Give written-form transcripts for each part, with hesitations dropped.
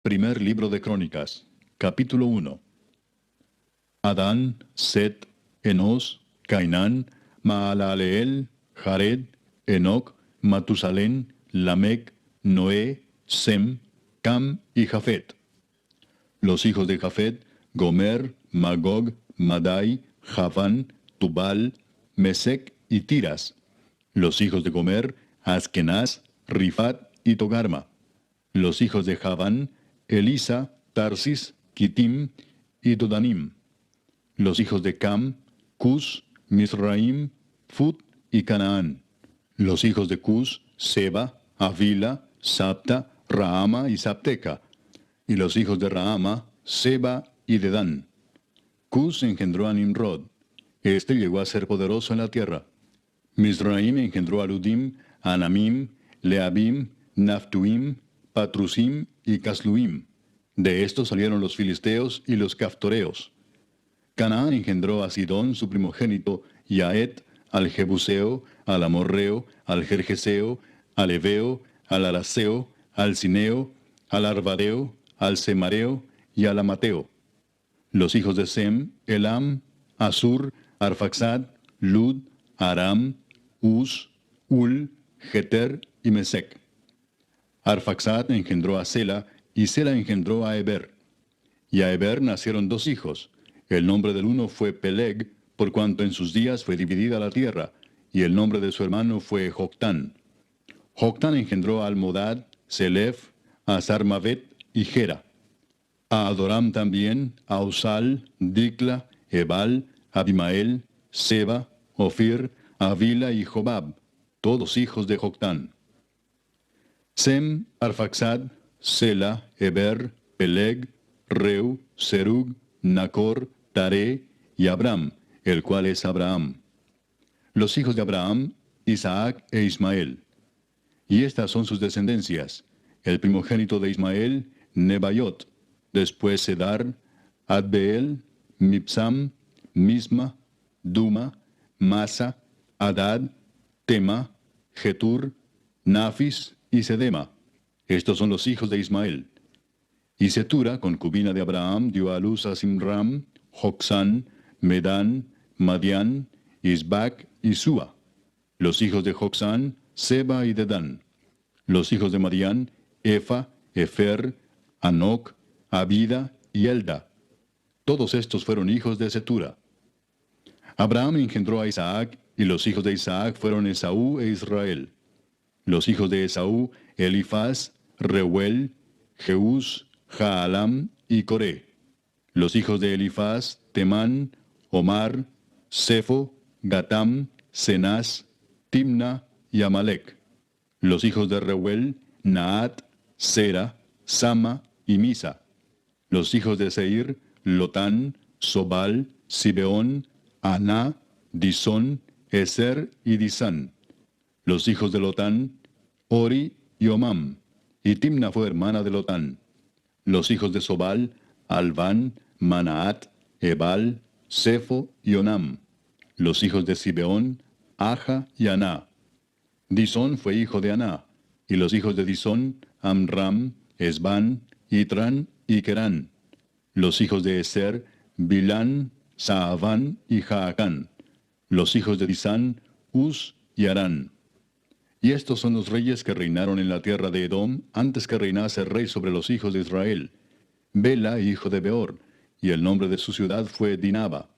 Primer libro de Crónicas, capítulo 1. Adán, Set, Enos, Cainán, Maalaleel, Jared, Enoc, Matusalén, Lamec, Noé, Sem, Cam y Jafet. Los hijos de Jafet: Gomer, Magog, Madai, Javán, Tubal, Mesec y Tiras. Los hijos de Gomer: Askenaz, Rifat y Togarma. Los hijos de Javán: Elisa, Tarsis, Kitim y Dodanim. Los hijos de Cam: Cus, Misraim, Fut y Canaán. Los hijos de Cus: Seba, Avila, Sapta, Raama y Sapteca. Y los hijos de Raama: Seba y Dedán. Cus engendró a Nimrod. Este llegó a ser poderoso en la tierra. Misraim engendró a Ludim, Anamim, Leabim, Naftuim, Patrusim y Casluim. De estos salieron los filisteos y los caftoreos. Canaán engendró a Sidón, su primogénito, y a Et, al Jebuseo, al Amorreo, al Jerjeseo, al Eveo, al Araseo, al Cineo, al Arvadeo, al Semareo y al Amateo. Los hijos de Sem: Elam, Asur, Arfaxad, Lud, Aram, Uz, Ul, Geter y Mesec. Arfaxad engendró a Sela, y Sela engendró a Eber. Y a Eber nacieron dos hijos. El nombre del uno fue Peleg, por cuanto en sus días fue dividida la tierra, y el nombre de su hermano fue Joctán. Joctán engendró a Almodad, Selef, a Sarmavet y Gera. A Adoram también, a Usal, Dicla, Ebal, Abimael, Seba, Ofir, Avila y Jobab, todos hijos de Joctán. Sem, Arfaxad, Sela, Eber, Peleg, Reu, Serug, Nacor, Taré y Abram, el cual es Abraham. Los hijos de Abraham: Isaac e Ismael. Y estas son sus descendencias: el primogénito de Ismael, Nebaiot; después Sedar, Adbeel, Mipsam, Misma, Duma, Masa, Adad, Tema, Getur, Nafis y Sedema. Estos son los hijos de Ismael. Y Setura, concubina de Abraham, dio a luz a Simram, Jocsán, Medán, Madián, Isbac y Sua. Los hijos de Jocsán: Seba y Dedán. Los hijos de Madián: Efa, Efer, Anoc, Abida y Elda. Todos estos fueron hijos de Setura. Abraham engendró a Isaac, y los hijos de Isaac fueron Esaú e Israel. Los hijos de Esaú: Elifaz, Reuel, Jeús, Jaalam y Coré. Los hijos de Elifaz: Temán, Omar, Sefo, Gatam, Cenaz, Timna y Amalec. Los hijos de Reuel: Naat, Sera, Sama y Misa. Los hijos de Seir: Lotán, Sobal, Sibeón, Aná, Disón, Eser y Disán. Los hijos de Lotán: Ori y Omam. Y Timna fue hermana de Lotán. Los hijos de Sobal: Alván, Manaat, Ebal, Sefo y Onam. Los hijos de Sibeón: Aja y Aná. Disón fue hijo de Aná. Y los hijos de Disón: Amram, Esbán, Itran y Kerán. Los hijos de Eser: Bilán, Saaván y Jaacán. Los hijos de Disán: Uz y Arán. Y estos son los reyes que reinaron en la tierra de Edom antes que reinase rey sobre los hijos de Israel: Bela, hijo de Beor, y el nombre de su ciudad fue Dinaba.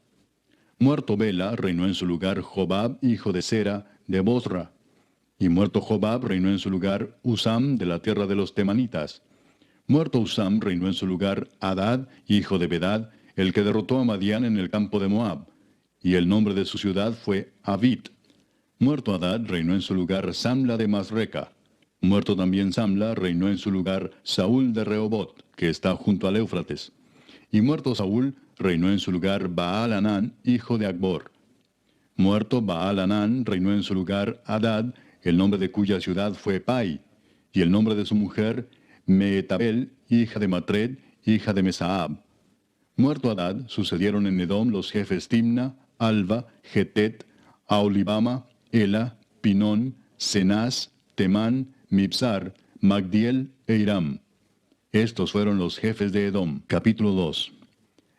Muerto Bela, reinó en su lugar Jobab, hijo de Sera, de Bosra. Y muerto Jobab, reinó en su lugar Usam, de la tierra de los temanitas. Muerto Usam, reinó en su lugar Hadad, hijo de Bedad, el que derrotó a Madián en el campo de Moab. Y el nombre de su ciudad fue Avit. Muerto Hadad, reinó en su lugar Samla de Masreca. Muerto también Samla, reinó en su lugar Saúl de Rehobot, que está junto al Éufrates. Y muerto Saúl, reinó en su lugar Baal-Hanán, hijo de Acbor. Muerto Baal-Hanán, reinó en su lugar Hadad, el nombre de cuya ciudad fue Pai, y el nombre de su mujer Mehetabel, hija de Matred, hija de Mesaab. Muerto Hadad, sucedieron en Edom los jefes Timna, Alva, Getet, Aolibama, Ela, Pinón, Cenaz, Temán, Mibsar, Magdiel e Iram. Estos fueron los jefes de Edom. Capítulo 2.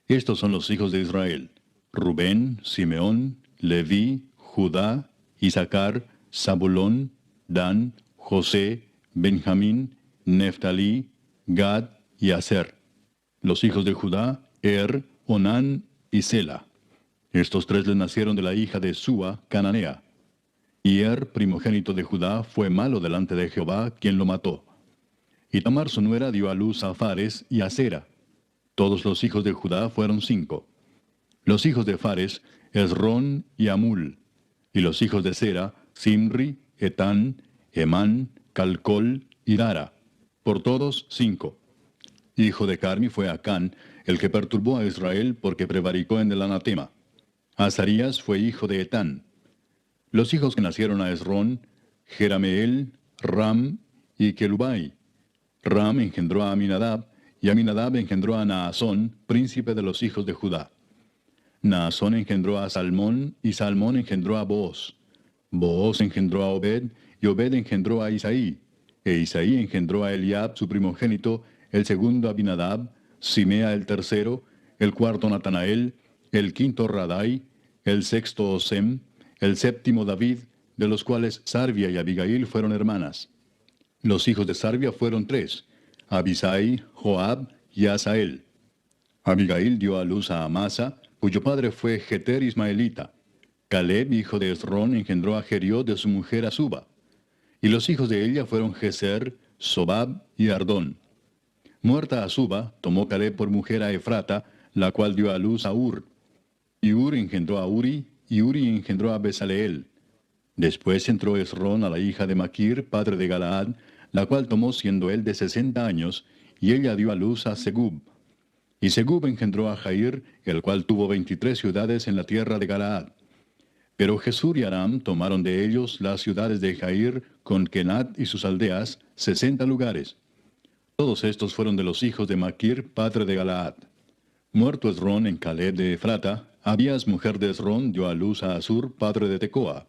Estos son los hijos de Israel: Rubén, Simeón, Leví, Judá, Isaacar, Zabulón, Dan, José, Benjamín, Neftalí, Gad y Aser. Los hijos de Judá: Onán y Sela. Estos tres les nacieron de la hija de Súa, cananea. Y primogénito de Judá, fue malo delante de Jehová, quien lo mató. Y Tamar su nuera dio a luz a Fares y a Sera. Todos los hijos de Judá fueron 5. Los hijos de Fares: Esrón y Amul. Y los hijos de Sera: Simri, Etán, Emán, Calcol y Dara. Por todos 5. Hijo de Carmi fue Acán, el que perturbó a Israel porque prevaricó en el anatema. Azarías fue hijo de Etán. Los hijos que nacieron a Esrón: Jerameel, Ram y Kelubai. Ram engendró a Aminadab, y Aminadab engendró a Naasón, príncipe de los hijos de Judá. Naasón engendró a Salmón, y Salmón engendró a Booz. Booz engendró a Obed, y Obed engendró a Isaí. E Isaí engendró a Eliab, su primogénito, el segundo Abinadab, Simea el tercero, el cuarto Natanael, el quinto Radai, el sexto Osem, el séptimo David, de los cuales Sarvia y Abigail fueron hermanas. Los hijos de Sarvia fueron 3, Abisai, Joab y Asael. Abigail dio a luz a Amasa, cuyo padre fue Jeter ismaelita. Caleb, hijo de Esrón, engendró a Jeriot de su mujer Azuba. Y los hijos de ella fueron Geser, Sobab y Ardón. Muerta Azuba, tomó Caleb por mujer a Efrata, la cual dio a luz a Ur. Y Ur engendró a Uri, y Uri engendró a Besaleel. Después entró Esrón a la hija de Maquir, padre de Galaad, la cual tomó siendo él de 60 años, y ella dio a luz a Segub. Y Segub engendró a Jair, el cual tuvo 23 ciudades en la tierra de Galaad. Pero Jesur y Aram tomaron de ellos las ciudades de Jair, con Kenat y sus aldeas, 60 lugares. Todos estos fueron de los hijos de Maquir, padre de Galaad. Muerto Esrón en Caleb de Efrata, Abías, mujer de Esrón, dio a luz a Asur, padre de Tecoa.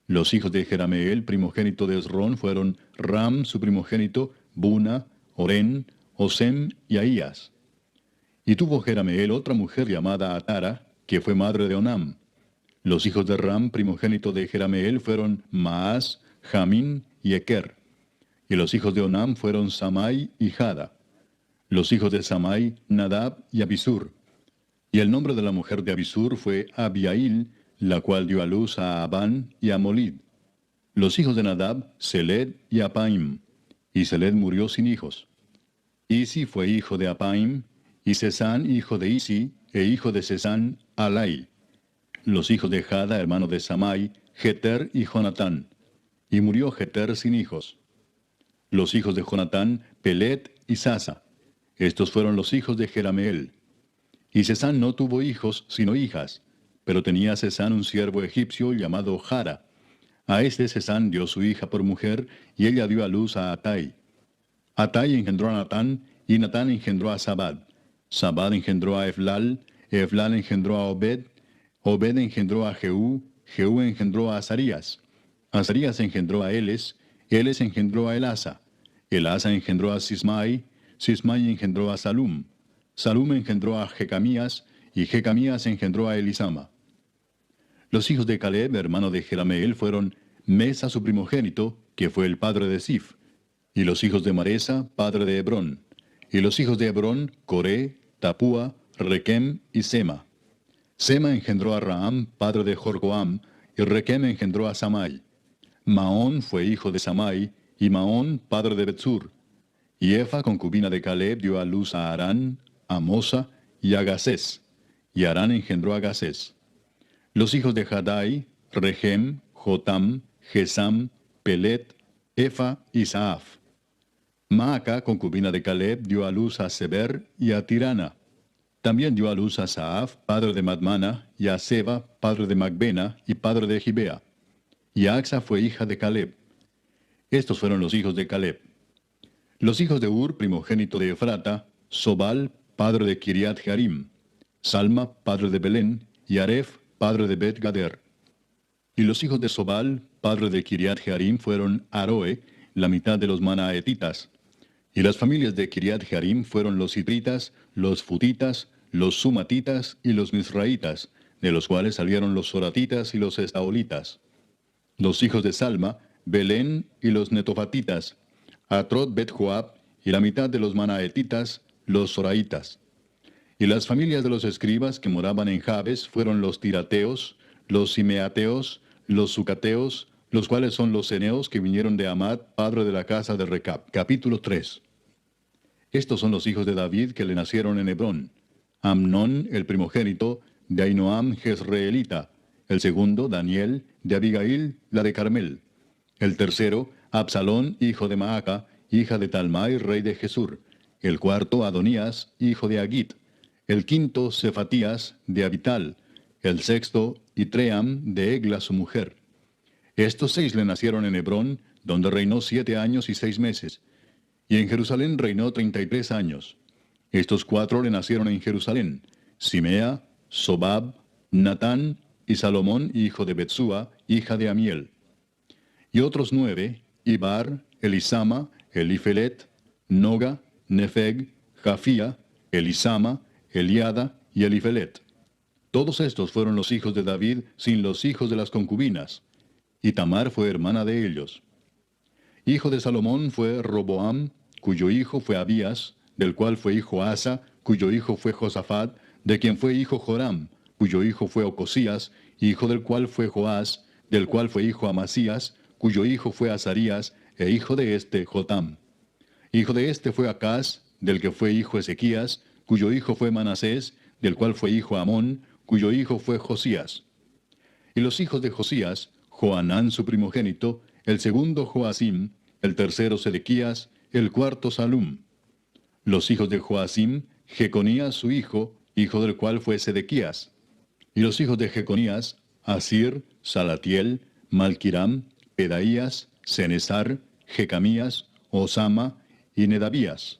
Los hijos de Jerameel, primogénito de Esrón, fueron Ram, su primogénito, Buna, Orén, Osem y Ahías. Y tuvo Jerameel otra mujer llamada Atara, que fue madre de Onam. Los hijos de Ram, primogénito de Jerameel, fueron Maas, Jamín y Eker. Y los hijos de Onam fueron Samai y Jada. Los hijos de Samai, Nadab y Abisur. Y el nombre de la mujer de Abisur fue Abiail, la cual dio a luz a Abán y a Molid. Los hijos de Nadab, Seled y Apaim. Y Seled murió sin hijos. Isi fue hijo de Apaim, y Sesán hijo de Isi, e hijo de Sesán, Alai. Los hijos de Jada, hermano de Samai, Jeter y Jonatán. Y murió Jeter sin hijos. Los hijos de Jonatán, Pelet y Sasa. Estos fueron los hijos de Jerameel. Y Sesán no tuvo hijos, sino hijas, pero tenía Sesán un siervo egipcio llamado Jara. A este Sesán dio su hija por mujer, y ella dio a luz a Atai. Atai engendró a Natán, y Natán engendró a Sabad. Sabad engendró a Eflal engendró a Obed. Obed engendró a Jehú engendró a Azarías. Azarías engendró a Eles engendró a Elasa. Elasa engendró a Sismai engendró a Salum. Salum engendró a Jecamías, y Jecamías engendró a Elisama. Los hijos de Caleb, hermano de Jerameel, fueron Mesa su primogénito, que fue el padre de Sif, y los hijos de Maresa, padre de Hebrón. Y los hijos de Hebrón, Coré, Tapúa, Requem y Sema. Sema engendró a Raam, padre de Jorgoam, y Requem engendró a Samai. Maón fue hijo de Samai, y Maón, padre de Betsur. Y Efa, concubina de Caleb, dio a luz a Arán, a Mosa y a Gasés. Y Arán engendró a Gasés. Los hijos de Jadai, Regem, Jotam, Gesam, Pelet, Efa y Saaf. Maaca, concubina de Caleb, dio a luz a Seber y a Tirana. También dio a luz a Saaf, padre de Madmana, y a Seba, padre de Macbena y padre de Gibea. Y Axa fue hija de Caleb. Estos fueron los hijos de Caleb. Los hijos de Ur, primogénito de Efrata, Sobal, padre de Kiriat Jearim, Salma, padre de Belén, y Aref, padre de Bet Gader. Y los hijos de Sobal, padre de Kiriat Jearim, fueron Aroe, la mitad de los manaetitas. Y las familias de Kiriat Jearim fueron los Itritas, los Futitas, los Sumatitas y los Misraitas, de los cuales salieron los Soratitas y los Estaolitas. Los hijos de Salma, Belén y los Netofatitas, Atrot Bet Joab y la mitad de los Manaetitas, los Soraitas. Y las familias de los escribas que moraban en Jabes fueron los Tirateos, los Simeateos, los Sucateos, los cuales son los Ceneos que vinieron de Amad, padre de la casa de Recab. Capítulo 3. Estos son los hijos de David que le nacieron en Hebrón. Amnón, el primogénito, de Ahinoam Jezreelita. El segundo, Daniel, de Abigail, la de Carmel. El tercero, Absalón, hijo de Maaca, hija de Talmai, rey de Jesur. El cuarto, Adonías, hijo de Agit. El quinto, Cefatías, de Abital. El sexto, Itream, de Egla, su mujer. Estos 6 le nacieron en Hebrón, donde reinó 7 años y 6 meses. Y en Jerusalén reinó 33 años. Estos 4 le nacieron en Jerusalén: Simea, Sobab, Natán y Salomón, hijo de Betsúa, hija de Amiel. Y otros 9, Ibar, Elisama, Elifelet, Noga, Nefeg, Jafía, Elisama, Eliada y Elifelet. Todos estos fueron los hijos de David sin los hijos de las concubinas. Y Tamar fue hermana de ellos. Hijo de Salomón fue Roboam, cuyo hijo fue Abías, del cual fue hijo Asa, cuyo hijo fue Josafat, de quien fue hijo Joram, cuyo hijo fue Ocosías, hijo del cual fue Joás, del cual fue hijo Amasías, cuyo hijo fue Azarías, e hijo de este Jotam. Hijo de este fue Acaz, del que fue hijo Ezequías, cuyo hijo fue Manasés, del cual fue hijo Amón, cuyo hijo fue Josías. Y los hijos de Josías, Joanán su primogénito, el segundo Joacim, el tercero Sedequías, el cuarto Salum. Los hijos de Joacim, Jeconías su hijo, hijo del cual fue Sedequías. Y los hijos de Jeconías, Asir, Salatiel, Malquiram, Pedaías, Cenesar, Jecamías, Osama y Nedabías.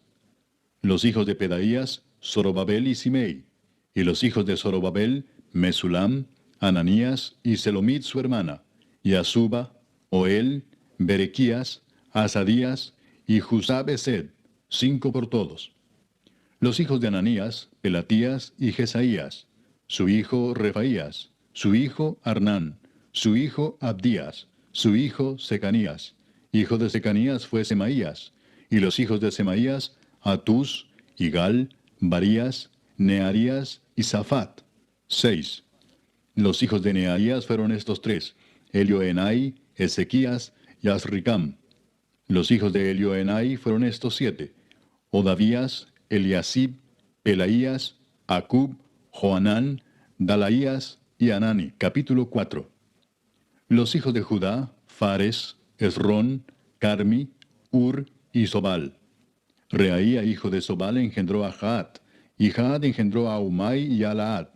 Los hijos de Pedaías, Zorobabel y Simei. Y los hijos de Zorobabel, Mesulam, Ananías y Selomit su hermana, y Asuba, Oel, Berequías, Asadías y Jusab-Esed, 5 por todos. Los hijos de Ananías, Pelatías y Jesaías, su hijo Refaías, su hijo Arnán, su hijo Abdías, su hijo Secanías. Hijo de Secanías fue Semaías, y los hijos de Semaías, Atús, Igal, Barías, Nearías y Safat, 6. Los hijos de Nearías fueron estos 3, Elioenai, Ezequías y Azricam. Los hijos de Elioenai fueron estos 7, Odavías, Eliasib, Pelaías, Acub, Joanán, Dalaías y Anani. Capítulo 4. Los hijos de Judá, Fares, Esrón, Carmi, Ur y Sobal. Reaía, hijo de Sobal, engendró a Jaat, y Jaat engendró a Umai y a Laad.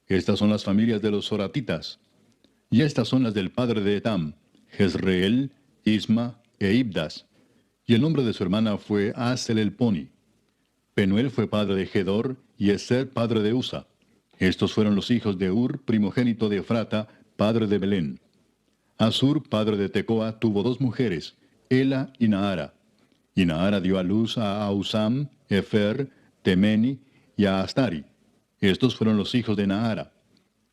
Estas son las familias de los Soratitas. Y estas son las del padre de Etam, Jezreel, Isma e Ibdas. Y el nombre de su hermana fue Asel-Elponi. Penuel fue padre de Gedor, y Eser padre de Usa. Estos fueron los hijos de Ur, primogénito de Efrata, padre de Belén. Asur, padre de Tecoa, tuvo 2 mujeres, Ela y Naara. Y Naara dio a luz a Ausam, Efer, Temeni y a Astari. Estos fueron los hijos de Naara.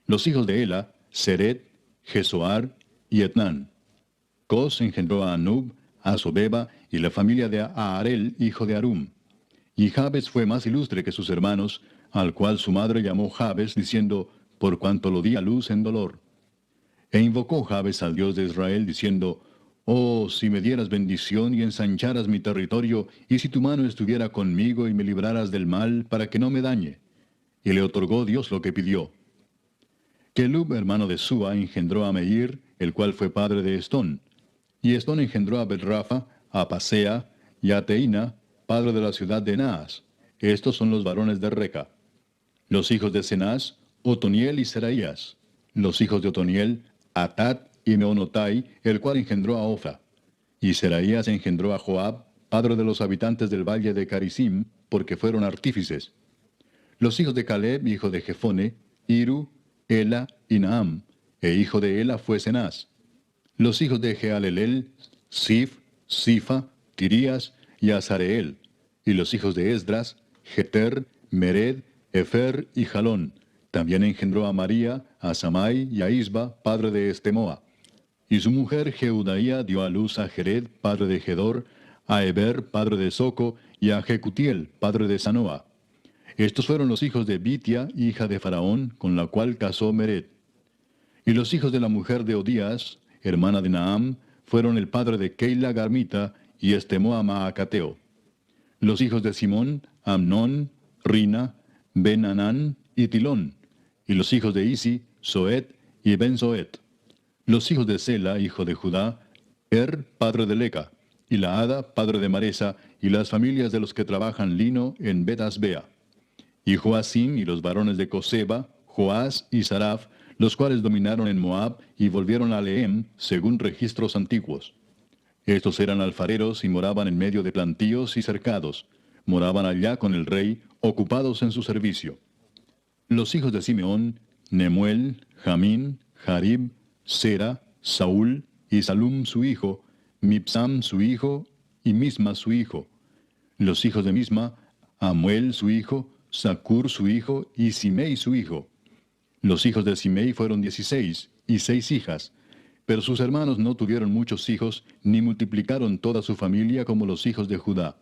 Los hijos de Ela, Seret, Jesoar y Etnán. Cos engendró a Anub, a Sobeba y la familia de Aarel, hijo de Arum. Y Jabes fue más ilustre que sus hermanos, al cual su madre llamó Jabes, diciendo, por cuanto lo di a luz en dolor. E invocó Jabes al Dios de Israel, diciendo, oh, si me dieras bendición y ensancharas mi territorio, y si tu mano estuviera conmigo y me libraras del mal, para que no me dañe. Y le otorgó Dios lo que pidió. Kelub, hermano de Sua, engendró a Meir, el cual fue padre de Estón. Y Estón engendró a Betrafa, a Pasea y a Teina, padre de la ciudad de Naas. Estos son los varones de Reca. Los hijos de Cenaz, Otoniel y Seraías. Los hijos de Otoniel, Atat y Meonotai, el cual engendró a Ofra. Y Seraías engendró a Joab, padre de los habitantes del valle de Carisim, porque fueron artífices. Los hijos de Caleb, hijo de Jefone, Iru, Ela y Naam, e hijo de Ela fue Cenaz. Los hijos de Jealelel, Sif, Sifa, Tirías y Azareel. Y los hijos de Esdras, Jeter, Mered, Efer y Jalón. También engendró a María, a Samai y a Isba, padre de Estemoa. Y su mujer Jeudaía dio a luz a Jered, padre de Gedor, a Eber, padre de Soco, y a Jecutiel, padre de Sanoa. Estos fueron los hijos de Bitia, hija de Faraón, con la cual casó Mered. Y los hijos de la mujer de Odías, hermana de Naam, fueron el padre de Keila Garmita y Estemoa Maacateo. Los hijos de Simón, Amnón, Rina, Ben-Anán y Tilón. Y los hijos de Isi, Soet y Ben-Soet. Los hijos de Sela, hijo de Judá, padre de Leca, y Laada, padre de Maresa, y las familias de los que trabajan lino en Bet-Asbea. Y Joacim y los varones de Coseba, Joás y Saraf, los cuales dominaron en Moab y volvieron a Lehem, según registros antiguos. Estos eran alfareros y moraban en medio de plantíos y cercados. Moraban allá con el rey, ocupados en su servicio. Los hijos de Simeón, Nemuel, Jamín, Jarib, Sera, Saúl y Salum su hijo, Mipsam su hijo y Misma su hijo. Los hijos de Misma, Amuel su hijo, Zacur su hijo y Simei su hijo. Los hijos de Simei fueron 16 y 6 hijas, pero sus hermanos no tuvieron muchos hijos, ni multiplicaron toda su familia como los hijos de Judá.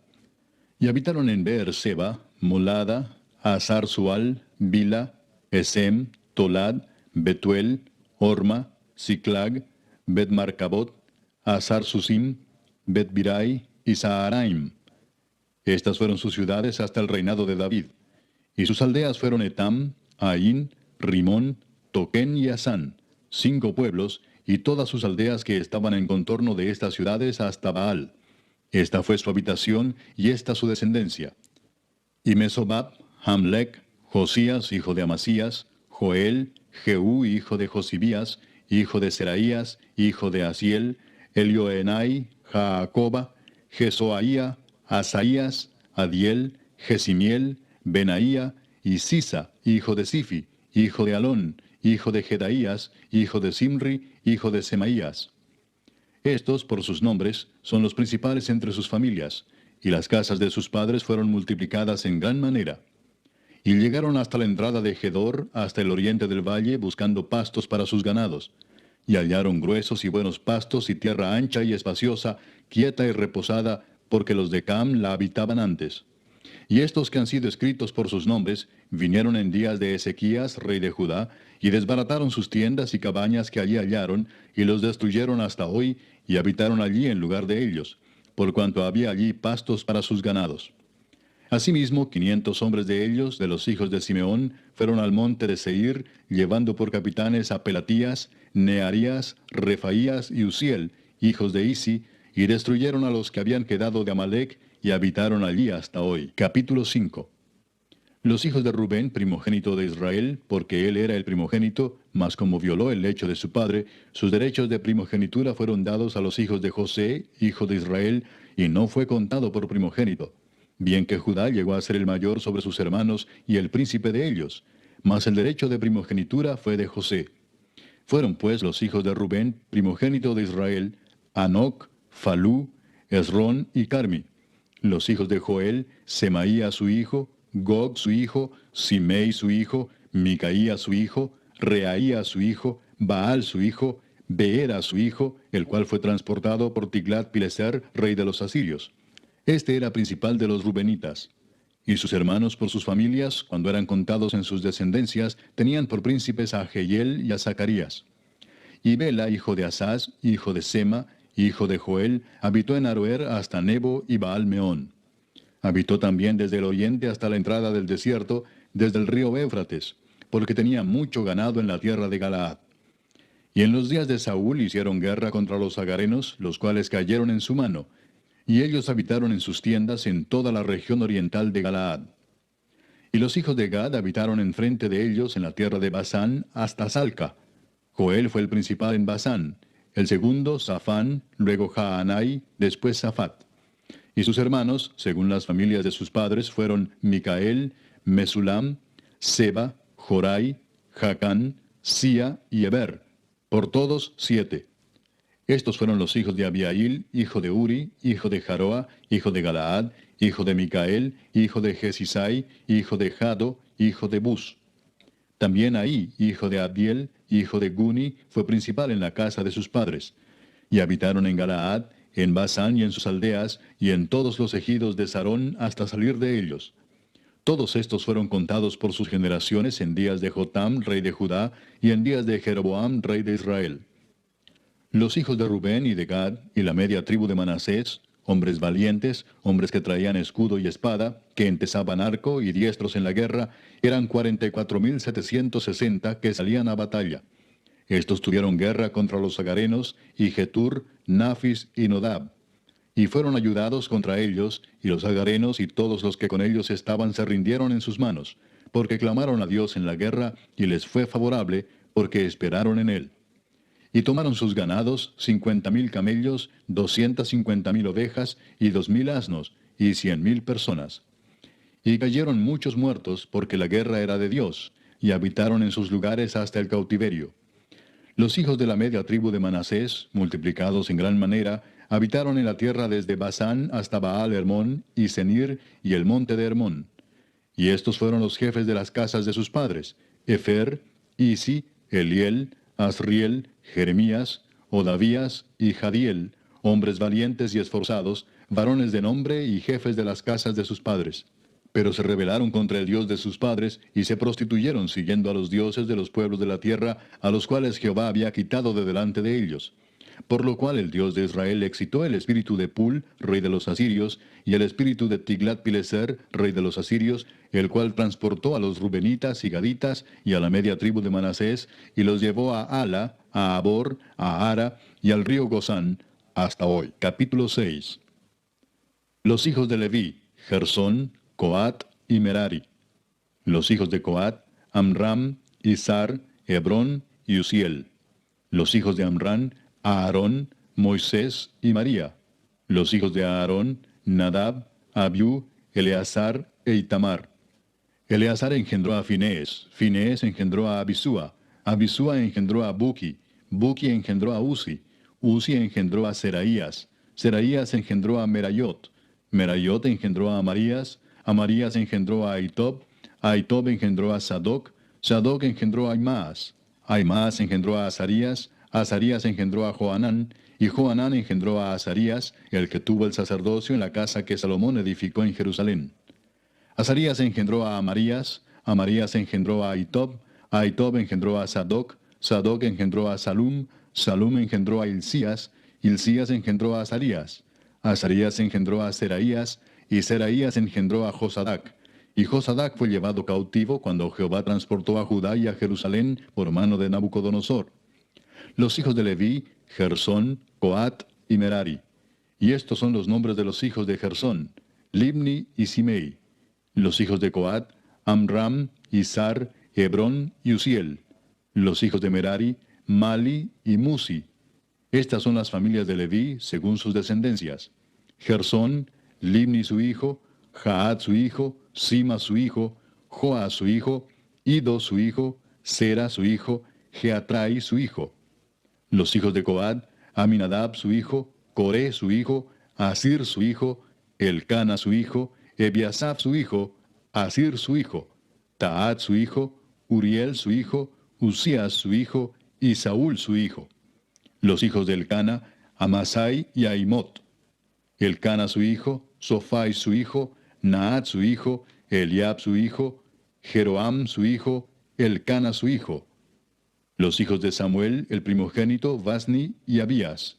Y habitaron en Beer-seba, Molada, Hazar-Sual, Bila, Esem, Tolad, Betuel, Orma, Siclag, Bet-Marcabot, Hazar-Susim, Bet-Birai y Saharaim. Estas fueron sus ciudades hasta el reinado de David. Y sus aldeas fueron Etam, Ain, Rimón, Toquén y Asán, 5 pueblos, y todas sus aldeas que estaban en contorno de estas ciudades hasta Baal. Esta fue su habitación y esta su descendencia. Y Mesobab, Hamlec, Josías, hijo de Amasías, Joel, Jehú, hijo de Josibías, hijo de Seraías, hijo de Asiel, Elioenai, Jaacoba, Jesoaía, Asaías, Adiel, Jesimiel, Benaía, y Sisa, hijo de Sifi, hijo de Alón, hijo de Jedaías, hijo de Simri, hijo de Semaías. Estos, por sus nombres, son los principales entre sus familias, y las casas de sus padres fueron multiplicadas en gran manera. Y llegaron hasta la entrada de Gedor, hasta el oriente del valle, buscando pastos para sus ganados. Y hallaron gruesos y buenos pastos y tierra ancha y espaciosa, quieta y reposada, porque los de Cam la habitaban antes. Y estos que han sido escritos por sus nombres, vinieron en días de Ezequías, rey de Judá, y desbarataron sus tiendas y cabañas que allí hallaron, y los destruyeron hasta hoy, y habitaron allí en lugar de ellos, por cuanto había allí pastos para sus ganados. Asimismo, 500 hombres de ellos, de los hijos de Simeón, fueron al monte de Seir, llevando por capitanes a Pelatías, Nearías, Refaías y Uziel, hijos de Isi, y destruyeron a los que habían quedado de Amalec, y habitaron allí hasta hoy. Capítulo 5. Los hijos de Rubén, primogénito de Israel, porque él era el primogénito, mas como violó el lecho de su padre, sus derechos de primogenitura fueron dados a los hijos de José, hijo de Israel, y no fue contado por primogénito. Bien que Judá llegó a ser el mayor sobre sus hermanos y el príncipe de ellos, mas el derecho de primogenitura fue de José. Fueron pues los hijos de Rubén, primogénito de Israel, Anoc, Falú, Esrón y Carmi. Los hijos de Joel, Semaía su hijo, Gog su hijo, Simei su hijo, Micaía su hijo, Reaía su hijo, Baal su hijo, Beera su hijo, el cual fue transportado por Tiglat-Pileser, rey de los asirios. Este era principal de los rubenitas. Y sus hermanos por sus familias, cuando eran contados en sus descendencias, tenían por príncipes a Jehiel y a Zacarías. Y Bela, hijo de Asaz, hijo de Sema, hijo de Joel, habitó en Aroer hasta Nebo y Baal-Meón. Habitó también desde el oriente hasta la entrada del desierto, desde el río Éufrates, porque tenía mucho ganado en la tierra de Galaad. Y en los días de Saúl hicieron guerra contra los agarenos, los cuales cayeron en su mano, y ellos habitaron en sus tiendas en toda la región oriental de Galaad. Y los hijos de Gad habitaron enfrente de ellos en la tierra de Basán hasta Salca. Joel fue el principal en Basán, el segundo Safán, luego Jaanai, después Safat. Y sus hermanos, según las familias de sus padres, fueron Micael, Mesulam, Seba, Jorai, Jacán, Sia y Eber, por todos 7. Estos fueron los hijos de Abiail, hijo de Uri, hijo de Jaroa, hijo de Galaad, hijo de Micael, hijo de Jesisai, hijo de Jado, hijo de Bus. También Ahí, hijo de Abdiel, hijo de Guni, fue principal en la casa de sus padres. Y habitaron en Galaad, en Basán y en sus aldeas, y en todos los ejidos de Sarón hasta salir de ellos. Todos estos fueron contados por sus generaciones en días de Jotam, rey de Judá, y en días de Jeroboam, rey de Israel. Los hijos de Rubén y de Gad, y la media tribu de Manasés, hombres valientes, hombres que traían escudo y espada, que entesaban arco y diestros en la guerra, eran 44,760 que salían a batalla. Estos tuvieron guerra contra los agarenos, y Getur, Nafis y Nodab. Y fueron ayudados contra ellos, y los agarenos y todos los que con ellos estaban se rindieron en sus manos, porque clamaron a Dios en la guerra, y les fue favorable, porque esperaron en él. Y tomaron sus ganados, 50,000 camellos, 250,000 ovejas, y 2,000 asnos, y 100,000 personas. Y cayeron muchos muertos, porque la guerra era de Dios, y habitaron en sus lugares hasta el cautiverio. Los hijos de la media tribu de Manasés, multiplicados en gran manera, habitaron en la tierra desde Basán hasta Baal Hermón y Senir y el monte de Hermón. Y estos fueron los jefes de las casas de sus padres: Efer, Isi, Eliel, Asriel, Jeremías, Odavías y Jadiel, hombres valientes y esforzados, varones de nombre y jefes de las casas de sus padres. Pero se rebelaron contra el Dios de sus padres, y se prostituyeron siguiendo a los dioses de los pueblos de la tierra, a los cuales Jehová había quitado de delante de ellos. Por lo cual el Dios de Israel excitó el espíritu de Pul, rey de los asirios, y el espíritu de Tiglat-Pileser, rey de los asirios, el cual transportó a los rubenitas y gaditas y a la media tribu de Manasés, y los llevó a Ala, a Abor, a Ara y al río Gozán, hasta hoy. Capítulo 6. Los hijos de Leví: Gersón, Coat y Merari. Los hijos de Coat: Amram, Izar, Hebrón y Uziel. Los hijos de Amram: Aarón, Moisés y María. Los hijos de Aarón: Nadab, Abiú, Eleazar e Itamar. Eleazar engendró a Finés, Finés engendró a Abisúa, Abisúa engendró a Buki, Buki engendró a Uzi, Uzi engendró a Seraías, Seraías engendró a Merayot, Merayot engendró a Amarías, Amarías engendró a Ahitob, Ahitob engendró a Sadoc, Sadoc engendró a Aimaas, Aimaas engendró a Azarías, Azarías engendró a Johanán, y Johanán engendró a Azarías, el que tuvo el sacerdocio en la casa que Salomón edificó en Jerusalén. Azarías engendró a Amarías, Amarías engendró a Ahitob, Ahitob engendró a Sadoc, Sadoc engendró a Salum, Salum engendró a Hilcías, Hilcías engendró a Azarías, Azarías engendró a Seraías, y Seraías engendró a Josadac. Y Josadac fue llevado cautivo cuando Jehová transportó a Judá y a Jerusalén por mano de Nabucodonosor. Los hijos de Leví: Gersón, Coat y Merari. Y estos son los nombres de los hijos de Gersón: Libni y Simei. Los hijos de Coat: Amram, Izar, Hebrón y Uziel. Los hijos de Merari: Mali y Musi. Estas son las familias de Leví según sus descendencias: Gersón, Libni su hijo, Jaat su hijo, Sima su hijo, Joa su hijo, Ido su hijo, Sera su hijo, Geatrai su hijo. Los hijos de Coat: Aminadab su hijo, Coré su hijo, Asir su hijo, Elcana su hijo, Ebiasaf su hijo, Asir su hijo, Taat su hijo, Uriel su hijo, Usías su hijo, y Saúl su hijo. Los hijos de Elcana: Amasai y Aimot. Elcana su hijo, Sofai su hijo, Naat su hijo, Eliab su hijo, Jeroam su hijo, Elcana su hijo. Los hijos de Samuel, el primogénito, Vasni y Abías.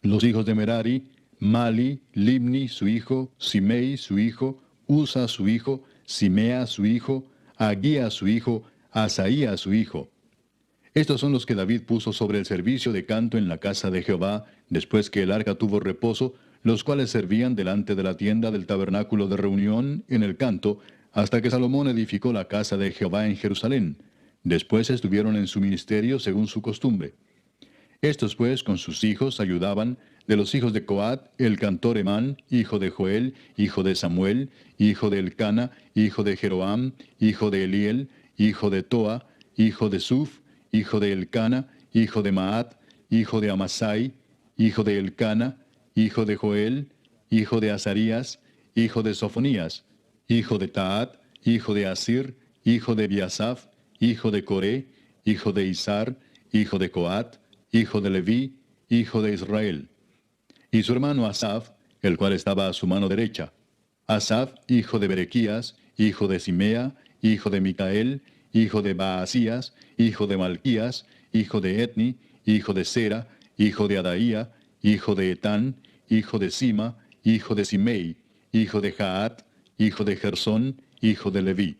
Los hijos de Merari: Mali, Libni su hijo, Simei su hijo, Usa su hijo, Simea su hijo, Agía su hijo, Asaía su hijo. Estos son los que David puso sobre el servicio de canto en la casa de Jehová, después que el arca tuvo reposo, los cuales servían delante de la tienda del tabernáculo de reunión en el canto, hasta que Salomón edificó la casa de Jehová en Jerusalén. Después estuvieron en su ministerio según su costumbre. Estos pues con sus hijos ayudaban: de los hijos de Coat, el cantor Emán, hijo de Joel, hijo de Samuel, hijo de Elcana, hijo de Jeroam, hijo de Eliel, hijo de Toa, hijo de Suf, hijo de Elcana, hijo de Maat, hijo de Amasai, hijo de Elcana, hijo de Joel, hijo de Azarías, hijo de Sofonías, hijo de Taat, hijo de Asir, hijo de Biasaf, hijo de Coré, hijo de Izar, hijo de Coat, hijo de Leví, hijo de Israel. Y su hermano Asaf, el cual estaba a su mano derecha. Asaf, hijo de Berequías, hijo de Simea, hijo de Micael, hijo de Baasías, hijo de Malquías, hijo de Etni, hijo de Sera, hijo de Adaía, hijo de Etán, hijo de Sima, hijo de Simei, hijo de Jaat, hijo de Gersón, hijo de Leví.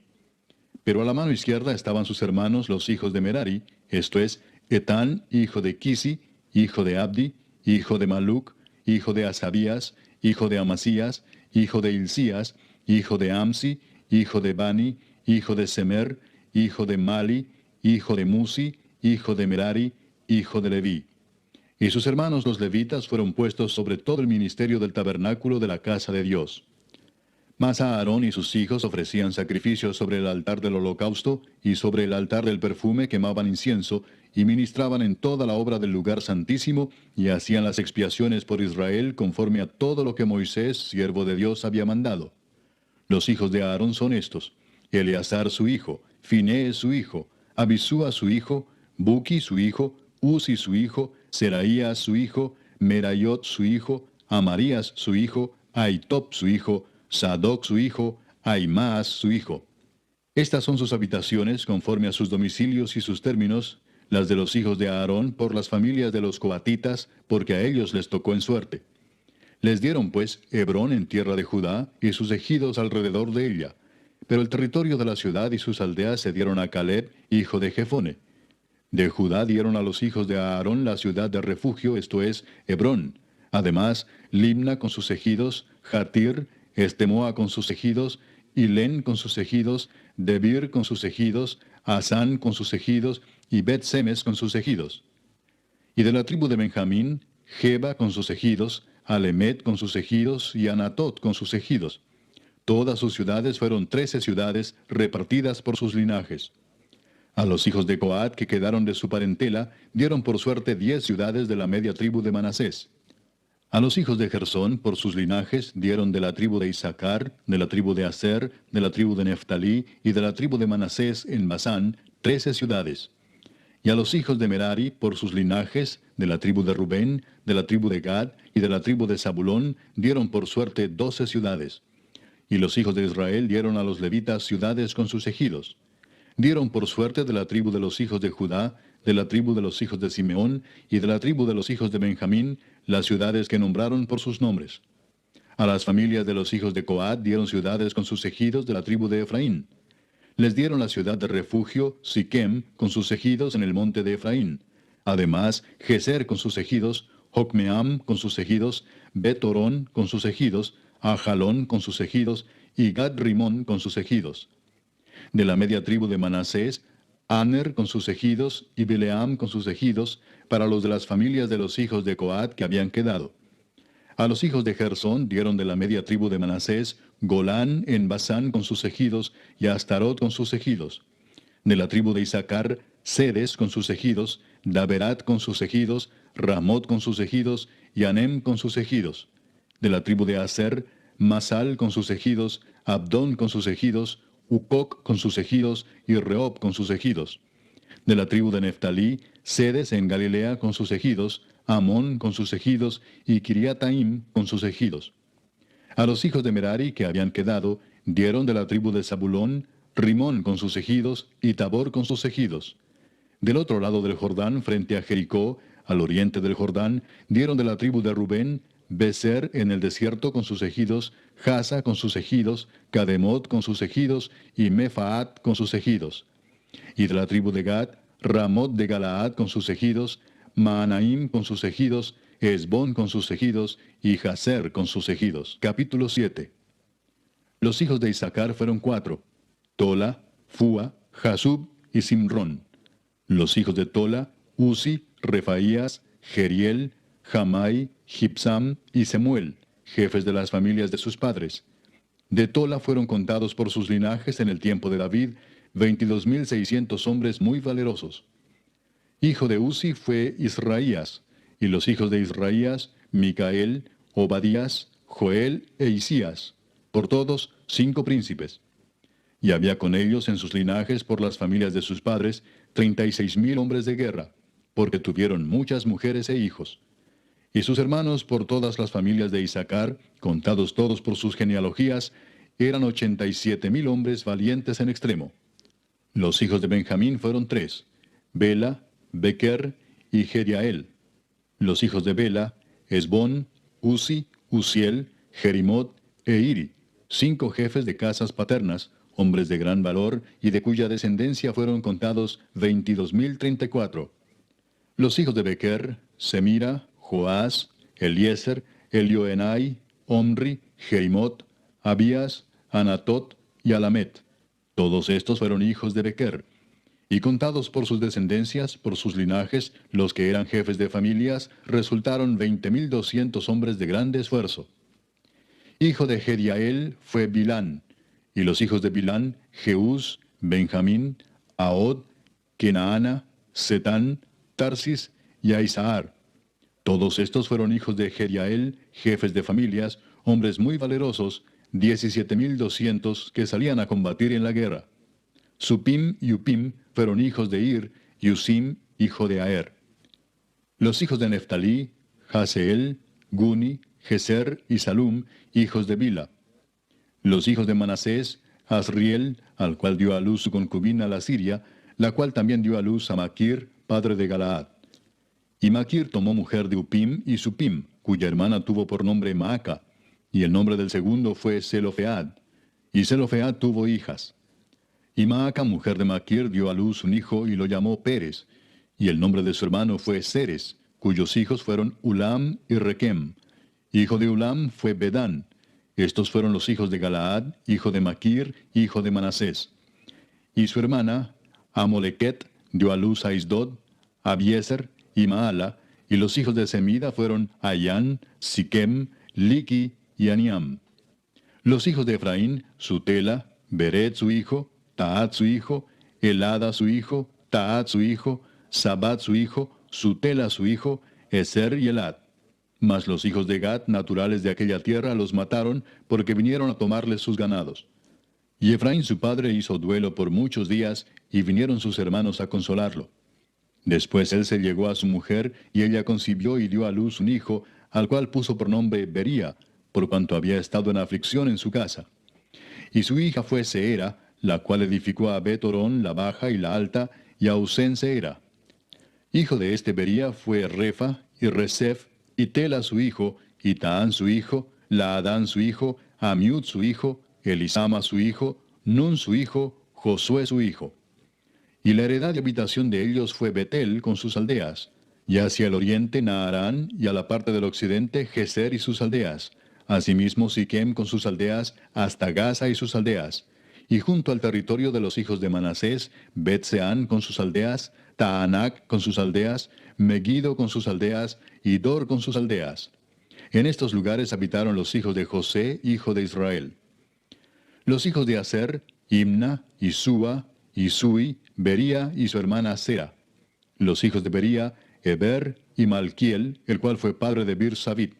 Pero a la mano izquierda estaban sus hermanos los hijos de Merari, esto es, Etán, hijo de Kisi, hijo de Abdi, hijo de Maluc, hijo de Asabías, hijo de Amasías, hijo de Hilcías, hijo de Amsi, hijo de Bani, hijo de Semer, hijo de Mali, hijo de Musi, hijo de Merari, hijo de Leví. Y sus hermanos los levitas fueron puestos sobre todo el ministerio del tabernáculo de la casa de Dios. Mas Aarón y sus hijos ofrecían sacrificios sobre el altar del holocausto y sobre el altar del perfume quemaban incienso y ministraban en toda la obra del lugar santísimo y hacían las expiaciones por Israel conforme a todo lo que Moisés, siervo de Dios, había mandado. Los hijos de Aarón son estos: Eleazar su hijo, Finés su hijo, Abisúa su hijo, Buki su hijo, Uzi su hijo, Seraías su hijo, Merayot su hijo, Amarías su hijo, Ahitob su hijo, Sadoc su hijo, Ahimaas su hijo. Estas son sus habitaciones conforme a sus domicilios y sus términos, las de los hijos de Aarón por las familias de los coatitas, porque a ellos les tocó en suerte. Les dieron pues Hebrón en tierra de Judá y sus ejidos alrededor de ella. Pero el territorio de la ciudad y sus aldeas se dieron a Caleb, hijo de Jefone. De Judá dieron a los hijos de Aarón la ciudad de refugio, esto es, Hebrón. Además, Limna con sus ejidos, Jatir, Estemoa con sus ejidos, Hilén con sus ejidos, Debir con sus ejidos, Asán con sus ejidos, y Bet-Semes con sus ejidos. Y de la tribu de Benjamín, Geba con sus ejidos, Alemet con sus ejidos, y Anatot con sus ejidos. Todas sus ciudades fueron 13 ciudades repartidas por sus linajes. A los hijos de Coat que quedaron de su parentela, dieron por suerte 10 ciudades de la media tribu de Manasés. A los hijos de Gersón, por sus linajes, dieron de la tribu de Isaacar, de la tribu de Aser, de la tribu de Neftalí y de la tribu de Manasés en Basán, 13 ciudades. Y a los hijos de Merari, por sus linajes, de la tribu de Rubén, de la tribu de Gad y de la tribu de Zabulón, dieron por suerte 12 ciudades. Y los hijos de Israel dieron a los levitas ciudades con sus ejidos. Dieron por suerte de la tribu de los hijos de Judá, de la tribu de los hijos de Simeón y de la tribu de los hijos de Benjamín, las ciudades que nombraron por sus nombres. A las familias de los hijos de Coat dieron ciudades con sus ejidos de la tribu de Efraín. Les dieron la ciudad de refugio, Siquem, con sus ejidos en el monte de Efraín. Además, Geser con sus ejidos, Jocmeam con sus ejidos, Bet-Orón con sus ejidos, Ajalón con sus ejidos, y Gad-Rimón con sus ejidos. De la media tribu de Manasés, Aner con sus ejidos, y Bileam con sus ejidos, para los de las familias de los hijos de Coat que habían quedado. A los hijos de Gersón dieron de la media tribu de Manasés, Golán en Basán con sus ejidos, y Astarot con sus ejidos. De la tribu de Isaacar, Sedes con sus ejidos, Daberat con sus ejidos, Ramot con sus ejidos, y Anem con sus ejidos. De la tribu de Aser, Masal con sus ejidos, Abdón con sus ejidos, Ucoc con sus ejidos, y Rehob con sus ejidos. De la tribu de Neftalí, Sedes en Galilea con sus ejidos, Amón con sus ejidos, y Kiriataim con sus ejidos. A los hijos de Merari que habían quedado, dieron de la tribu de Zabulón, Rimón con sus ejidos, y Tabor con sus ejidos. Del otro lado del Jordán, frente a Jericó, al oriente del Jordán, dieron de la tribu de Rubén, Beser en el desierto con sus ejidos, Jasa con sus ejidos, Cademot con sus ejidos, y Mefaat con sus ejidos. Y de la tribu de Gad, Ramot de Galaad con sus ejidos, Maanaim con sus ejidos, Esbón con sus ejidos, y Jaser con sus ejidos. Capítulo 7. Los hijos de Isaacar fueron 4, Tola, Fua, Jasub y Simrón. Los hijos de Tola, Uzi, Refaías, Jeriel, Jamai, Gibsam y Semuel, jefes de las familias de sus padres. De Tola fueron contados por sus linajes en el tiempo de David 22,600 hombres muy valerosos. Hijo de Uzi fue Israías, y los hijos de Israías, Micael, Obadías, Joel e Isías, por todos 5 príncipes. Y había con ellos en sus linajes por las familias de sus padres 36,000 hombres de guerra, porque tuvieron muchas mujeres e hijos. Y sus hermanos por todas las familias de Isaacar, contados todos por sus genealogías, eran 87,000 hombres valientes en extremo. Los hijos de Benjamín fueron 3, Bela, Bequer y Jediael. Los hijos de Bela, Esbón, Uzi, Uziel, Jerimot e Iri, 5 jefes de casas paternas, hombres de gran valor, y de cuya descendencia fueron contados 22,034. Los hijos de Bequer, Semira, Joás, Eliezer, Elioenai, Omri, Jerimot, Abías, Anatot y Alamet. Todos estos fueron hijos de Bequer. Y contados por sus descendencias, por sus linajes, los que eran jefes de familias, resultaron 20,200 hombres de grande esfuerzo. Hijo de Jediael fue Bilán, y los hijos de Bilán, Jeús, Benjamín, Ahod, Kenaana, Setán, Tarsis y Aizahar. Todos estos fueron hijos de Jediael, jefes de familias, hombres muy valerosos, 17,200 que salían a combatir en la guerra. Supim y Upim fueron hijos de Ir, y Usim, hijo de Aer. Los hijos de Neftalí, Jaseel, Guni, Geser y Salum, hijos de Bila. Los hijos de Manasés, Asriel, al cual dio a luz su concubina la Siria, la cual también dio a luz a Maquir, padre de Galaad. Y Maquir tomó mujer de Upim y Supim, cuya hermana tuvo por nombre Maaca, y el nombre del segundo fue Zelofead. Y Zelofead tuvo hijas. Y Maaca, mujer de Maquir, dio a luz un hijo y lo llamó Pérez, y el nombre de su hermano fue Seres, cuyos hijos fueron Ulam y Requem. Hijo de Ulam fue Bedán. Estos fueron los hijos de Galaad, hijo de Maquir, hijo de Manasés. Y su hermana, Amolequet, dio a luz a Isdod, Abiezer y Maala, y los hijos de Semida fueron Ayán, Siquem, Liqui y Aniam. Los hijos de Efraín, Sutela, Beret su hijo, Taat su hijo, Elada su hijo, Taat su hijo, Sabat su hijo, Sutela su hijo, Eser y Elad. Mas los hijos de Gad, naturales de aquella tierra, los mataron, porque vinieron a tomarles sus ganados. Y Efraín su padre hizo duelo por muchos días, y vinieron sus hermanos a consolarlo. Después él se llegó a su mujer, y ella concibió y dio a luz un hijo, al cual puso por nombre Bería, por cuanto había estado en aflicción en su casa. Y su hija fue Seera, la cual edificó a Bet-Orón, la baja y la alta, y a Usén Seera. Hijo de este Bería fue Refa, y Resef, y Tela su hijo, y Taán su hijo, Laadán su hijo, Amiud su hijo, Elisama su hijo, Nun su hijo, Josué su hijo. Y la heredad de habitación de ellos fue Betel con sus aldeas, y hacia el oriente Naarán, y a la parte del occidente Geser y sus aldeas, asimismo Siquem con sus aldeas, hasta Gaza y sus aldeas, y junto al territorio de los hijos de Manasés, Bet-Seán con sus aldeas, Taanac con sus aldeas, Megiddo con sus aldeas, y Dor con sus aldeas. En estos lugares habitaron los hijos de José, hijo de Israel. Los hijos de Aser, Imna, Isúa, Isui, Bería y su hermana Sera. Los hijos de Bería, Eber y Malquiel, el cual fue padre de Bir-Sabit.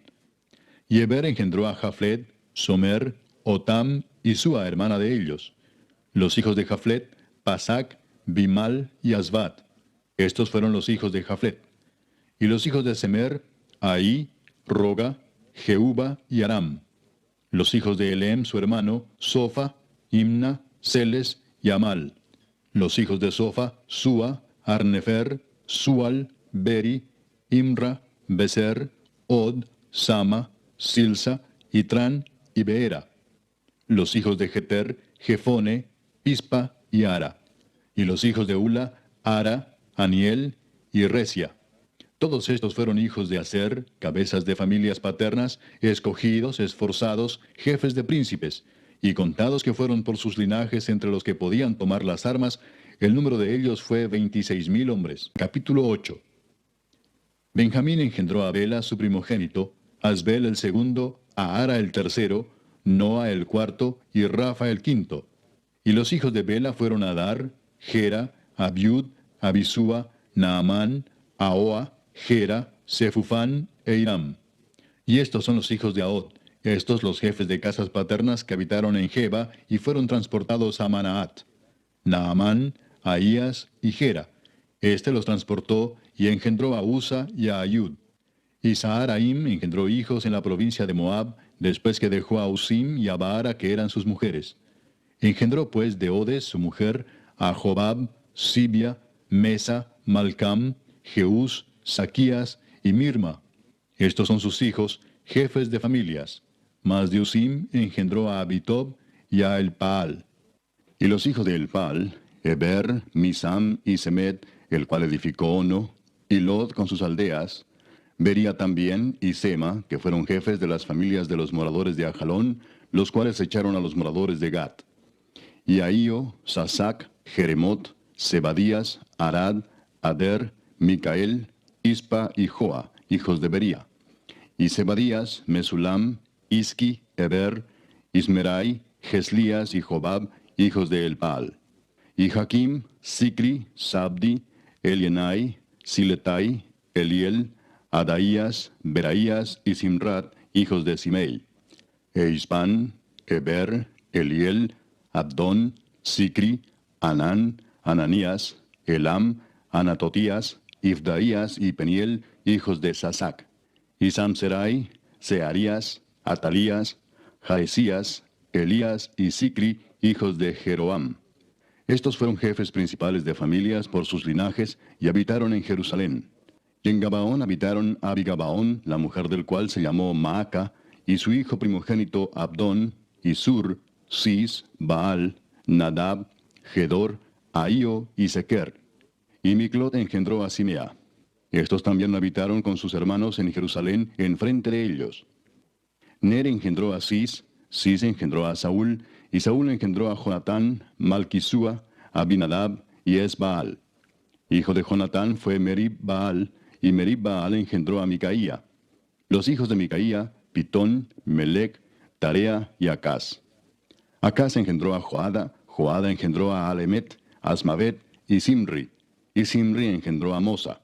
Y Eber engendró a Jaflet, Somer, Otam y Sua, hermana de ellos. Los hijos de Jaflet, Pasac, Bimal y Asbat. Estos fueron los hijos de Jaflet. Y los hijos de Semer, Ahí, Roga, Jehuba y Aram. Los hijos de Elem, su hermano, Sofa, Imna, Celes y Amal. Los hijos de Sofa, Sua, Arnefer, Sual, Beri, Imra, Beser, Od, Sama, Silsa, Itran y Beera. Los hijos de Jeter, Jefone, Pispa y Ara. Y los hijos de Ula, Ara, Aniel y Resia. Todos estos fueron hijos de Aser, cabezas de familias paternas, escogidos, esforzados, jefes de príncipes, y contados que fueron por sus linajes entre los que podían tomar las armas, el número de ellos fue 26,000 hombres. Capítulo 8. Benjamín engendró a Bela, su primogénito, Asbel el segundo, a Ara el tercero, Noa el cuarto y Rafa el quinto. Y los hijos de Bela fueron Adar, Gera, Abiud, Abisúa, Naamán, Ahoa, Gera, Sefufán e Hiram. Y estos son los hijos de Ahod, estos los jefes de casas paternas que habitaron en Geba y fueron transportados a Manaat. Naamán, Ahías y Gera. Este los transportó y engendró a Usa y a Ayud. Y Saharaim engendró hijos en la provincia de Moab, después que dejó a Usim y a Baara, que eran sus mujeres. Engendró pues de Odes, su mujer, a Jobab, Sibia, Mesa, Malcam, Jeús, Saquías y Mirma. Estos son sus hijos, jefes de familias. Mas de Usim engendró a Abitob y a Elpaal. Y los hijos de Elpaal, Eber, Misam y Semed, el cual edificó Ono, y Lod con sus aldeas, Bería también y Sema, que fueron jefes de las familias de los moradores de Ajalón, los cuales echaron a los moradores de Gat. Y Ahío, Sasac, Jeremot, Zebadías, Arad, Ader, Micael, Ispa y Joa, hijos de Bería. Y Zebadías, Mesulam, Isqui, Eber, Ismerai, Geslías y Jobab, hijos de Elpaal. Y Jaquim, Sicri, Sabdi, Elienai, Siletai, Eliel, Adaías, Beraías y Simrat, hijos de Simei. E Ispan, Eber, Eliel, Abdón, Sicri, Anán, Ananías, Elam, Anatotías, Ifdaías y Peniel, hijos de Sasac. Y Samserai, Searías, Atalías, Jaesías, Elías y Sicri, hijos de Jeroam. Estos fueron jefes principales de familias por sus linajes y habitaron en Jerusalén. Y en Gabaón habitaron Abigabaón, la mujer del cual se llamó Maaca, y su hijo primogénito Abdón, y Sur, Cis, Baal, Nadab, Gedor, Ahío y Sequer. Y Miclot engendró a Simea. Estos también habitaron con sus hermanos en Jerusalén, enfrente de ellos. Ner engendró a Cis, Cis engendró a Saúl, y Saúl engendró a Jonatán, Malquisúa, Abinadab y Esbaal. Hijo de Jonatán fue Merib Baal, y Merib Baal engendró a Micaía. Los hijos de Micaía, Pitón, Melec, Tarea y Acaz. Acaz engendró a Joada, Joada engendró a Alemet, Asmavet y Simri engendró a Mosa.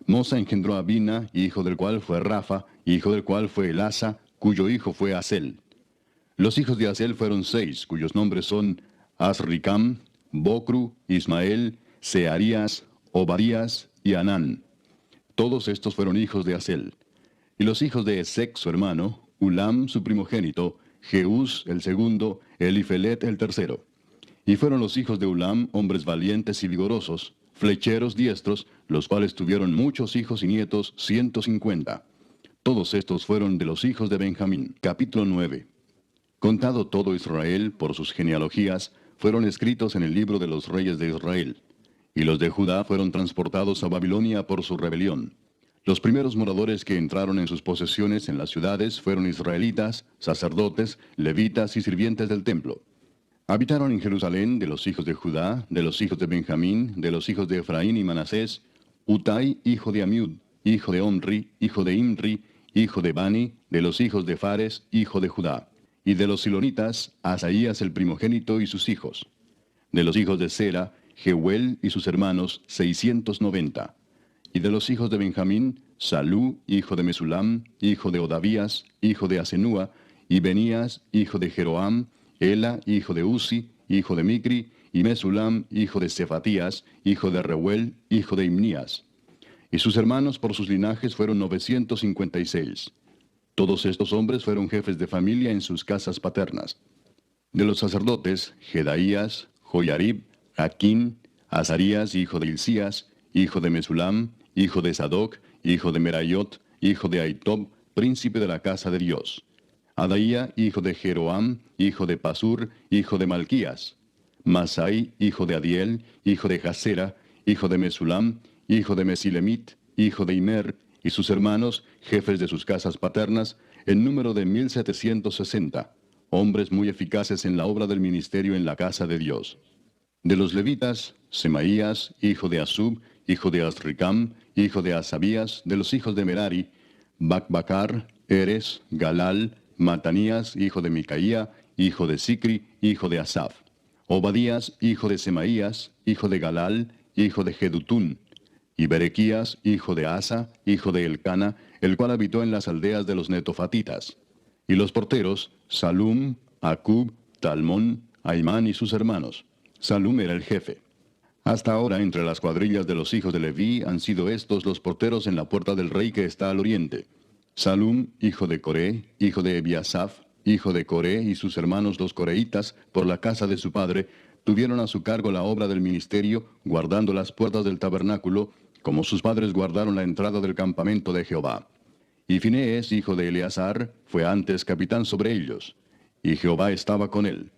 Mosa engendró a Bina, hijo del cual fue Rafa, hijo del cual fue Elasa, cuyo hijo fue Asel. Los hijos de Asel fueron 6, cuyos nombres son Asricam, Bocru, Ismael, Searías, Obadías y Anán. Todos estos fueron hijos de Asel. Y los hijos de Esec, su hermano, Ulam, su primogénito, Jeús, el segundo, Elifelet, el tercero. Y fueron los hijos de Ulam hombres valientes y vigorosos, flecheros diestros, los cuales tuvieron muchos hijos y nietos, 150. Todos estos fueron de los hijos de Benjamín. Capítulo 9. Contado todo Israel por sus genealogías, fueron escritos en el libro de los reyes de Israel. Y los de Judá fueron transportados a Babilonia por su rebelión. Los primeros moradores que entraron en sus posesiones en las ciudades fueron israelitas, sacerdotes, levitas y sirvientes del templo. Habitaron en Jerusalén de los hijos de Judá, de los hijos de Benjamín, de los hijos de Efraín y Manasés, Utai, hijo de Amiud, hijo de Omri, hijo de Imri, hijo de Bani, de los hijos de Fares, hijo de Judá. Y de los silonitas, Asaías el primogénito y sus hijos. De los hijos de Sera, Jehuel y sus hermanos, 690. Y de los hijos de Benjamín, Salú, hijo de Mesulam, hijo de Odavías, hijo de Asenúa, y Benías, hijo de Jeroam, Ela, hijo de Uzi, hijo de Micri, y Mesulam, hijo de Cefatías, hijo de Reuel, hijo de Imnías. Y sus hermanos por sus linajes fueron 956. Todos estos hombres fueron jefes de familia en sus casas paternas. De los sacerdotes, Jedaías, Joyarib, Jaquín, Azarías, hijo de Hilcías, hijo de Mesulam, hijo de Sadoc, hijo de Merayot, hijo de Aitob, príncipe de la casa de Dios. Adaía, hijo de Jeroam, hijo de Pasur, hijo de Malquías. Masai, hijo de Adiel, hijo de Jasera, hijo de Mesulam, hijo de Mesilemit, hijo de Imer, y sus hermanos, jefes de sus casas paternas, en número de 1760, hombres muy eficaces en la obra del ministerio en la casa de Dios. De los levitas, Semaías, hijo de Asub, hijo de Asricam, hijo de Asabías, de los hijos de Merari, Bacbacar, Eres, Galal, Matanías, hijo de Micaía, hijo de Sicri, hijo de Asaf. Obadías, hijo de Semaías, hijo de Galal, hijo de Jedutún. y Berequías, hijo de Asa, hijo de Elcana, el cual habitó en las aldeas de los netofatitas. Y los porteros, Salum, Acub, Talmón, Aimán y sus hermanos. Salum era el jefe. Hasta ahora, entre las cuadrillas de los hijos de Leví, han sido estos los porteros en la puerta del rey que está al oriente. Salum, hijo de Coré, hijo de Ebiasaf, hijo de Coré y sus hermanos los coreitas, por la casa de su padre, tuvieron a su cargo la obra del ministerio, guardando las puertas del tabernáculo, como sus padres guardaron la entrada del campamento de Jehová. Y Finees, hijo de Eleazar, fue antes capitán sobre ellos, y Jehová estaba con él.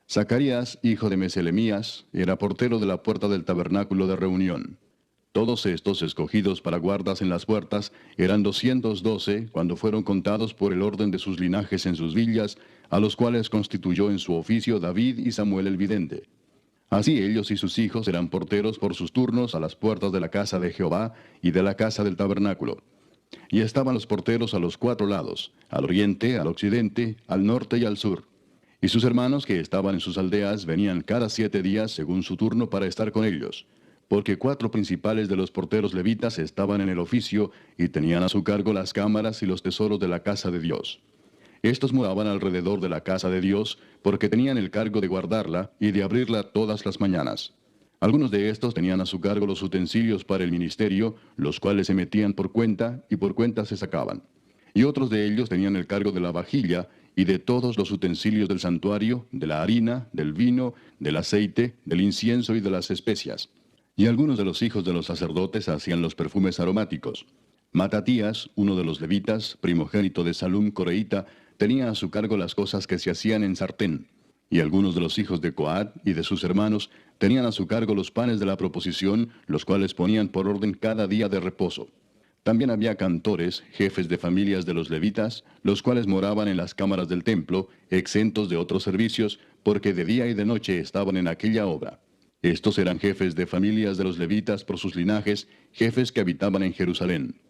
Zacarías, hijo de Meselemías, era portero de la puerta del tabernáculo de reunión. Todos estos, escogidos para guardas en las puertas, eran 212 cuando fueron contados por el orden de sus linajes en sus villas, a los cuales constituyó en su oficio David y Samuel el vidente. Así ellos y sus hijos eran porteros por sus turnos a las puertas de la casa de Jehová y de la casa del tabernáculo. Y estaban los porteros a los 4 lados, al oriente, al occidente, al norte y al sur. Y sus hermanos que estaban en sus aldeas venían cada 7 días según su turno para estar con ellos, porque 4 principales de los porteros levitas estaban en el oficio y tenían a su cargo las cámaras y los tesoros de la casa de Dios. Estos moraban alrededor de la casa de Dios, porque tenían el cargo de guardarla y de abrirla todas las mañanas. Algunos de estos tenían a su cargo los utensilios para el ministerio, los cuales se metían por cuenta y por cuenta se sacaban. Y otros de ellos tenían el cargo de la vajilla y de todos los utensilios del santuario, de la harina, del vino, del aceite, del incienso y de las especias. Y algunos de los hijos de los sacerdotes hacían los perfumes aromáticos. Matatías, uno de los levitas, primogénito de Salum coreíta, tenía a su cargo las cosas que se hacían en sartén. Y algunos de los hijos de Coat y de sus hermanos tenían a su cargo los panes de la proposición, los cuales ponían por orden cada día de reposo. También había cantores, jefes de familias de los levitas, los cuales moraban en las cámaras del templo, exentos de otros servicios, porque de día y de noche estaban en aquella obra. Estos eran jefes de familias de los levitas por sus linajes, jefes que habitaban en Jerusalén.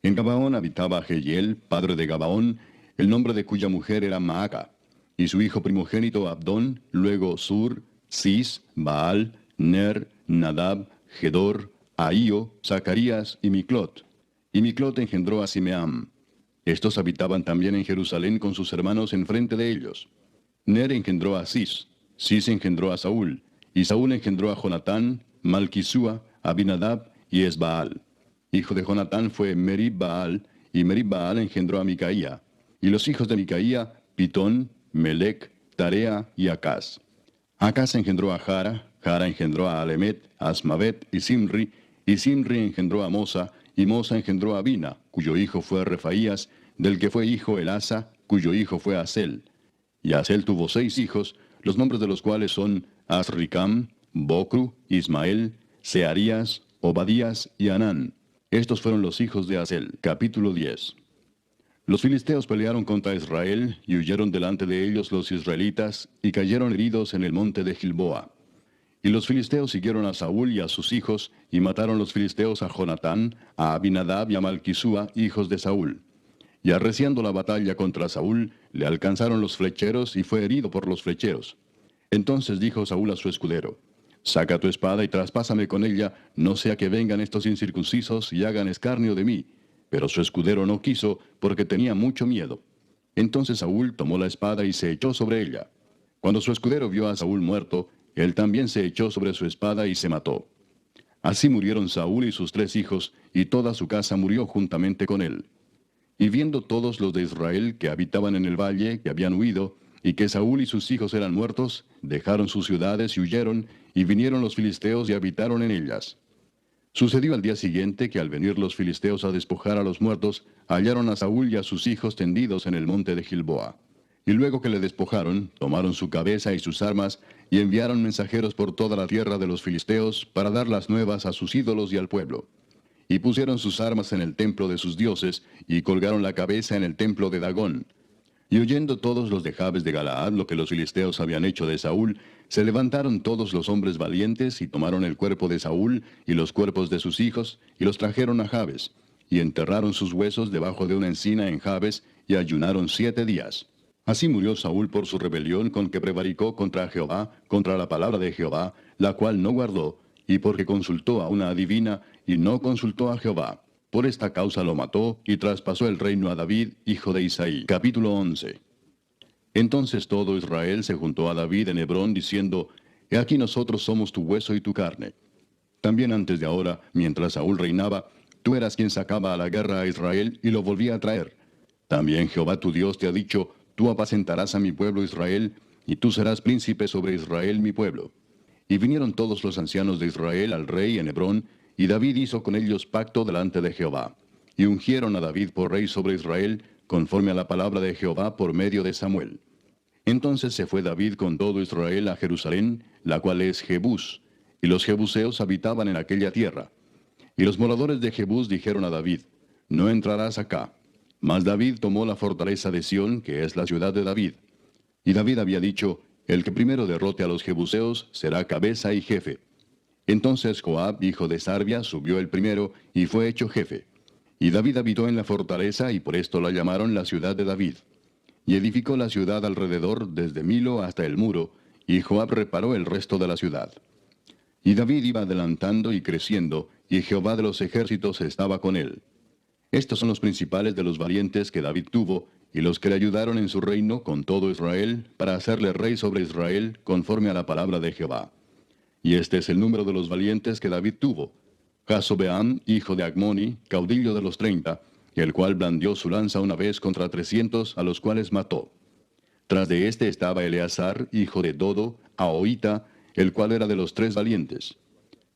En Gabaón habitaba Jehiel, padre de Gabaón, el nombre de cuya mujer era Maaca, y su hijo primogénito Abdón, luego Sur, Cis, Baal, Ner, Nadab, Gedor, Ahío, Zacarías y Miclot. Y Miclot engendró a Simeam. Estos habitaban también en Jerusalén con sus hermanos enfrente de ellos. Ner engendró a Cis, Cis engendró a Saúl, y Saúl engendró a Jonatán, Malquisúa, Abinadab y Esbaal. Hijo de Jonatán fue Merib-Baal, y Merib-Baal engendró a Micaía. Y los hijos de Micaía, Pitón, Melec, Tarea y Acaz. Acaz engendró a Jara, Jara engendró a Alemet, Asmavet y Simri engendró a Mosa, y Mosa engendró a Bina, cuyo hijo fue Refaías, del que fue hijo Elasa, cuyo hijo fue Asel. Y Asel tuvo 6 hijos, los nombres de los cuales son Asricam, Bocru, Ismael, Searías, Obadías y Anán. Estos fueron los hijos de Asel. Capítulo 10. Los filisteos pelearon contra Israel, y huyeron delante de ellos los israelitas, y cayeron heridos en el monte de Gilboa. Y los filisteos siguieron a Saúl y a sus hijos, y mataron los filisteos a Jonatán, a Abinadab y a Malquisúa, hijos de Saúl. Y arreciando la batalla contra Saúl, le alcanzaron los flecheros, y fue herido por los flecheros. Entonces dijo Saúl a su escudero: Saca tu espada y traspásame con ella, no sea que vengan estos incircuncisos y hagan escarnio de mí. Pero su escudero no quiso, porque tenía mucho miedo. Entonces Saúl tomó la espada y se echó sobre ella. Cuando su escudero vio a Saúl muerto, él también se echó sobre su espada y se mató. Así murieron Saúl y sus 3 hijos, y toda su casa murió juntamente con él. Y viendo todos los de Israel que habitaban en el valle, que habían huido, y que Saúl y sus hijos eran muertos, dejaron sus ciudades y huyeron, y vinieron los filisteos y habitaron en ellas. Sucedió al día siguiente que al venir los filisteos a despojar a los muertos, hallaron a Saúl y a sus hijos tendidos en el monte de Gilboa. Y luego que le despojaron, tomaron su cabeza y sus armas, y enviaron mensajeros por toda la tierra de los filisteos para dar las nuevas a sus ídolos y al pueblo. Y pusieron sus armas en el templo de sus dioses, y colgaron la cabeza en el templo de Dagón. Y oyendo todos los de Jabes de Galaad lo que los filisteos habían hecho de Saúl, se levantaron todos los hombres valientes, y tomaron el cuerpo de Saúl y los cuerpos de sus hijos, y los trajeron a Jabes, y enterraron sus huesos debajo de una encina en Jabes, y ayunaron 7 días. Así murió Saúl por su rebelión con que prevaricó contra Jehová, contra la palabra de Jehová, la cual no guardó, y porque consultó a una adivina y no consultó a Jehová. Por esta causa lo mató y traspasó el reino a David, hijo de Isaí. Capítulo 11. Entonces todo Israel se juntó a David en Hebrón diciendo, He aquí nosotros somos tu hueso y tu carne. También antes de ahora, mientras Saúl reinaba, tú eras quien sacaba a la guerra a Israel y lo volvía a traer. También Jehová tu Dios te ha dicho, Tú apacentarás a mi pueblo Israel, y tú serás príncipe sobre Israel mi pueblo. Y vinieron todos los ancianos de Israel al rey en Hebrón, y David hizo con ellos pacto delante de Jehová. Y ungieron a David por rey sobre Israel, conforme a la palabra de Jehová por medio de Samuel. Entonces se fue David con todo Israel a Jerusalén, la cual es Jebús, y los jebuseos habitaban en aquella tierra. Y los moradores de Jebús dijeron a David, No entrarás acá. Mas David tomó la fortaleza de Sión, que es la ciudad de David. Y David había dicho, El que primero derrote a los jebuseos será cabeza y jefe. Entonces Joab, hijo de Sarvia, subió el primero, y fue hecho jefe. Y David habitó en la fortaleza, y por esto la llamaron la ciudad de David. Y edificó la ciudad alrededor, desde Milo hasta el muro, y Joab reparó el resto de la ciudad. Y David iba adelantando y creciendo, y Jehová de los ejércitos estaba con él. Estos son los principales de los valientes que David tuvo, y los que le ayudaron en su reino con todo Israel, para hacerle rey sobre Israel, conforme a la palabra de Jehová. Y este es el número de los valientes que David tuvo. Jasobeam, hijo de Agmoni, caudillo de los 30, el cual blandió su lanza una vez contra 300, a los cuales mató. Tras de este estaba Eleazar, hijo de Dodo, Ahoita, el cual era de los 3 valientes.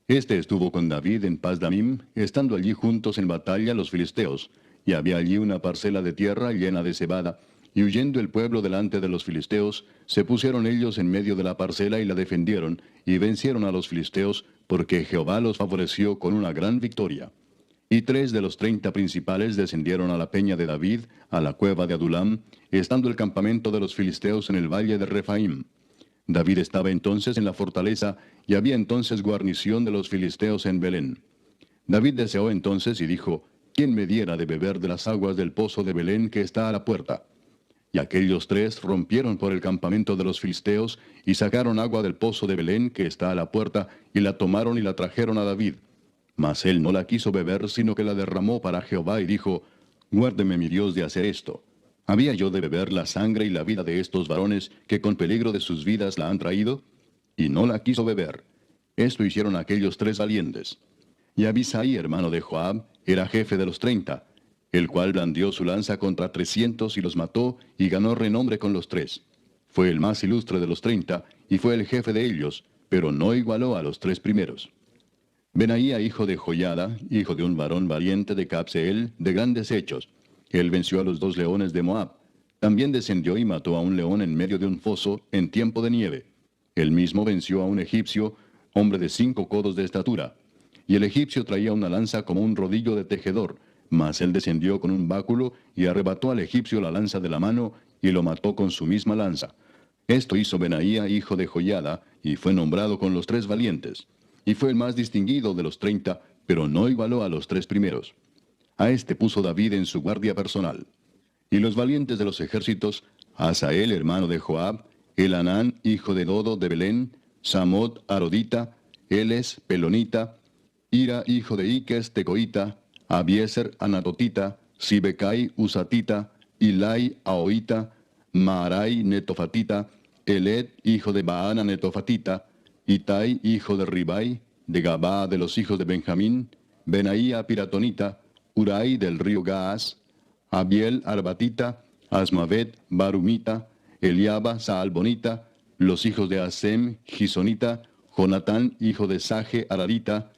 Este estuvo con David en Pasdamim, estando allí juntos en batalla los filisteos, y había allí una parcela de tierra llena de cebada, y huyendo el pueblo delante de los filisteos, se pusieron ellos en medio de la parcela y la defendieron, y vencieron a los filisteos, porque Jehová los favoreció con una gran victoria. Y 3 de los 30 principales descendieron a la peña de David, a la cueva de Adulam, estando el campamento de los filisteos en el valle de Refaim. David estaba entonces en la fortaleza, y había entonces guarnición de los filisteos en Belén. David deseó entonces y dijo, ¿Quién me diera de beber de las aguas del pozo de Belén que está a la puerta? Y aquellos 3 rompieron por el campamento de los filisteos, y sacaron agua del pozo de Belén que está a la puerta, y la tomaron y la trajeron a David. Mas él no la quiso beber, sino que la derramó para Jehová, y dijo, Guárdeme mi Dios de hacer esto. ¿Había yo de beber la sangre y la vida de estos varones, que con peligro de sus vidas la han traído? Y no la quiso beber. Esto hicieron aquellos 3 valientes. Y Abisai, hermano de Joab, era jefe de los 30, el cual blandió su lanza contra 300 y los mató, y ganó renombre con los 3. Fue el más ilustre de los 30, y fue el jefe de ellos, pero no igualó a los 3 primeros. Benaía, hijo de Joiada, hijo de un varón valiente de Capseel, de grandes hechos. Él venció a los 2 leones de Moab. También descendió y mató a un león en medio de un foso, en tiempo de nieve. Él mismo venció a un egipcio, hombre de 5 codos de estatura. Y el egipcio traía una lanza como un rodillo de tejedor, mas él descendió con un báculo y arrebató al egipcio la lanza de la mano, y lo mató con su misma lanza. Esto hizo Benaía, hijo de Joiada, y fue nombrado con los 3 valientes. Y fue el más distinguido de los 30, pero no igualó a los 3 primeros. A este puso David en su guardia personal. Y los valientes de los ejércitos, Asael, hermano de Joab, Elanán, hijo de Dodo de Belén, Samot, Arodita, Eles, Pelonita, Ira, hijo de Iques, Tecoita, Abieser, Anatotita, Sibecai, Usatita, Ilai, Ahoita, Maarai, Netofatita, Eled, hijo de Baana, Netofatita, Itai, hijo de Ribai, de Gabá de los hijos de Benjamín, Benaía, Piratonita, Urai del río Gaas, Abiel, Arbatita, Asmavet, Barumita, Eliaba, Saalbonita, los hijos de Asem, Gisonita, Jonatán, hijo de Saje, Ararita,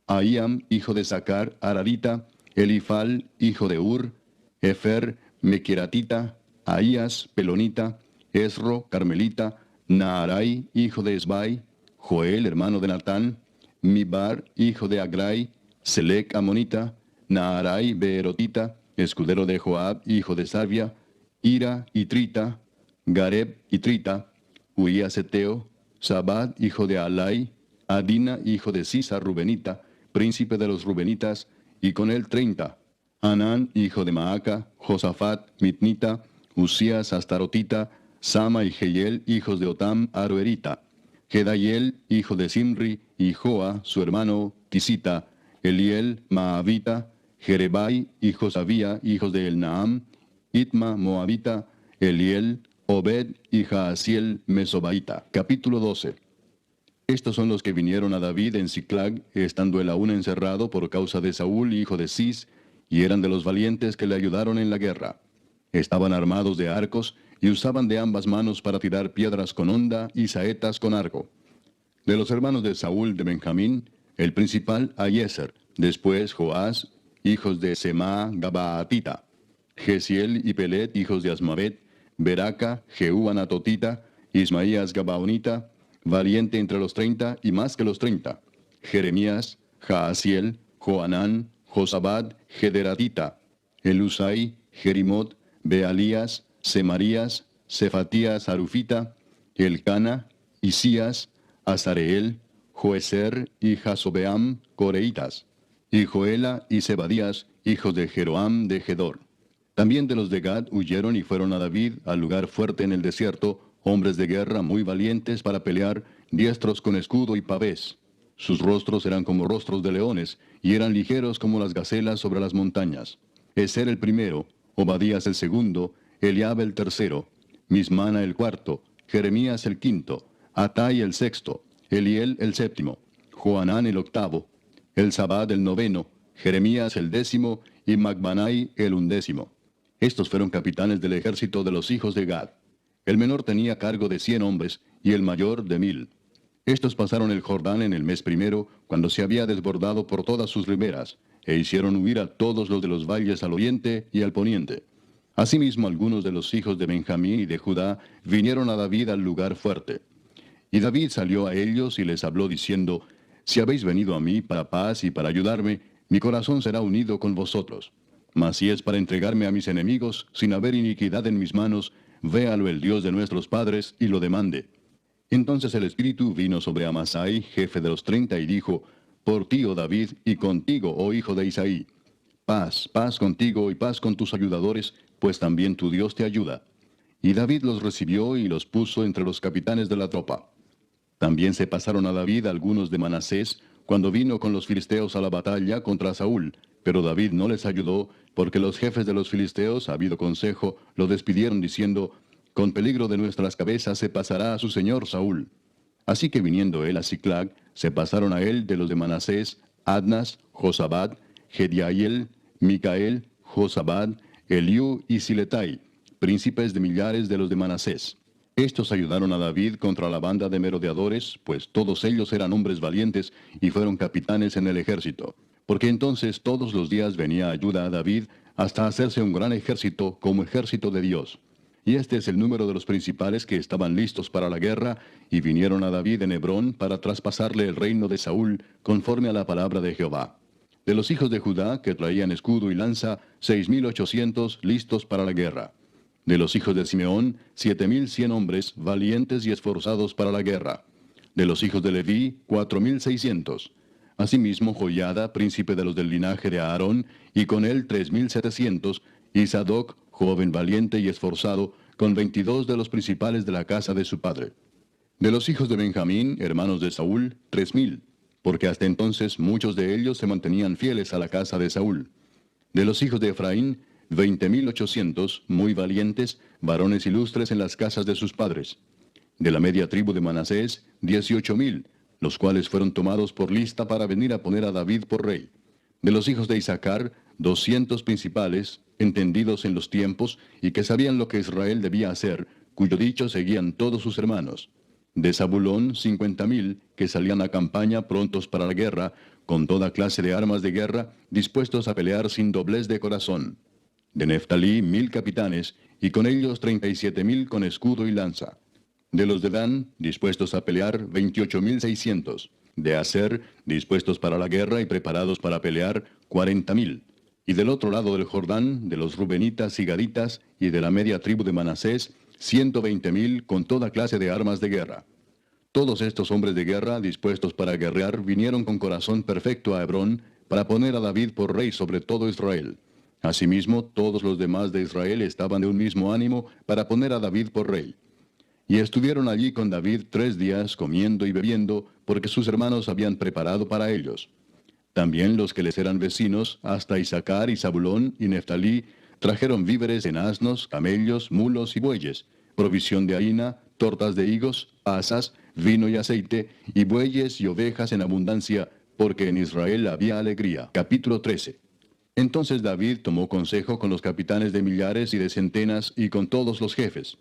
Ahiam, hijo de Sacar, Ararita, Elifal, hijo de Ur, Efer, Mequiratita, Ahías, Pelonita, Esro, Carmelita, Naarai, hijo de Esbai, Joel, hermano de Natán, Mibar, hijo de Agrai, Selec, Amonita, Naarai, Beerotita, escudero de Joab, hijo de Sarvia, Ira, Itrita, Gareb, Itrita, Uías Eteo, Sabad, hijo de Alai, Adina, hijo de Sisa, Rubenita, príncipe de los Rubenitas, y con él 30, Anán, hijo de Maaca, Josafat, Mitnita, Usías, Astarotita, Sama y Jehiel, hijos de Otam, Aroerita. Gedaiel, hijo de Simri, y Joa, su hermano, Tisita, Eliel, Maavita, Jerebai, y Josabía, hijos de Elnaam, Itma, Moabita, Eliel, Obed y Jaasiel, Mesobaita. Capítulo 12. Estos son los que vinieron a David en Siclag, estando él aún encerrado por causa de Saúl, hijo de Cis, y eran de los valientes que le ayudaron en la guerra. Estaban armados de arcos, y usaban de ambas manos para tirar piedras con honda y saetas con arco. De los hermanos de Saúl de Benjamín, el principal Ahiezer, después Joás, hijos de Semá Gabaatita, Gesiel y Pelet, hijos de Asmavet, Beraca, Jehú Anatotita, Ismaías Gabaonita, valiente entre los 30 y más que los 30, Jeremías, Jaasiel, Joanán, Josabad, Gederatita, Elusai, Jerimot, Bealías, Semarías, Cefatías Arufita, Elcana, Isías, Azareel, Joeser y Jasobeam, Coreitas, y Joela y Zebadías, hijos de Jeroam de Gedor. También de los de Gad huyeron y fueron a David al lugar fuerte en el desierto, hombres de guerra muy valientes para pelear, diestros con escudo y pavés. Sus rostros eran como rostros de leones, y eran ligeros como las gacelas sobre las montañas. Eser el primero, Obadías el segundo, Eliab el tercero, Mismana el cuarto, Jeremías el quinto, Atai el sexto, Eliel el séptimo, Joanán el octavo, Elzabad el noveno, Jeremías el décimo, y Macbanai el undécimo. Estos fueron capitanes del ejército de los hijos de Gad. El menor tenía cargo de 100 hombres, y el mayor de 1000. Estos pasaron el Jordán en el mes primero, cuando se había desbordado por todas sus riberas, e hicieron huir a todos los de los valles al oriente y al poniente. Asimismo, algunos de los hijos de Benjamín y de Judá vinieron a David al lugar fuerte. Y David salió a ellos y les habló diciendo, Si habéis venido a mí para paz y para ayudarme, mi corazón será unido con vosotros. Mas si es para entregarme a mis enemigos, sin haber iniquidad en mis manos, véalo el Dios de nuestros padres y lo demande. Entonces el Espíritu vino sobre Amasai, jefe de los 30, y dijo, Por ti, oh David, y contigo, oh hijo de Isaí. Paz, paz contigo y paz con tus ayudadores, pues también tu Dios te ayuda. Y David los recibió y los puso entre los capitanes de la tropa. También se pasaron a David algunos de Manasés, cuando vino con los filisteos a la batalla contra Saúl, pero David no les ayudó, porque los jefes de los filisteos, habido consejo, lo despidieron diciendo, Con peligro de nuestras cabezas se pasará a su señor Saúl. Así que viniendo él a Siclag, se pasaron a él de los de Manasés, Adnas, Josabad, Gediael, Micael, Josabad, Eliú y Siletai, príncipes de millares de los de Manasés. Estos ayudaron a David contra la banda de merodeadores, pues todos ellos eran hombres valientes y fueron capitanes en el ejército. Porque entonces todos los días venía ayuda a David hasta hacerse un gran ejército como ejército de Dios. Y este es el número de los principales que estaban listos para la guerra y vinieron a David en Hebrón para traspasarle el reino de Saúl conforme a la palabra de Jehová. De los hijos de Judá, que traían escudo y lanza, 6,800 listos para la guerra. De los hijos de Simeón, 7,100 hombres, valientes y esforzados para la guerra. De los hijos de Leví, 4,600. Asimismo, Joiada, príncipe de los del linaje de Aarón, y con él 3,700, y Sadoc, joven valiente y esforzado, con 22 de los principales de la casa de su padre. De los hijos de Benjamín, hermanos de Saúl, 3,000, porque hasta entonces muchos de ellos se mantenían fieles a la casa de Saúl. De los hijos de Efraín, 20,800, muy valientes, varones ilustres en las casas de sus padres. De la media tribu de Manasés, 18,000, los cuales fueron tomados por lista para venir a poner a David por rey. De los hijos de Isaacar, 200 principales, entendidos en los tiempos, y que sabían lo que Israel debía hacer, cuyo dicho seguían todos sus hermanos. De Zabulón, 50,000, que salían a campaña prontos para la guerra, con toda clase de armas de guerra, dispuestos a pelear sin doblez de corazón. De Neftalí, 1,000 capitanes, y con ellos 37,000 con escudo y lanza. De los de Dan, dispuestos a pelear, 28,600. De Aser, dispuestos para la guerra y preparados para pelear, 40,000. Y del otro lado del Jordán, de los Rubenitas y Gaditas, y de la media tribu de Manasés, 120,000 con toda clase de armas de guerra. Todos estos hombres de guerra, dispuestos para guerrear, vinieron con corazón perfecto a Hebrón, para poner a David por rey sobre todo Israel. Asimismo, todos los demás de Israel estaban de un mismo ánimo para poner a David por rey. Y estuvieron allí con David 3 días comiendo y bebiendo, porque sus hermanos habían preparado para ellos. También los que les eran vecinos, hasta Isaacar y Zabulón y Neftalí, trajeron víveres en asnos, camellos, mulos y bueyes, provisión de harina, tortas de higos, asas, vino y aceite, y bueyes y ovejas en abundancia, porque en Israel había alegría. Capítulo 13. Entonces David tomó consejo con los capitanes de millares y de centenas y con todos los jefes.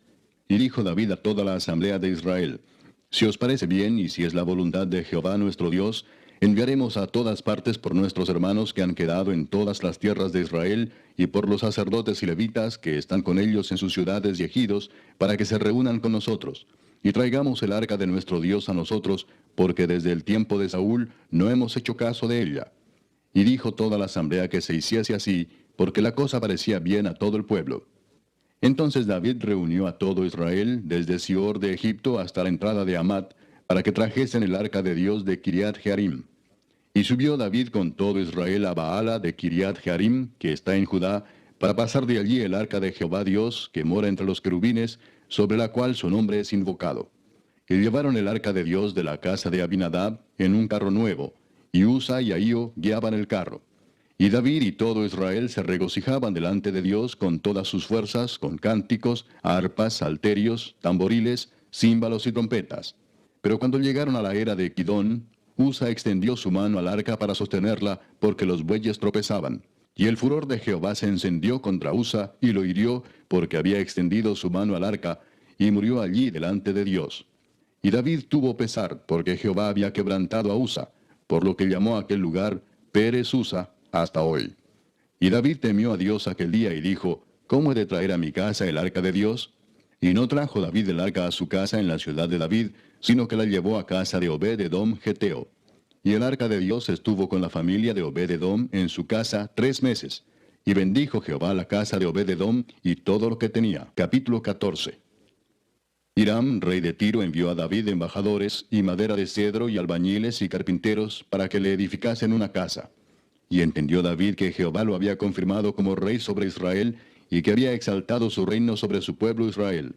Y dijo David a toda la asamblea de Israel: Si os parece bien y si es la voluntad de Jehová nuestro Dios, enviaremos a todas partes por nuestros hermanos que han quedado en todas las tierras de Israel, y por los sacerdotes y levitas que están con ellos en sus ciudades y ejidos, para que se reúnan con nosotros. Y traigamos el arca de nuestro Dios a nosotros, porque desde el tiempo de Saúl no hemos hecho caso de ella. Y dijo toda la asamblea que se hiciese así, porque la cosa parecía bien a todo el pueblo. Entonces David reunió a todo Israel, desde Sior de Egipto hasta la entrada de Hamat, para que trajesen el arca de Dios de Kiriat Jearim. Y subió David con todo Israel a Baala de Kiriat Jearim, que está en Judá, para pasar de allí el arca de Jehová Dios, que mora entre los querubines, sobre la cual su nombre es invocado. Y llevaron el arca de Dios de la casa de Abinadab en un carro nuevo, y Usa y Ahío guiaban el carro. Y David y todo Israel se regocijaban delante de Dios con todas sus fuerzas, con cánticos, arpas, salterios, tamboriles, címbalos y trompetas. Pero cuando llegaron a la era de Kidón, Usa extendió su mano al arca para sostenerla, porque los bueyes tropezaban. Y el furor de Jehová se encendió contra Usa, y lo hirió, porque había extendido su mano al arca, y murió allí delante de Dios. Y David tuvo pesar, porque Jehová había quebrantado a Usa, por lo que llamó a aquel lugar Pérez Usa hasta hoy. Y David temió a Dios aquel día y dijo: ¿Cómo he de traer a mi casa el arca de Dios? Y no trajo David el arca a su casa en la ciudad de David, sino que la llevó a casa de Obed-edom Geteo. Y el arca de Dios estuvo con la familia de Obed-edom en su casa 3 meses. Y bendijo Jehová la casa de Obed-edom y todo lo que tenía. Capítulo 14. Hiram, rey de Tiro, envió a David embajadores, y madera de cedro, y albañiles, y carpinteros, para que le edificasen una casa. Y entendió David que Jehová lo había confirmado como rey sobre Israel, y que había exaltado su reino sobre su pueblo Israel.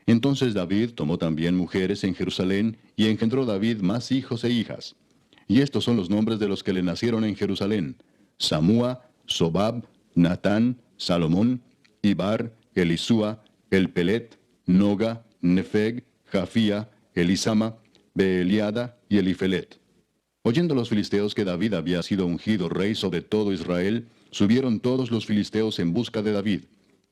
Entonces David tomó también mujeres en Jerusalén, y engendró David más hijos e hijas. Y estos son los nombres de los que le nacieron en Jerusalén: Samúa, Sobab, Natán, Salomón, Ibar, Elisúa, Elpelet, Noga, Nefeg, Jafía, Elisama, Beeliada y Elifelet. Oyendo los filisteos que David había sido ungido rey sobre todo Israel, subieron todos los filisteos en busca de David.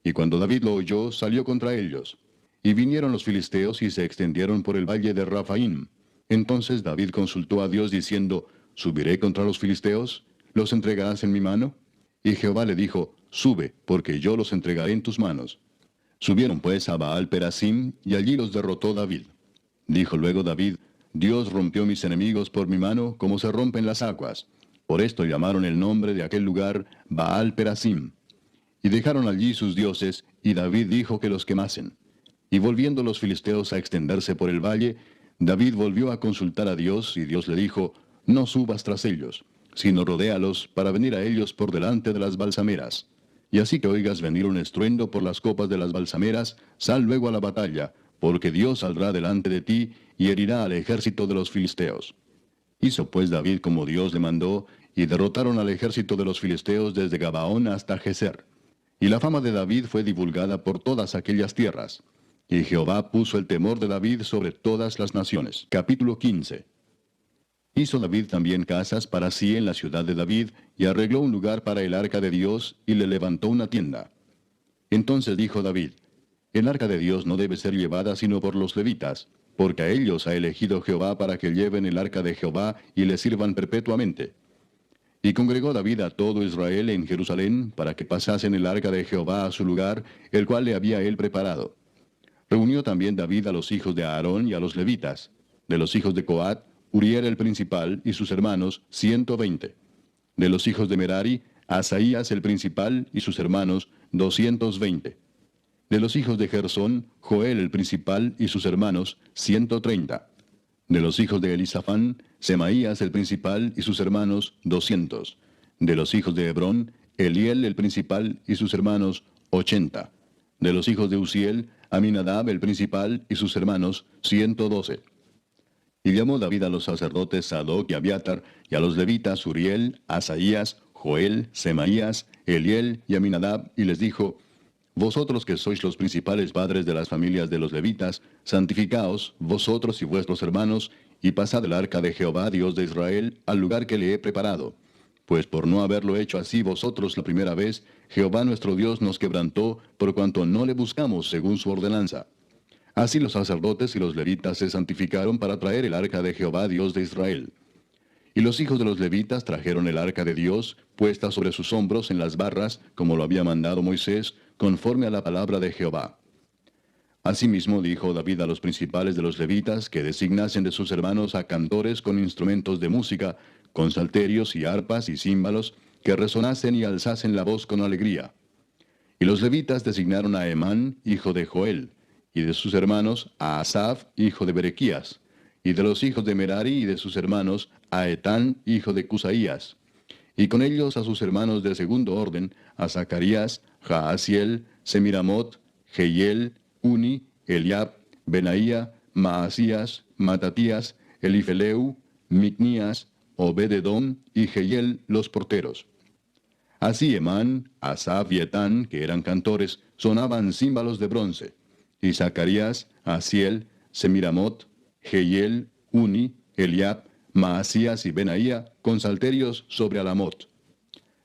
Y cuando David lo oyó, salió contra ellos. Y vinieron los filisteos y se extendieron por el valle de Rafaim. Entonces David consultó a Dios diciendo: ¿Subiré contra los filisteos? ¿Los entregarás en mi mano? Y Jehová le dijo: Sube, porque yo los entregaré en tus manos. Subieron pues a Baal Perasim, y allí los derrotó David. Dijo luego David: Dios rompió mis enemigos por mi mano, como se rompen las aguas. Por esto llamaron el nombre de aquel lugar Baal Perasim. Y dejaron allí sus dioses, y David dijo que los quemasen. Y volviendo los filisteos a extenderse por el valle, David volvió a consultar a Dios, y Dios le dijo: No subas tras ellos, sino rodéalos para venir a ellos por delante de las balsameras. Y así que oigas venir un estruendo por las copas de las balsameras, sal luego a la batalla, porque Dios saldrá delante de ti, y herirá al ejército de los filisteos. Hizo pues David como Dios le mandó, y derrotaron al ejército de los filisteos desde Gabaón hasta Geser. Y la fama de David fue divulgada por todas aquellas tierras. Y Jehová puso el temor de David sobre todas las naciones. Capítulo 15. Hizo David también casas para sí en la ciudad de David, y arregló un lugar para el arca de Dios, y le levantó una tienda. Entonces dijo David: El arca de Dios no debe ser llevada sino por los levitas, porque a ellos ha elegido Jehová para que lleven el arca de Jehová y le sirvan perpetuamente. Y congregó David a todo Israel en Jerusalén, para que pasasen el arca de Jehová a su lugar, el cual le había él preparado. Reunió también David a los hijos de Aarón y a los levitas. De los hijos de Coat, Uriel el principal y sus hermanos, 120. De los hijos de Merari, Asaías el principal y sus hermanos, 220. De los hijos de Gersón, Joel el principal y sus hermanos, 130. De los hijos de Elisafán, Semaías el principal y sus hermanos, 200. De los hijos de Hebrón, Eliel el principal y sus hermanos, 80. De los hijos de Uziel, Aminadab el principal y sus hermanos, 112. Y llamó David a los sacerdotes Sadoc y Abiatar, y a los levitas Uriel, Asaías, Joel, Semaías, Eliel y Aminadab, y les dijo: Vosotros que sois los principales padres de las familias de los levitas, santificaos, vosotros y vuestros hermanos, y pasad el arca de Jehová, Dios de Israel, al lugar que le he preparado. Pues por no haberlo hecho así vosotros la primera vez, Jehová nuestro Dios nos quebrantó, por cuanto no le buscamos según su ordenanza. Así los sacerdotes y los levitas se santificaron para traer el arca de Jehová, Dios de Israel. Y los hijos de los levitas trajeron el arca de Dios, puesta sobre sus hombros en las barras, como lo había mandado Moisés, conforme a la palabra de Jehová. Asimismo dijo David a los principales de los levitas que designasen de sus hermanos a cantores con instrumentos de música, con salterios y arpas y címbalos, que resonasen y alzasen la voz con alegría. Y los levitas designaron a Emán, hijo de Joel, y de sus hermanos a Asaf, hijo de Berequías, y de los hijos de Merari y de sus hermanos a Etán, hijo de Cusaías, y con ellos a sus hermanos de segundo orden, a Zacarías, Jaasiel, Semiramot, Jehiel, Uni, Eliab, Benaía, Maasías, Matatías, Elifeleu, Micnías, Obed-edom y Jehiel los porteros. Así Emán, Asaf y Etán, que eran cantores, sonaban címbalos de bronce, y Zacarías, Asiel, Semiramot, Jehiel, Uni, Eliab, Maasías y Benaía con salterios sobre Alamot.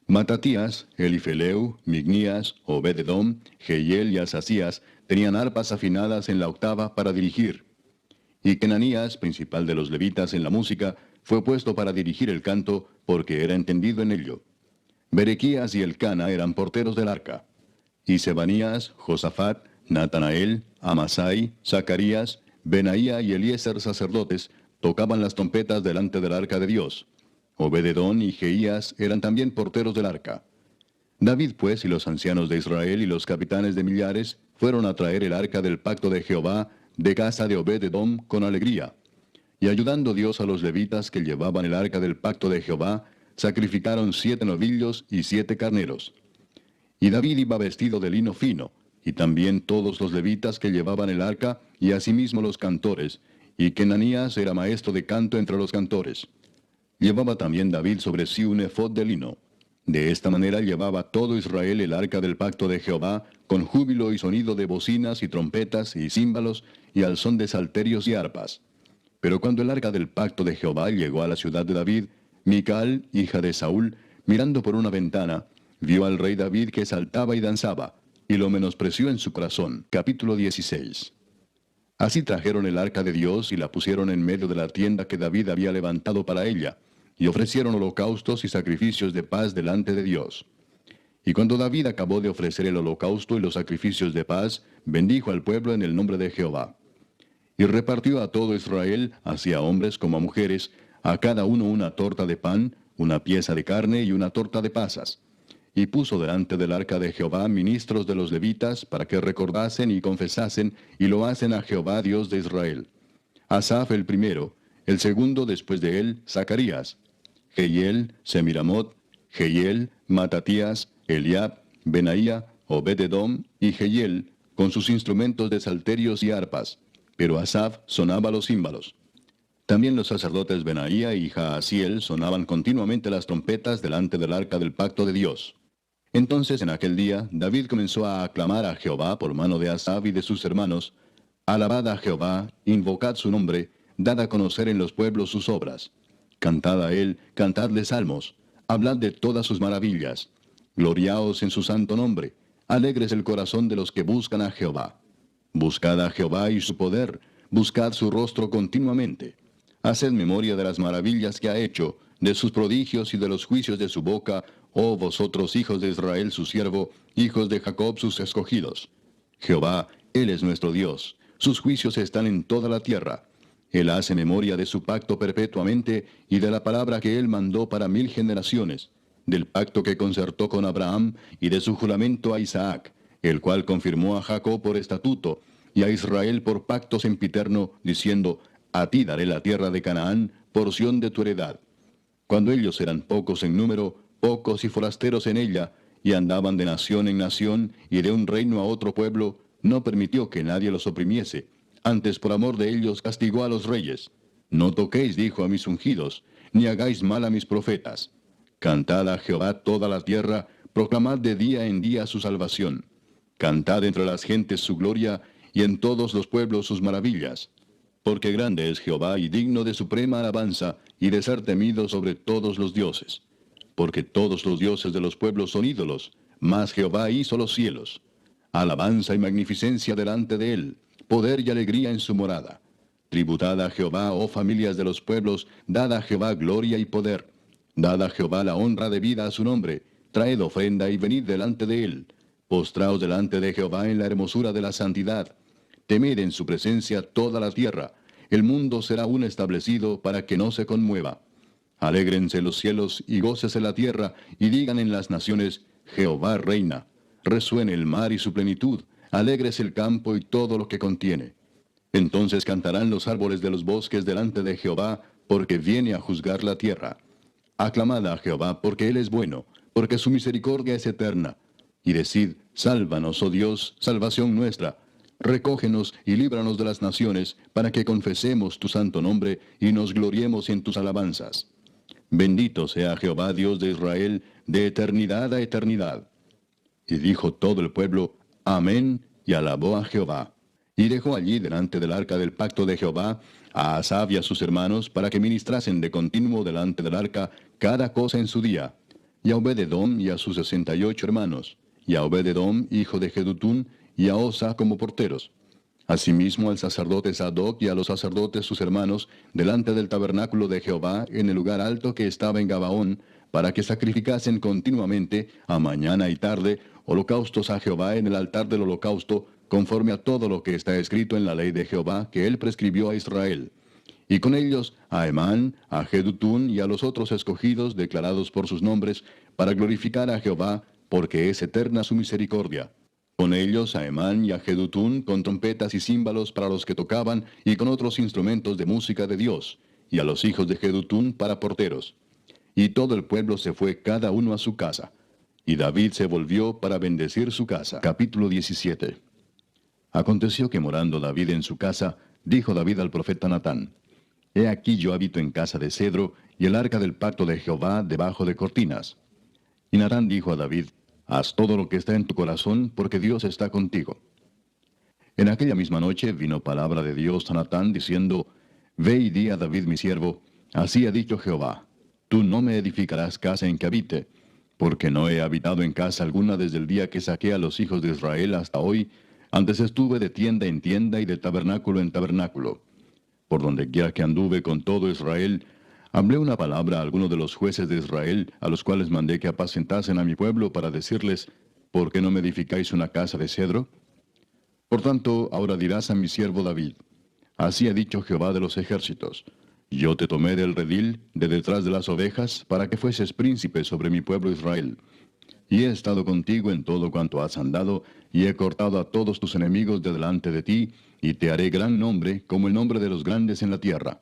Matatías, Elifeleu, Mignías, Obed-edom, Jehiel y Asasías tenían arpas afinadas en la octava para dirigir. Y Kenanías, principal de los levitas en la música, fue puesto para dirigir el canto, porque era entendido en ello. Berequías y Elcana eran porteros del arca. Y Sebanías, Josafat, Natanael, Amasai, Zacarías, Benaía y Eliezer sacerdotes tocaban las trompetas delante del arca de Dios. Obed-edom y Jeías eran también porteros del arca. David pues y los ancianos de Israel y los capitanes de millares fueron a traer el arca del pacto de Jehová de casa de Obed-edom con alegría. Y ayudando Dios a los levitas que llevaban el arca del pacto de Jehová, sacrificaron 7 novillos y 7 carneros. Y David iba vestido de lino fino, y también todos los levitas que llevaban el arca, y asimismo los cantores, y Kenanías era maestro de canto entre los cantores. Llevaba también David sobre sí un efod de lino. De esta manera llevaba todo Israel el arca del pacto de Jehová, con júbilo y sonido de bocinas y trompetas y címbalos, y al son de salterios y arpas. Pero cuando el arca del pacto de Jehová llegó a la ciudad de David, Mical, hija de Saúl, mirando por una ventana, vio al rey David que saltaba y danzaba, y lo menospreció en su corazón. Capítulo 16. Así trajeron el arca de Dios y la pusieron en medio de la tienda que David había levantado para ella, y ofrecieron holocaustos y sacrificios de paz delante de Dios. Y cuando David acabó de ofrecer el holocausto y los sacrificios de paz, bendijo al pueblo en el nombre de Jehová. Y repartió a todo Israel, así a hombres como a mujeres, a cada uno una torta de pan, una pieza de carne y una torta de pasas. Y puso delante del arca de Jehová ministros de los levitas, para que recordasen y confesasen, y lo hacen a Jehová Dios de Israel. Asaf el primero, el segundo después de él, Zacarías, Jehiel, Semiramot, Jehiel, Matatías, Eliab, Benaía, Obed-edom y Jehiel, con sus instrumentos de salterios y arpas, pero Asaf sonaba los címbalos. También los sacerdotes Benaía y Jaasiel sonaban continuamente las trompetas delante del arca del pacto de Dios. Entonces en aquel día David comenzó a aclamar a Jehová por mano de Asaf y de sus hermanos: Alabad a Jehová, invocad su nombre, dad a conocer en los pueblos sus obras. Cantad a él, cantadle salmos, hablad de todas sus maravillas. Gloriaos en su santo nombre, alegres el corazón de los que buscan a Jehová. Buscad a Jehová y su poder, buscad su rostro continuamente. Haced memoria de las maravillas que ha hecho, de sus prodigios y de los juicios de su boca, oh vosotros hijos de Israel su siervo, hijos de Jacob sus escogidos. Jehová, Él es nuestro Dios, sus juicios están en toda la tierra. Él hace memoria de su pacto perpetuamente y de la palabra que Él mandó para 1000 generaciones, del pacto que concertó con Abraham y de su juramento a Isaac, el cual confirmó a Jacob por estatuto y a Israel por pacto sempiterno, diciendo: A ti daré la tierra de Canaán, porción de tu heredad. Cuando ellos eran pocos en número, pocos y forasteros en ella, y andaban de nación en nación y de un reino a otro pueblo, no permitió que nadie los oprimiese. Antes por amor de ellos castigó a los reyes. No toquéis, dijo, a mis ungidos, ni hagáis mal a mis profetas. Cantad a Jehová toda la tierra, proclamad de día en día su salvación. Cantad entre las gentes su gloria, y en todos los pueblos sus maravillas. Porque grande es Jehová y digno de suprema alabanza, y de ser temido sobre todos los dioses. Porque todos los dioses de los pueblos son ídolos, mas Jehová hizo los cielos. Alabanza y magnificencia delante de él, poder y alegría en su morada. Tributad a Jehová, oh familias de los pueblos, dad a Jehová gloria y poder. Dad a Jehová la honra debida a su nombre, traed ofrenda y venid delante de él. Postraos delante de Jehová en la hermosura de la santidad. Temed en su presencia toda la tierra. El mundo será aún establecido para que no se conmueva. Alégrense los cielos y gócese la tierra, y digan en las naciones, Jehová reina. Resuene el mar y su plenitud, alégrese el campo y todo lo que contiene. Entonces cantarán los árboles de los bosques delante de Jehová, porque viene a juzgar la tierra. Aclamad a Jehová, porque él es bueno, porque su misericordia es eterna. Y decid, sálvanos, oh Dios, salvación nuestra. Recógenos y líbranos de las naciones, para que confesemos tu santo nombre y nos gloriemos en tus alabanzas. Bendito sea Jehová, Dios de Israel, de eternidad a eternidad. Y dijo todo el pueblo, Amén, y alabó a Jehová. Y dejó allí delante del arca del pacto de Jehová a Asaf y a sus hermanos, para que ministrasen de continuo delante del arca cada cosa en su día. Y a Obed-edom y a sus 68 hermanos, y a Obed-edom, hijo de Jedutún, y a Osa como porteros. Asimismo al sacerdote Sadoc y a los sacerdotes sus hermanos, delante del tabernáculo de Jehová, en el lugar alto que estaba en Gabaón, para que sacrificasen continuamente, a mañana y tarde, holocaustos a Jehová en el altar del holocausto, conforme a todo lo que está escrito en la ley de Jehová que él prescribió a Israel. Y con ellos a Emán, a Jedutún y a los otros escogidos declarados por sus nombres, para glorificar a Jehová, porque es eterna su misericordia. Con ellos a Emán y a Jedutún, con trompetas y címbalos para los que tocaban, y con otros instrumentos de música de Dios, y a los hijos de Jedutún para porteros. Y todo el pueblo se fue cada uno a su casa. Y David se volvió para bendecir su casa. Capítulo 17. Aconteció que morando David en su casa, dijo David al profeta Natán, He aquí yo habito en casa de cedro, y el arca del pacto de Jehová debajo de cortinas. Y Natán dijo a David, Haz todo lo que está en tu corazón, porque Dios está contigo. En aquella misma noche vino palabra de Dios a Natán, diciendo, Ve y di a David mi siervo, así ha dicho Jehová, Tú no me edificarás casa en que habite, porque no he habitado en casa alguna desde el día que saqué a los hijos de Israel hasta hoy. Antes estuve de tienda en tienda y de tabernáculo en tabernáculo. Por donde quiera que anduve con todo Israel, hablé una palabra a algunos de los jueces de Israel, a los cuales mandé que apacentasen a mi pueblo para decirles, ¿por qué no me edificáis una casa de cedro? Por tanto, ahora dirás a mi siervo David, Así ha dicho Jehová de los ejércitos, Yo te tomé del redil, de detrás de las ovejas, para que fueses príncipe sobre mi pueblo Israel. Y he estado contigo en todo cuanto has andado, y he cortado a todos tus enemigos de delante de ti, y te haré gran nombre, como el nombre de los grandes en la tierra.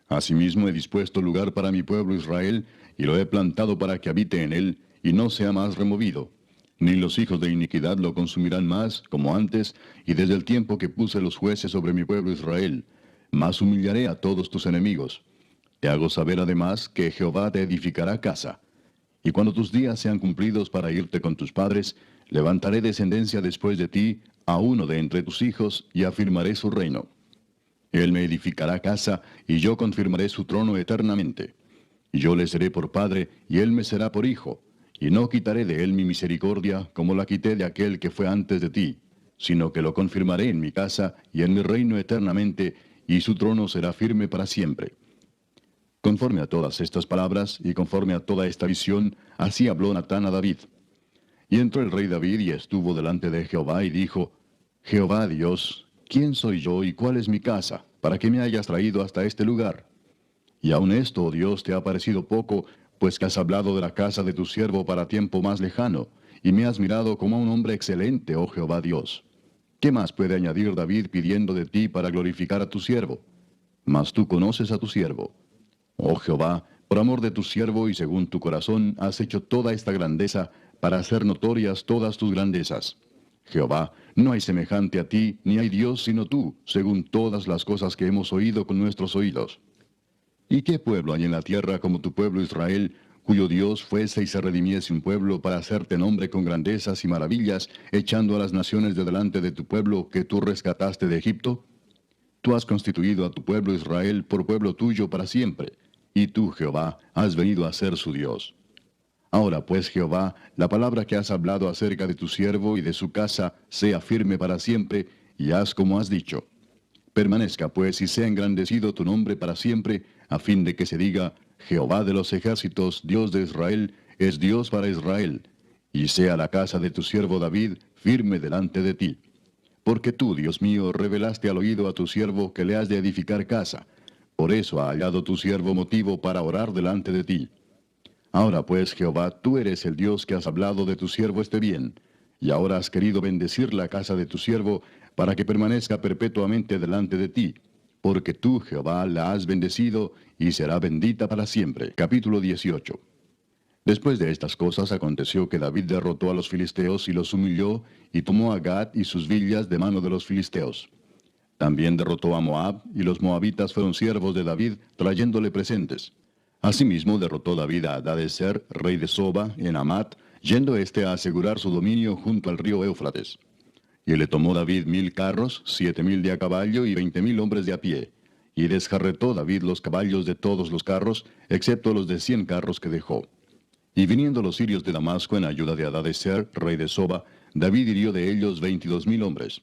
Asimismo he dispuesto lugar para mi pueblo Israel, y lo he plantado para que habite en él, y no sea más removido. Ni los hijos de iniquidad lo consumirán más, como antes, y desde el tiempo que puse los jueces sobre mi pueblo Israel. Mas humillaré a todos tus enemigos. Te hago saber además que Jehová te edificará casa. Y cuando tus días sean cumplidos para irte con tus padres, levantaré descendencia después de ti, a uno de entre tus hijos, y afirmaré su reino. Él me edificará casa, y yo confirmaré su trono eternamente. Y yo le seré por padre, y él me será por hijo. Y no quitaré de él mi misericordia, como la quité de aquel que fue antes de ti, sino que lo confirmaré en mi casa y en mi reino eternamente, y su trono será firme para siempre. Conforme a todas estas palabras, y conforme a toda esta visión, así habló Natán a David. Y entró el rey David y estuvo delante de Jehová, y dijo, Jehová Dios, ¿quién soy yo y cuál es mi casa, para que me hayas traído hasta este lugar? Y aun esto, oh Dios, te ha parecido poco, pues que has hablado de la casa de tu siervo para tiempo más lejano, y me has mirado como a un hombre excelente, oh Jehová Dios. ¿Qué más puede añadir David pidiendo de ti para glorificar a tu siervo? Mas tú conoces a tu siervo. Oh Jehová, por amor de tu siervo y según tu corazón, has hecho toda esta grandeza para hacer notorias todas tus grandezas. Jehová, no hay semejante a ti, ni hay Dios sino tú, según todas las cosas que hemos oído con nuestros oídos. ¿Y qué pueblo hay en la tierra como tu pueblo Israel, cuyo Dios fuese y se redimiese un pueblo para hacerte nombre con grandezas y maravillas, echando a las naciones de delante de tu pueblo que tú rescataste de Egipto? Tú has constituido a tu pueblo Israel por pueblo tuyo para siempre, y tú, Jehová, has venido a ser su Dios. Ahora pues, Jehová, la palabra que has hablado acerca de tu siervo y de su casa sea firme para siempre, y haz como has dicho. Permanezca pues y sea engrandecido tu nombre para siempre, a fin de que se diga, Jehová de los ejércitos, Dios de Israel, es Dios para Israel, y sea la casa de tu siervo David firme delante de ti. Porque tú, Dios mío, revelaste al oído a tu siervo que le has de edificar casa. Por eso ha hallado tu siervo motivo para orar delante de ti. Ahora pues, Jehová, tú eres el Dios que has hablado de tu siervo este bien, y ahora has querido bendecir la casa de tu siervo, para que permanezca perpetuamente delante de ti, porque tú, Jehová, la has bendecido, y será bendita para siempre. Capítulo 18. Después de estas cosas aconteció que David derrotó a los filisteos y los humilló, y tomó a Gad y sus villas de mano de los filisteos. También derrotó a Moab, y los moabitas fueron siervos de David, trayéndole presentes. Asimismo derrotó David a Hadadezer, rey de Soba, en Amat, yendo éste a asegurar su dominio junto al río Éufrates. Y le tomó David 1000 carros, 7000 de a caballo y 20,000 hombres de a pie. Y desjarretó David los caballos de todos los carros, excepto los de 100 carros que dejó. Y viniendo los sirios de Damasco en ayuda de Hadadezer, rey de Soba, David hirió de ellos 22,000 hombres.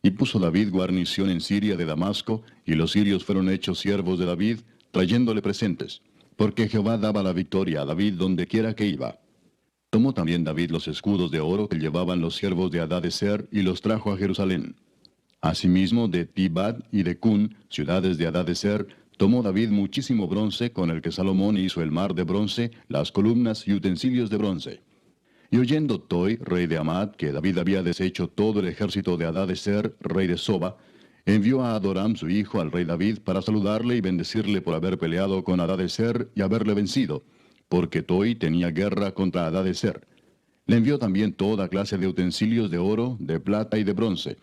Y puso David guarnición en Siria de Damasco, y los sirios fueron hechos siervos de David, trayéndole presentes, porque Jehová daba la victoria a David donde quiera que iba. Tomó también David los escudos de oro que llevaban los siervos de Hadadezer, y los trajo a Jerusalén. Asimismo de Tibad y de Cun, ciudades de Hadadezer, tomó David muchísimo bronce, con el que Salomón hizo el mar de bronce, las columnas y utensilios de bronce. Y oyendo Toi, rey de Amad, que David había deshecho todo el ejército de Hadadezer, rey de Soba, envió a Adoram su hijo al rey David para saludarle y bendecirle por haber peleado con Hadadezer y haberle vencido, porque Toi tenía guerra contra Hadadezer. Le envió también toda clase de utensilios de oro, de plata y de bronce,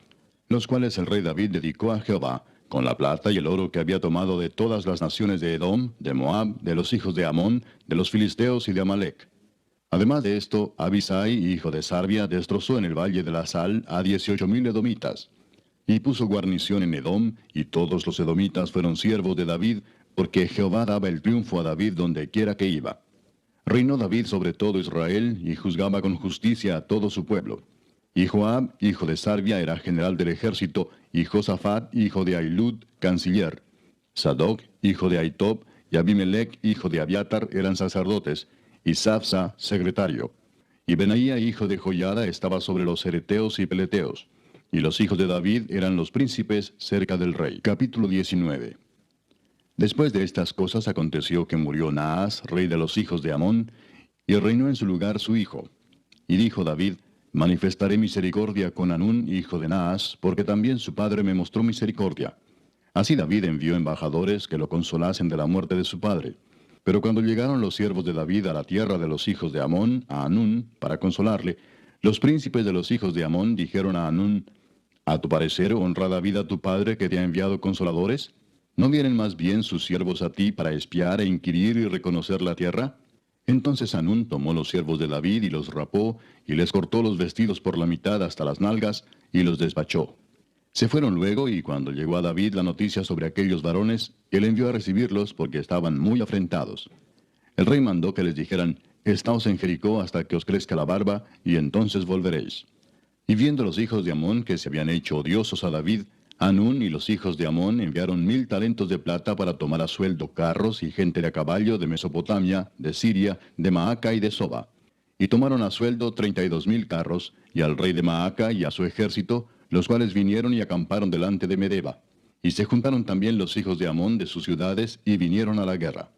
los cuales el rey David dedicó a Jehová, con la plata y el oro que había tomado de todas las naciones de Edom, de Moab, de los hijos de Amón, de los filisteos y de Amalec. Además de esto, Abisai, hijo de Sarbia, destrozó en el valle de la Sal a 18,000 edomitas. Y puso guarnición en Edom, y todos los edomitas fueron siervos de David, porque Jehová daba el triunfo a David donde quiera que iba. Reinó David sobre todo Israel, y juzgaba con justicia a todo su pueblo. Y Joab, hijo de Sarbia, era general del ejército, y Josafat, hijo de Ahilud, canciller. Sadoc, hijo de Ahitob, y Abimelech, hijo de Abiatar, eran sacerdotes, y Safsa, secretario. Y Benaía, hijo de Joiada, estaba sobre los cereteos y peleteos. Y los hijos de David eran los príncipes cerca del rey. Capítulo 19. Después de estas cosas aconteció que murió Naas, rey de los hijos de Amón, y reinó en su lugar su hijo. Y dijo David, manifestaré misericordia con Hanún, hijo de Naas, porque también su padre me mostró misericordia. Así David envió embajadores que lo consolasen de la muerte de su padre. Pero cuando llegaron los siervos de David a la tierra de los hijos de Amón, a Hanún, para consolarle, los príncipes de los hijos de Amón dijeron a Hanún, ¿a tu parecer honra David a tu padre que te ha enviado consoladores? ¿No vienen más bien sus siervos a ti para espiar e inquirir y reconocer la tierra? Entonces Hanún tomó los siervos de David y los rapó, y les cortó los vestidos por la mitad hasta las nalgas, y los despachó. Se fueron luego, y cuando llegó a David la noticia sobre aquellos varones, él envió a recibirlos porque estaban muy afrentados. El rey mandó que les dijeran, Estaos en Jericó hasta que os crezca la barba, y entonces volveréis. Y viendo los hijos de Amón que se habían hecho odiosos a David, Hanún y los hijos de Amón enviaron 1000 talentos de plata para tomar a sueldo carros y gente de a caballo de Mesopotamia, de Siria, de Maaca y de Soba. Y tomaron a sueldo 32,000 carros, y al rey de Maaca y a su ejército, los cuales vinieron y acamparon delante de Medeba. Y se juntaron también los hijos de Amón de sus ciudades, y vinieron a la guerra.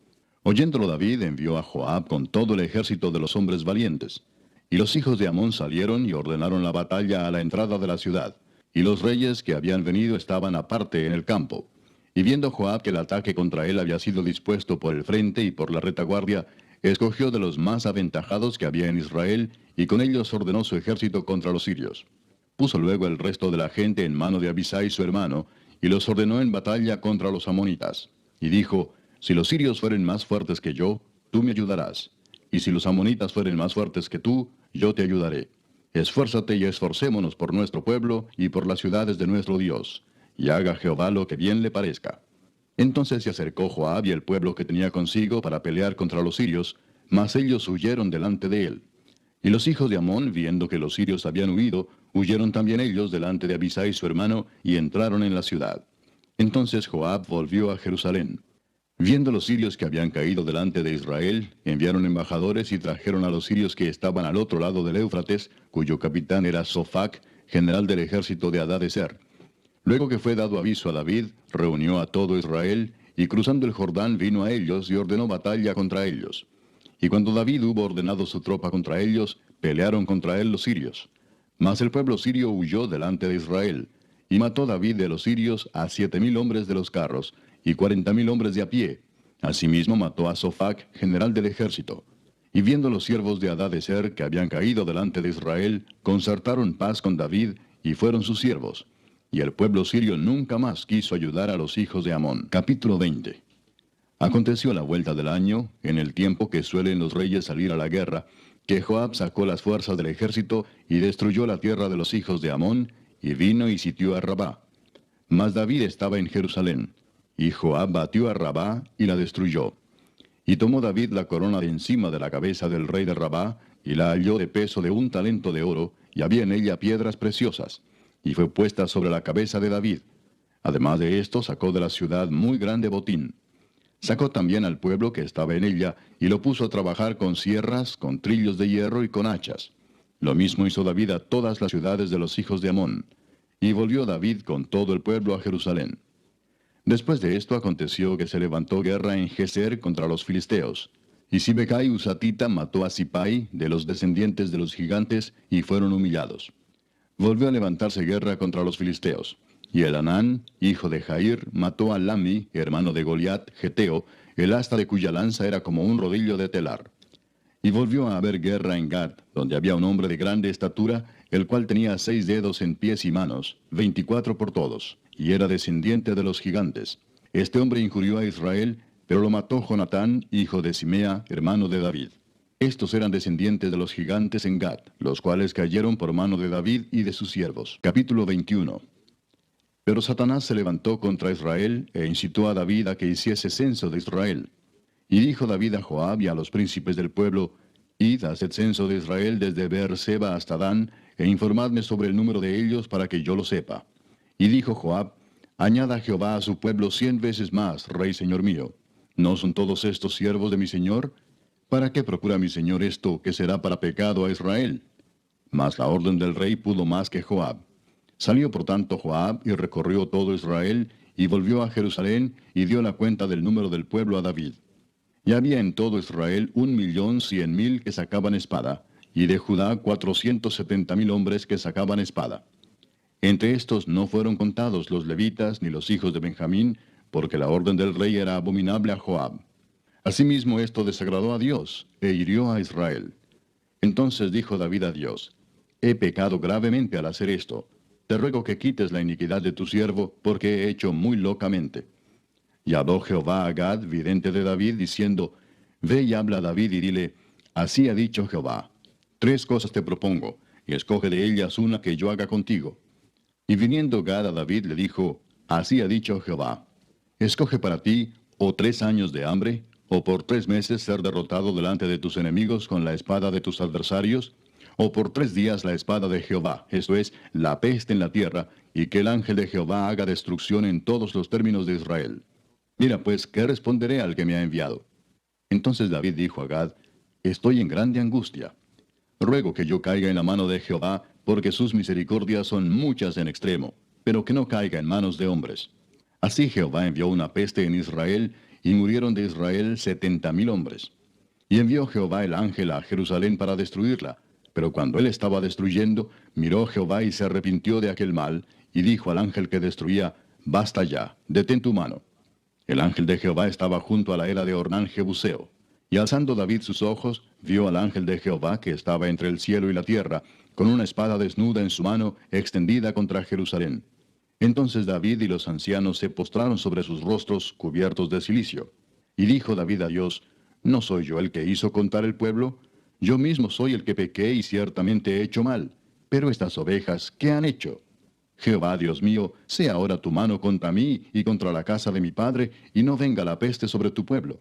Oyéndolo David envió a Joab con todo el ejército de los hombres valientes. Y los hijos de Amón salieron y ordenaron la batalla a la entrada de la ciudad. Y los reyes que habían venido estaban aparte en el campo. Y viendo Joab que el ataque contra él había sido dispuesto por el frente y por la retaguardia, escogió de los más aventajados que había en Israel, y con ellos ordenó su ejército contra los sirios. Puso luego el resto de la gente en mano de Abisai su hermano, y los ordenó en batalla contra los amonitas. Y dijo, si los sirios fueren más fuertes que yo, tú me ayudarás. Y si los amonitas fueren más fuertes que tú, yo te ayudaré. Esfuérzate y esforcémonos por nuestro pueblo y por las ciudades de nuestro Dios, y haga Jehová lo que bien le parezca. Entonces se acercó Joab y el pueblo que tenía consigo para pelear contra los sirios, mas ellos huyeron delante de él. Y los hijos de Amón, viendo que los sirios habían huido, huyeron también ellos delante de Abisai su hermano, y entraron en la ciudad. Entonces Joab volvió a Jerusalén. Viendo los sirios que habían caído delante de Israel, enviaron embajadores y trajeron a los sirios que estaban al otro lado del Éufrates, cuyo capitán era Sofac, general del ejército de Hadadezer. Luego que fue dado aviso a David, reunió a todo Israel, y cruzando el Jordán vino a ellos y ordenó batalla contra ellos. Y cuando David hubo ordenado su tropa contra ellos, pelearon contra él los sirios. Mas el pueblo sirio huyó delante de Israel, y mató David de los sirios a 7,000 hombres de los carros, y 40,000 hombres de a pie. Asimismo mató a Sofac, general del ejército. Y viendo los siervos de Hadadezer que habían caído delante de Israel, concertaron paz con David, y fueron sus siervos. Y el pueblo sirio nunca más quiso ayudar a los hijos de Amón. Capítulo 20. Aconteció a la vuelta del año, en el tiempo que suelen los reyes salir a la guerra, que Joab sacó las fuerzas del ejército y destruyó la tierra de los hijos de Amón, y vino y sitió a Rabá. Mas David estaba en Jerusalén, y Joab batió a Rabá y la destruyó. Y tomó David la corona de encima de la cabeza del rey de Rabá, y la halló de peso de 1 talento de oro, y había en ella piedras preciosas, y fue puesta sobre la cabeza de David. Además de esto, sacó de la ciudad muy grande botín. Sacó también al pueblo que estaba en ella, y lo puso a trabajar con sierras, con trillos de hierro y con hachas. Lo mismo hizo David a todas las ciudades de los hijos de Amón. Y volvió David con todo el pueblo a Jerusalén. Después de esto aconteció que se levantó guerra en Geser contra los filisteos. Y Sibecai Husatita mató a Sipai, de los descendientes de los gigantes, y fueron humillados. Volvió a levantarse guerra contra los filisteos. Y Elanán, hijo de Jair, mató a Lami, hermano de Goliat, geteo, el asta de cuya lanza era como un rodillo de telar. Y volvió a haber guerra en Gad, donde había un hombre de grande estatura, el cual tenía 6 dedos en pies y manos, 24 por todos, y era descendiente de los gigantes. Este hombre injurió a Israel, pero lo mató Jonatán, hijo de Simea, hermano de David. Estos eran descendientes de los gigantes en Gad, los cuales cayeron por mano de David y de sus siervos. Capítulo 21. Pero Satanás se levantó contra Israel, e incitó a David a que hiciese censo de Israel. Y dijo David a Joab y a los príncipes del pueblo, id, haced censo de Israel desde Beerseba hasta Dan, e informadme sobre el número de ellos para que yo lo sepa. Y dijo Joab, añada Jehová a su pueblo 100 veces más, rey señor mío. ¿No son todos estos siervos de mi señor? ¿Para qué procura mi señor esto, que será para pecado a Israel? Mas la orden del rey pudo más que Joab. Salió por tanto Joab y recorrió todo Israel, y volvió a Jerusalén, y dio la cuenta del número del pueblo a David. Y había en todo Israel 1,100,000 que sacaban espada, y de Judá 470,000 hombres que sacaban espada. Entre estos no fueron contados los levitas ni los hijos de Benjamín, porque la orden del rey era abominable a Joab. Asimismo esto desagradó a Dios, e hirió a Israel. Entonces dijo David a Dios, he pecado gravemente al hacer esto. Te ruego que quites la iniquidad de tu siervo, porque he hecho muy locamente. Y habló Jehová a Gad, vidente de David, diciendo, ve y habla a David y dile, así ha dicho Jehová, 3 cosas te propongo, y escoge de ellas una que yo haga contigo. Y viniendo Gad a David le dijo, así ha dicho Jehová, escoge para ti, o 3 años de hambre, o por 3 meses ser derrotado delante de tus enemigos con la espada de tus adversarios, o por 3 días la espada de Jehová, esto es, la peste en la tierra, y que el ángel de Jehová haga destrucción en todos los términos de Israel. Mira pues, ¿qué responderé al que me ha enviado? Entonces David dijo a Gad, estoy en grande angustia. Ruego que yo caiga en la mano de Jehová, porque sus misericordias son muchas en extremo, pero que no caiga en manos de hombres. Así Jehová envió una peste en Israel, y murieron de Israel 70,000 hombres. Y envió Jehová el ángel a Jerusalén para destruirla. Pero cuando él estaba destruyendo, miró Jehová y se arrepintió de aquel mal, y dijo al ángel que destruía, basta ya, detén tu mano. El ángel de Jehová estaba junto a la era de Ornán Jebuseo. Y alzando David sus ojos, vio al ángel de Jehová que estaba entre el cielo y la tierra, con una espada desnuda en su mano, extendida contra Jerusalén. Entonces David y los ancianos se postraron sobre sus rostros cubiertos de cilicio. Y dijo David a Dios, ¿no soy yo el que hizo contar el pueblo? Yo mismo soy el que pequé y ciertamente he hecho mal. Pero estas ovejas, ¿qué han hecho? Jehová, Dios mío, sea ahora tu mano contra mí y contra la casa de mi padre, y no venga la peste sobre tu pueblo.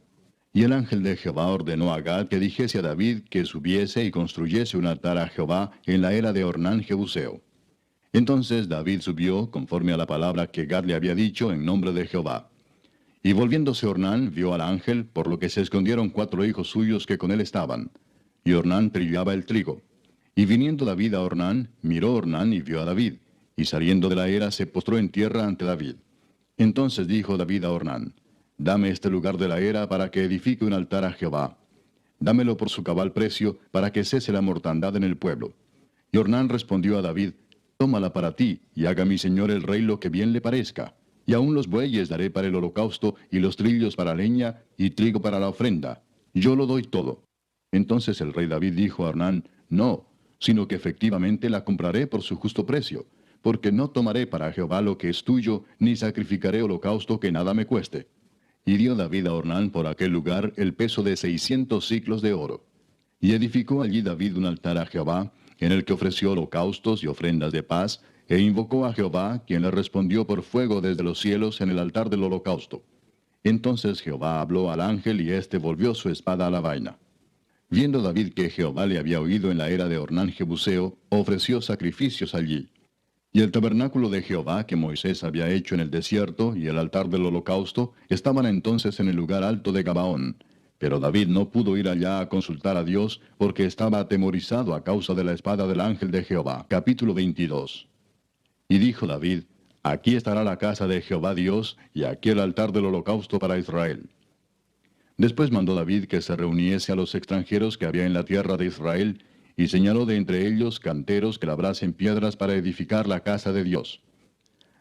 Y el ángel de Jehová ordenó a Gad que dijese a David que subiese y construyese un altar a Jehová en la era de Ornán Jebuseo. Entonces David subió, conforme a la palabra que Gad le había dicho, en nombre de Jehová. Y volviéndose Ornán, vio al ángel, por lo que se escondieron 4 hijos suyos que con él estaban. Y Ornán trillaba el trigo. Y viniendo David a Ornán, miró Ornán y vio a David. Y saliendo de la era, se postró en tierra ante David. Entonces dijo David a Ornán, dame este lugar de la era para que edifique un altar a Jehová. Dámelo por su cabal precio, para que cese la mortandad en el pueblo. Y Ornán respondió a David, tómala para ti, y haga mi señor el rey lo que bien le parezca. Y aun los bueyes daré para el holocausto, y los trillos para leña, y trigo para la ofrenda. Yo lo doy todo. Entonces el rey David dijo a Ornán, no, sino que efectivamente la compraré por su justo precio, porque no tomaré para Jehová lo que es tuyo, ni sacrificaré holocausto que nada me cueste. Y dio David a Ornán por aquel lugar el peso de 600 siclos de oro. Y edificó allí David un altar a Jehová, en el que ofreció holocaustos y ofrendas de paz, e invocó a Jehová, quien le respondió por fuego desde los cielos en el altar del holocausto. Entonces Jehová habló al ángel, y éste volvió su espada a la vaina. Viendo David que Jehová le había oído en la era de Ornán Jebuseo, ofreció sacrificios allí. Y el tabernáculo de Jehová que Moisés había hecho en el desierto y el altar del holocausto estaban entonces en el lugar alto de Gabaón. Pero David no pudo ir allá a consultar a Dios porque estaba atemorizado a causa de la espada del ángel de Jehová. Capítulo 22. Y dijo David, aquí estará la casa de Jehová Dios y aquí el altar del holocausto para Israel. Después mandó David que se reuniese a los extranjeros que había en la tierra de Israel, y señaló de entre ellos canteros que labrasen piedras para edificar la casa de Dios.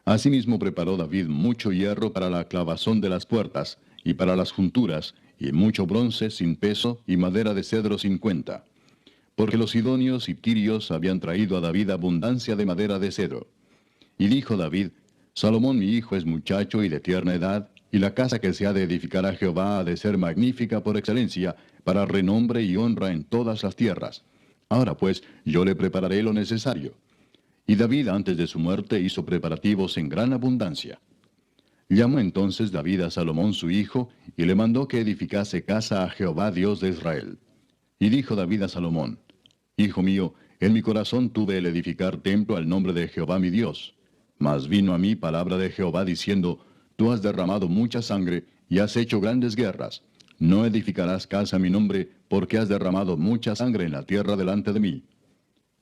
Asimismo preparó David mucho hierro para la clavazón de las puertas, y para las junturas, y mucho bronce sin peso, y madera de cedro sin cuenta. Porque los sidonios y tirios habían traído a David abundancia de madera de cedro. Y dijo David, Salomón mi hijo es muchacho y de tierna edad, y la casa que se ha de edificar a Jehová ha de ser magnífica por excelencia, para renombre y honra en todas las tierras. Ahora pues, yo le prepararé lo necesario. Y David antes de su muerte hizo preparativos en gran abundancia. Llamó entonces David a Salomón su hijo, y le mandó que edificase casa a Jehová Dios de Israel. Y dijo David a Salomón, Hijo mío, en mi corazón tuve el edificar templo al nombre de Jehová mi Dios. Mas vino a mí palabra de Jehová diciendo, Tú has derramado mucha sangre, y has hecho grandes guerras. No edificarás casa a mi nombre, porque has derramado mucha sangre en la tierra delante de mí.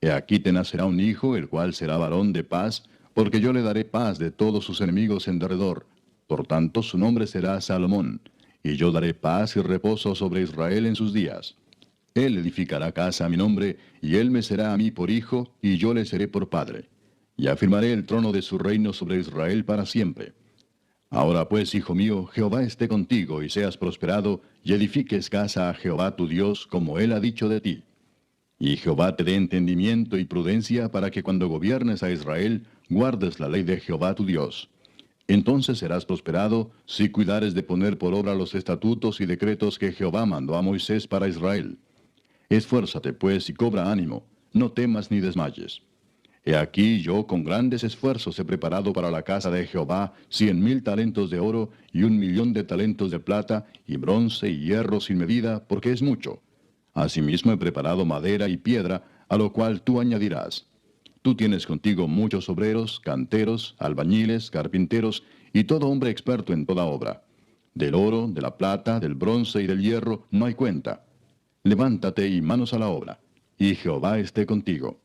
He aquí te nacerá un hijo, el cual será varón de paz, porque yo le daré paz de todos sus enemigos en derredor. Por tanto su nombre será Salomón, y yo daré paz y reposo sobre Israel en sus días. Él edificará casa a mi nombre, y él me será a mí por hijo, y yo le seré por padre. Y afirmaré el trono de su reino sobre Israel para siempre. Ahora pues, hijo mío, Jehová esté contigo, y seas prosperado, y edifiques casa a Jehová tu Dios, como él ha dicho de ti. Y Jehová te dé entendimiento y prudencia para que cuando gobiernes a Israel, guardes la ley de Jehová tu Dios. Entonces serás prosperado si cuidares de poner por obra los estatutos y decretos que Jehová mandó a Moisés para Israel. Esfuérzate pues y cobra ánimo, no temas ni desmayes. He aquí yo con grandes esfuerzos he preparado para la casa de Jehová 100,000 talentos de oro y 1,000,000 de talentos de plata, y bronce y hierro sin medida, porque es mucho. Asimismo he preparado madera y piedra, a lo cual tú añadirás. Tú tienes contigo muchos obreros, canteros, albañiles, carpinteros, y todo hombre experto en toda obra. Del oro, de la plata, del bronce y del hierro no hay cuenta. Levántate y manos a la obra, y Jehová esté contigo.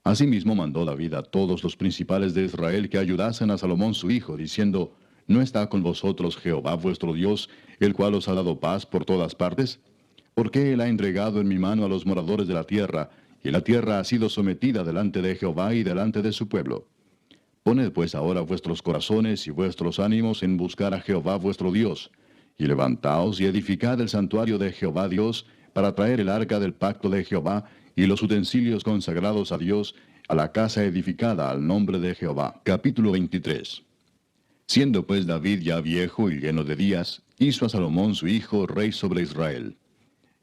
Asimismo mandó David a todos los principales de Israel que ayudasen a Salomón su hijo, diciendo, ¿No está con vosotros Jehová vuestro Dios, el cual os ha dado paz por todas partes? ¿Por qué él ha entregado en mi mano a los moradores de la tierra, y la tierra ha sido sometida delante de Jehová y delante de su pueblo? Poned pues ahora vuestros corazones y vuestros ánimos en buscar a Jehová vuestro Dios, y levantaos y edificad el santuario de Jehová Dios, para traer el arca del pacto de Jehová, y los utensilios consagrados a Dios, a la casa edificada al nombre de Jehová. Capítulo 23. Siendo pues David ya viejo y lleno de días, hizo a Salomón su hijo rey sobre Israel.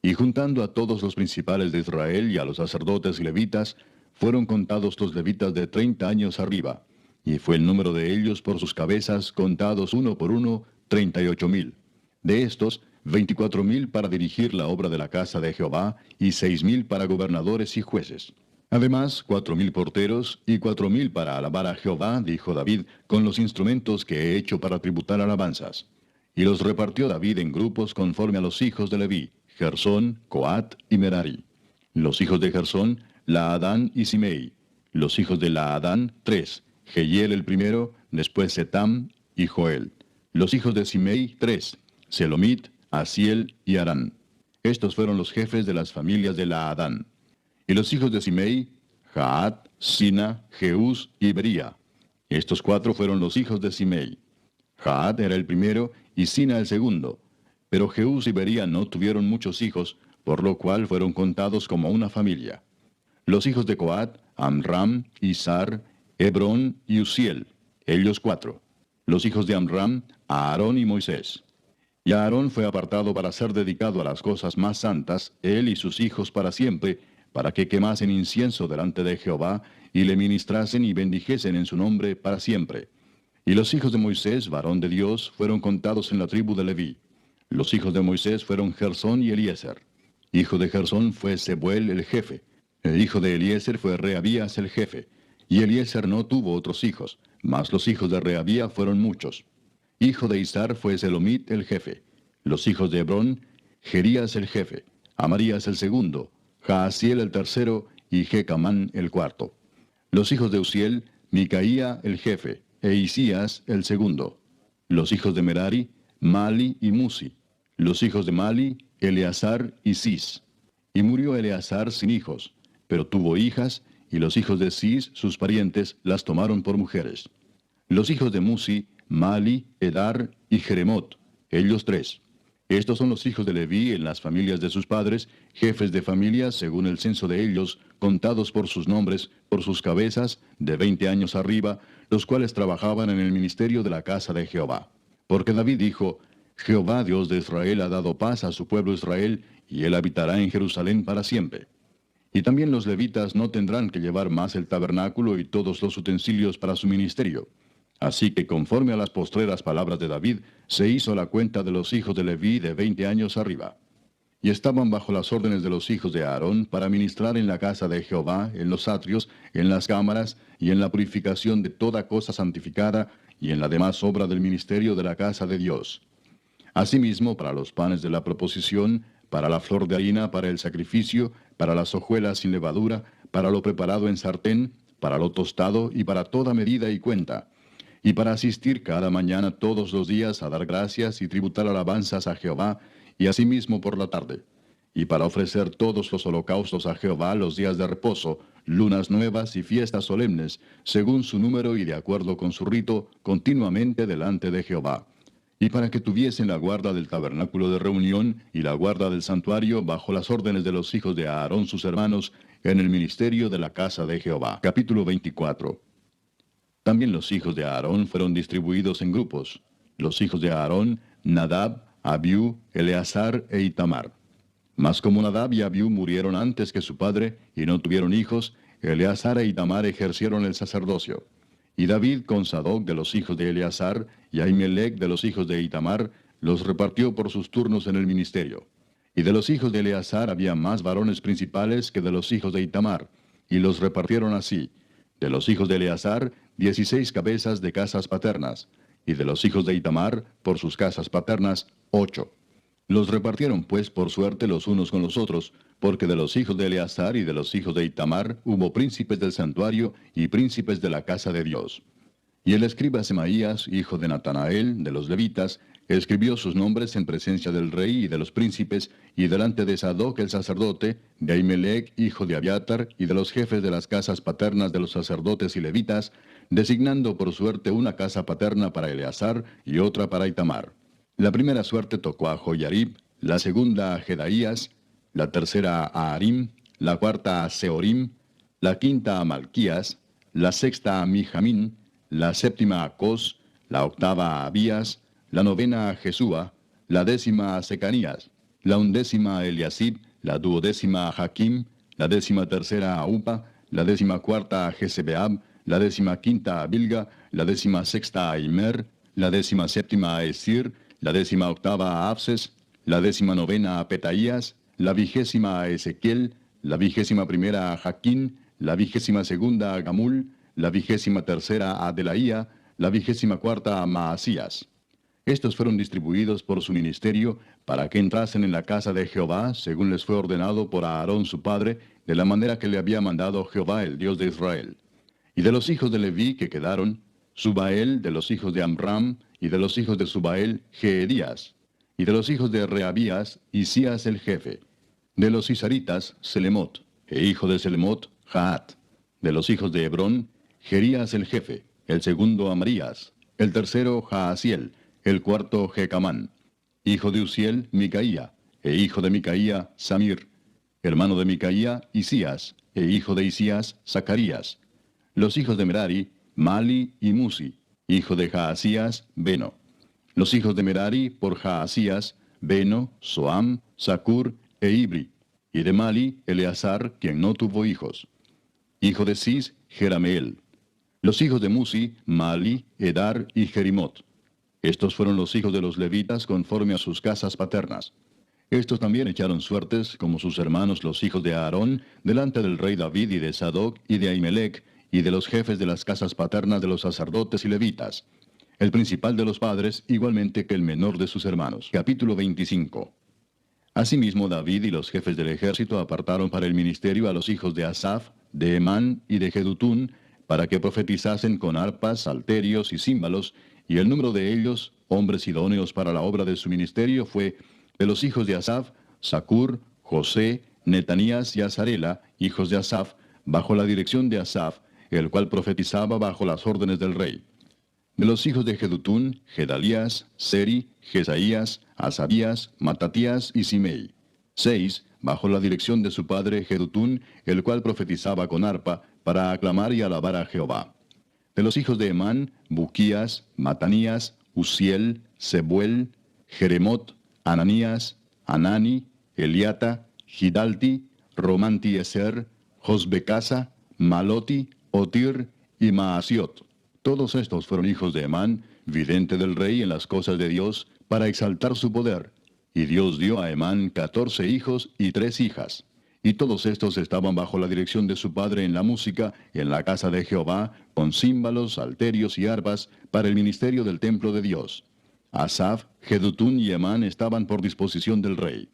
Y juntando a todos los principales de Israel y a los sacerdotes y levitas, fueron contados los levitas de 30 años arriba, y fue el número de ellos por sus cabezas, contados uno por uno, 38,000. De estos, 24,000 para dirigir la obra de la casa de Jehová, y 6,000 para gobernadores y jueces. Además, 4,000 porteros, y 4,000 para alabar a Jehová, dijo David, con los instrumentos que he hecho para tributar alabanzas. Y los repartió David en grupos conforme a los hijos de Leví, Gersón, Coat y Merari. Los hijos de Gersón, Laadán y Simei. Los hijos de Laadán, 3, Jehiel el primero, después Setam y Joel. Los hijos de Simei, 3, Selomit, Asiel y Arán. Estos fueron los jefes de las familias de Laadán. Y los hijos de Simei, Jaat, Sina, Jeús y Bería. Estos 4 fueron los hijos de Simei. Jaat era el primero y Sina el segundo. Pero Jeús y Bería no tuvieron muchos hijos, por lo cual fueron contados como una familia. Los hijos de Coat, Amram, Izar, Hebrón y Uziel, ellos 4. Los hijos de Amram, Aarón y Moisés. Y Aarón fue apartado para ser dedicado a las cosas más santas, él y sus hijos para siempre, para que quemasen incienso delante de Jehová, y le ministrasen y bendijesen en su nombre para siempre. Y los hijos de Moisés, varón de Dios, fueron contados en la tribu de Leví. Los hijos de Moisés fueron Gersón y Eliezer. Hijo de Gersón fue Sebuel el jefe. El hijo de Eliezer fue Rehabías el jefe. Y Eliezer no tuvo otros hijos, mas los hijos de Rehabía fueron muchos. Hijo de Izar fue Selomit el jefe. Los hijos de Hebrón, Jerías el jefe, Amarías el segundo, Jaasiel el tercero y Jecamán el cuarto. Los hijos de Uziel, Micaía el jefe, e Isías el segundo. Los hijos de Merari, Mali y Musi. Los hijos de Mali, Eleazar y Cis. Y murió Eleazar sin hijos, pero tuvo hijas, y los hijos de Cis, sus parientes, las tomaron por mujeres. Los hijos de Musi, Mali, Edar y Jeremot, ellos 3. Estos son los hijos de Leví en las familias de sus padres, jefes de familias según el censo de ellos, contados por sus nombres, por sus cabezas, de 20 años arriba, los cuales trabajaban en el ministerio de la casa de Jehová. Porque David dijo, Jehová Dios de Israel ha dado paz a su pueblo Israel, y él habitará en Jerusalén para siempre. Y también los levitas no tendrán que llevar más el tabernáculo y todos los utensilios para su ministerio. Así que conforme a las postreras palabras de David, se hizo la cuenta de los hijos de Leví de 20 años arriba. Y estaban bajo las órdenes de los hijos de Aarón para ministrar en la casa de Jehová, en los atrios, en las cámaras, y en la purificación de toda cosa santificada, y en la demás obra del ministerio de la casa de Dios. Asimismo, para los panes de la proposición, para la flor de harina, para el sacrificio, para las hojuelas sin levadura, para lo preparado en sartén, para lo tostado y para toda medida y cuenta, y para asistir cada mañana todos los días a dar gracias y tributar alabanzas a Jehová, y asimismo por la tarde, y para ofrecer todos los holocaustos a Jehová los días de reposo, lunas nuevas y fiestas solemnes, según su número y de acuerdo con su rito, continuamente delante de Jehová. Y para que tuviesen la guarda del tabernáculo de reunión y la guarda del santuario bajo las órdenes de los hijos de Aarón sus hermanos, en el ministerio de la casa de Jehová. Capítulo 24. También los hijos de Aarón fueron distribuidos en grupos. Los hijos de Aarón, Nadab, Abiú, Eleazar e Itamar. Mas como Nadab y Abiú murieron antes que su padre, y no tuvieron hijos, Eleazar e Itamar ejercieron el sacerdocio. Y David con Sadoc de los hijos de Eleazar, y Ahimelech de los hijos de Itamar, los repartió por sus turnos en el ministerio. Y de los hijos de Eleazar había más varones principales que de los hijos de Itamar, y los repartieron así. De los hijos de Eleazar, 16 cabezas de casas paternas, y de los hijos de Itamar, por sus casas paternas, 8. Los repartieron pues por suerte los unos con los otros, porque de los hijos de Eleazar y de los hijos de Itamar hubo príncipes del santuario y príncipes de la casa de Dios. Y el escriba Semaías, hijo de Natanael, de los levitas, escribió sus nombres en presencia del rey y de los príncipes, y delante de Sadoc el sacerdote, de Ahimelech, hijo de Abiatar, y de los jefes de las casas paternas de los sacerdotes y levitas, designando por suerte una casa paterna para Eleazar y otra para Itamar. La primera suerte tocó a Joyarib, la segunda a Jedaías, la tercera a Harim, la cuarta a Seorim, la quinta a Malquías, la sexta a Mijamín, la séptima a Cos, la octava a Abías, la novena a Jesúa, la décima a Secanías, la undécima a Eliasib, la duodécima a Jaquim, la décima tercera a Upa, la décima cuarta a Jesebeab, la décima quinta a Bilga, la décima sexta a Imer, la décima séptima a Esir, la décima octava a Abses, la décima novena a Petaías, la vigésima a Ezequiel, la vigésima primera a Jaquín, la vigésima segunda a Gamul, la vigésima tercera a Delaía, la vigésima cuarta a Maasías. Estos fueron distribuidos por su ministerio para que entrasen en la casa de Jehová, según les fue ordenado por Aarón su padre, de la manera que le había mandado Jehová, el Dios de Israel. Y de los hijos de Leví que quedaron, Subael de los hijos de Amram, y de los hijos de Subael, Jeedías. Y de los hijos de Reabías, Isías el jefe. De los Isaritas, Selemot, e hijo de Selemot, Jaat. De los hijos de Hebrón, Jerías el jefe, el segundo Amarías, el tercero Jaasiel, el cuarto Jecamán. Hijo de Uziel, Micaía, e hijo de Micaía, Samir. Hermano de Micaía, Isías, e hijo de Isías, Zacarías. Los hijos de Merari, Mali y Musi, hijo de Jaasías, Beno. Los hijos de Merari por Jaasías, Beno, Soam, Zacur e Ibri. Y de Mali, Eleazar, quien no tuvo hijos. Hijo de Cis, Jerameel. Los hijos de Musi, Mali, Edar y Jerimot. Estos fueron los hijos de los levitas conforme a sus casas paternas. Estos también echaron suertes, como sus hermanos los hijos de Aarón, delante del rey David y de Sadoc y de Ahimelech, y de los jefes de las casas paternas de los sacerdotes y levitas. El principal de los padres, igualmente que el menor de sus hermanos. Capítulo 25. Asimismo David y los jefes del ejército apartaron para el ministerio a los hijos de Asaf, de Emán y de Jedutún, para que profetizasen con arpas, salterios y címbalos, y el número de ellos, hombres idóneos para la obra de su ministerio, fue de los hijos de Asaf, Zacur, José, Netanías y Azarela, hijos de Asaf, bajo la dirección de Asaf, el cual profetizaba bajo las órdenes del rey. De los hijos de Jedutún, Gedalías, Seri, Jesaías, Asabías, Matatías y Simei. 6, bajo la dirección de su padre Jedutún, el cual profetizaba con arpa, para aclamar y alabar a Jehová. De los hijos de Emán, Buquías, Matanías, Uziel, Sebuel, Jeremot, Ananías, Anani, Eliata, Gidalti, Romantieser, Josbecasa, Maloti, Otir y Maasiot. Todos estos fueron hijos de Emán, vidente del rey en las cosas de Dios, para exaltar su poder. Y Dios dio a Emán 14 hijos y 3 hijas. Y todos estos estaban bajo la dirección de su padre en la música, en la casa de Jehová, con címbalos, salterios y arpas, para el ministerio del templo de Dios. Asaf, Jedutún y Emán estaban por disposición del rey.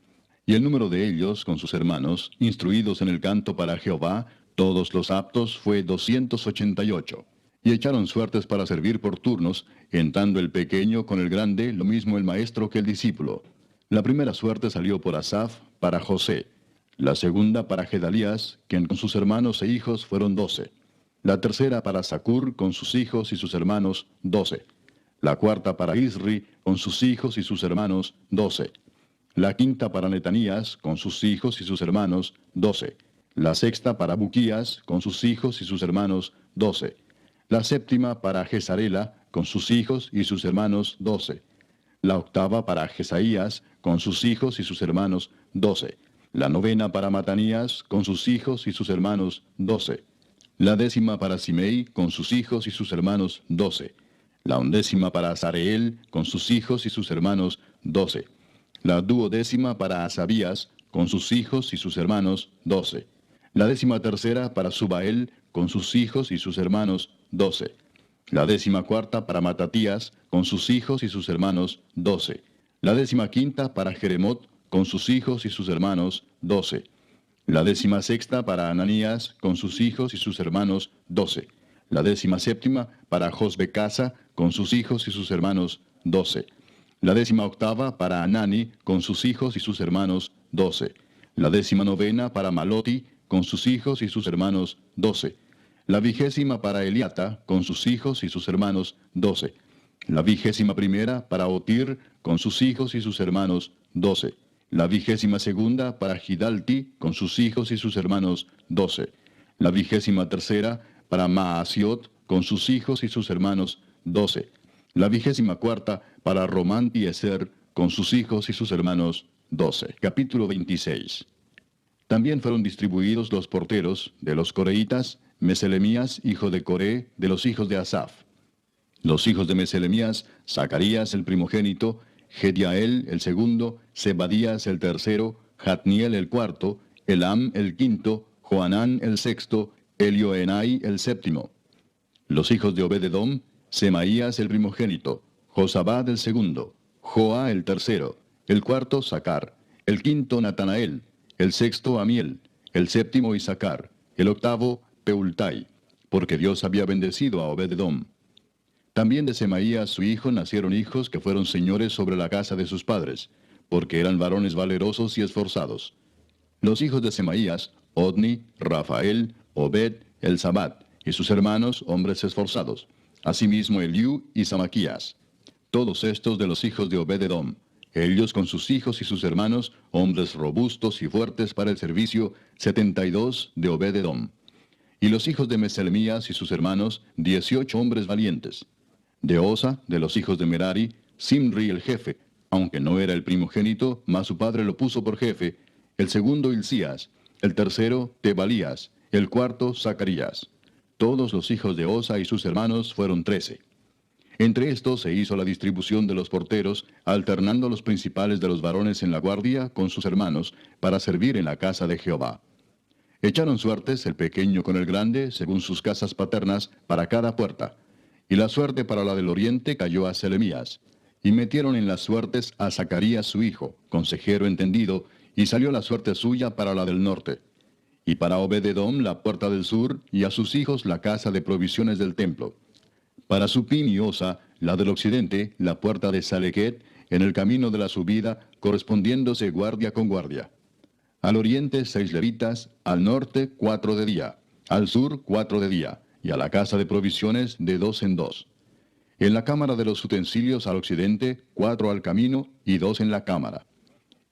Y el número de ellos, con sus hermanos, instruidos en el canto para Jehová, todos los aptos, fue 288. Y echaron suertes para servir por turnos, entrando el pequeño con el grande, lo mismo el maestro que el discípulo. La primera suerte salió por Asaf, para José. La segunda para Gedalías, quien con sus hermanos e hijos fueron 12. La tercera para Zacur, con sus hijos y sus hermanos, 12. La cuarta para Isri, con sus hijos y sus hermanos, 12. La quinta para Netanías, con sus hijos y sus hermanos, 12. La sexta para Buquías, con sus hijos y sus hermanos, 12. La séptima para Jezarela, con sus hijos y sus hermanos, 12. La octava para Jesaías, con sus hijos y sus hermanos, 12. La novena para Matanías, con sus hijos y sus hermanos, 12. La décima para Simei, con sus hijos y sus hermanos, 12. La undécima para Azareel, con sus hijos y sus hermanos, 12. La duodécima para Asabías, con sus hijos y sus hermanos, 12. La 13ª para Subael, con sus hijos y sus hermanos, 12. La 14ª para Matatías, con sus hijos y sus hermanos, 12. La 15ª para Jeremot, con sus hijos y sus hermanos, 12. La 16ª para Ananías, con sus hijos y sus hermanos, 12. La 17ª para Josbecasa, con sus hijos y sus hermanos, 12. La 18ª para Anani, con sus hijos y sus hermanos, 12. La 19ª para Maloti, con sus hijos y sus hermanos, 12. La 20ª para Eliata, con sus hijos y sus hermanos, 12. La 21ª para Otir, con sus hijos y sus hermanos, 12. La 22ª para Gidalti, con sus hijos y sus hermanos, 12. La 23ª para Maasiot, con sus hijos y sus hermanos, 12. La 24ª para Román-Tieser, con sus hijos y sus hermanos, 12. Capítulo 26. También fueron distribuidos los porteros de los coreitas, Meselemías, hijo de Coré, de los hijos de Asaf. Los hijos de Meselemías, Zacarías el primogénito, Gediael el segundo, Zebadías el tercero, Jatniel el cuarto, Elam el quinto, Joanán el sexto, Elioenai el séptimo. Los hijos de Obed-edom, Semaías el primogénito, Josabad el segundo, Joa el tercero, el cuarto Sacar, el quinto Natanael, el sexto Amiel, el séptimo Isacar, el octavo Peultai, porque Dios había bendecido a Obed-edom. También de Semaías su hijo nacieron hijos que fueron señores sobre la casa de sus padres, porque eran varones valerosos y esforzados. Los hijos de Semaías, Odni, Rafael, Obed, Elzabat, y sus hermanos, hombres esforzados. Asimismo Eliú y Samaquías. Todos estos de los hijos de Obed-edom, ellos con sus hijos y sus hermanos, hombres robustos y fuertes para el servicio, 72 de Obed-edom. Y los hijos de Meselemías y sus hermanos, 18 hombres valientes. De Osa, de los hijos de Merari, Simri el jefe, aunque no era el primogénito, mas su padre lo puso por jefe, el segundo Hilcías, el tercero Tebalías, el cuarto Zacarías. Todos los hijos de Osa y sus hermanos fueron 13. Entre estos se hizo la distribución de los porteros, alternando los principales de los varones en la guardia con sus hermanos, para servir en la casa de Jehová. Echaron suertes el pequeño con el grande, según sus casas paternas, para cada puerta. Y la suerte para la del oriente cayó a Selemías. Y metieron en las suertes a Zacarías su hijo, consejero entendido, y salió la suerte suya para la del norte. Y para Obed-edom la puerta del sur, y a sus hijos la casa de provisiones del templo. Para Supim y Osa, la del occidente, la puerta de Salequet, en el camino de la subida, correspondiéndose guardia con guardia. Al oriente 6 levitas, al norte 4 de día, al sur 4 de día, y a la casa de provisiones de 2 en 2. En la cámara de los utensilios al occidente, 4 al camino y 2 en la cámara.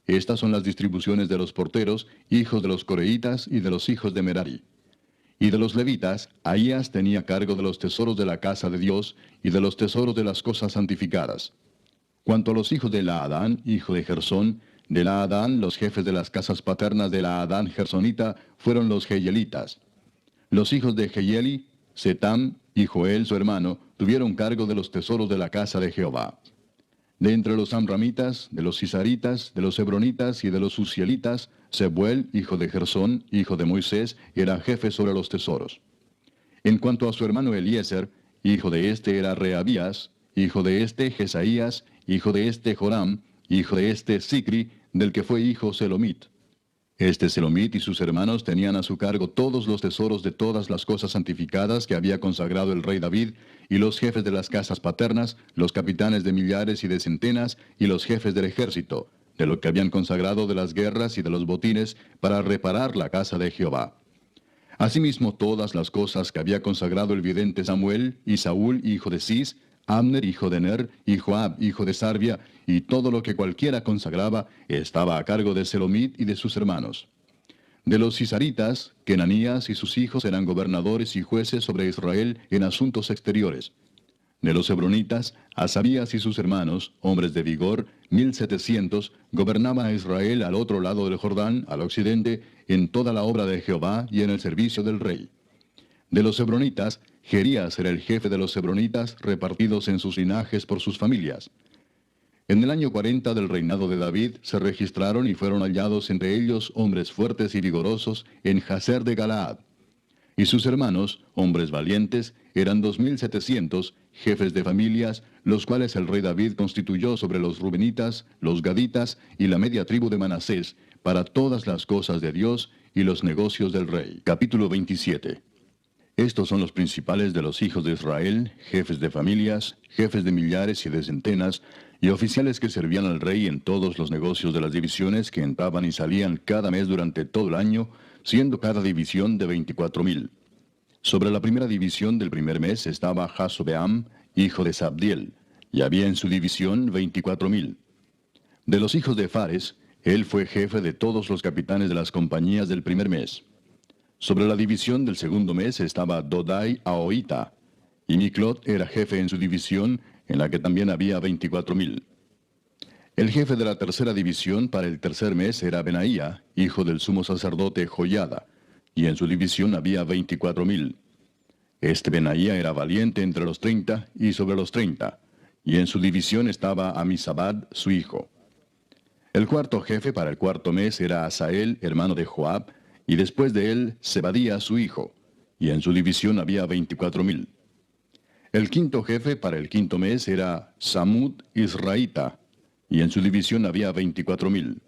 Estas son las distribuciones de los porteros, hijos de los coreitas y de los hijos de Merari. Y de los levitas, Ahías tenía cargo de los tesoros de la casa de Dios y de los tesoros de las cosas santificadas. Cuanto a los hijos de Laadán, hijo de Gersón, de Laadán los jefes de las casas paternas de Laadán Gersonita fueron los Jeyelitas. Los hijos de Jeyeli, Setam y Joel su hermano, tuvieron cargo de los tesoros de la casa de Jehová. De entre los amramitas, de los cisaritas, de los hebronitas y de los uzielitas, Sebuel, hijo de Gersón, hijo de Moisés, era jefe sobre los tesoros. En cuanto a su hermano Eliezer, hijo de este era Reabías, hijo de este Jesaías, hijo de este Joram, hijo de este Sicri, del que fue hijo Selomit. Este Selomit y sus hermanos tenían a su cargo todos los tesoros de todas las cosas santificadas que había consagrado el rey David, y los jefes de las casas paternas, los capitanes de millares y de centenas, y los jefes del ejército, de lo que habían consagrado de las guerras y de los botines, para reparar la casa de Jehová. Asimismo todas las cosas que había consagrado el vidente Samuel, y Saúl hijo de Cis, Abner hijo de Ner, y Joab hijo de Sarvia, y todo lo que cualquiera consagraba, estaba a cargo de Selomit y de sus hermanos. De los cisaritas, Kenanías y sus hijos eran gobernadores y jueces sobre Israel en asuntos exteriores. De los hebronitas, Asabías y sus hermanos, hombres de vigor, 1700, gobernaban a Israel al otro lado del Jordán, al occidente, en toda la obra de Jehová y en el servicio del rey. De los hebronitas, Jerías era el jefe de los hebronitas, repartidos en sus linajes por sus familias. En el año 40 del reinado de David se registraron y fueron hallados entre ellos hombres fuertes y vigorosos en Jazer de Galaad. Y sus hermanos, hombres valientes, eran 2700, jefes de familias, los cuales el rey David constituyó sobre los rubenitas, los gaditas y la media tribu de Manasés, para todas las cosas de Dios y los negocios del rey. Capítulo 27. Estos son los principales de los hijos de Israel, jefes de familias, jefes de millares y de centenas, y oficiales que servían al rey en todos los negocios de las divisiones que entraban y salían cada mes durante todo el año, siendo cada división de 24,000. Sobre la primera división del primer mes estaba Jasobeam, hijo de Sabdiel, y había en su división 24,000. De los hijos de Fares, él fue jefe de todos los capitanes de las compañías del primer mes. Sobre la división del segundo mes estaba Dodai Ahoita, y Miclot era jefe en su división, en la que también había 24,000. El jefe de la tercera división para el tercer mes era Benaía, hijo del sumo sacerdote Joiada, y en su división había 24,000. Este Benaía era valiente entre los 30 y sobre los 30, y en su división estaba Amisabad, su hijo. El cuarto jefe para el cuarto mes era Asael, hermano de Joab, y después de él Zebadía, su hijo, y en su división había 24,000. El quinto jefe para el quinto mes era Samud Israelita, y en su división había 24,000.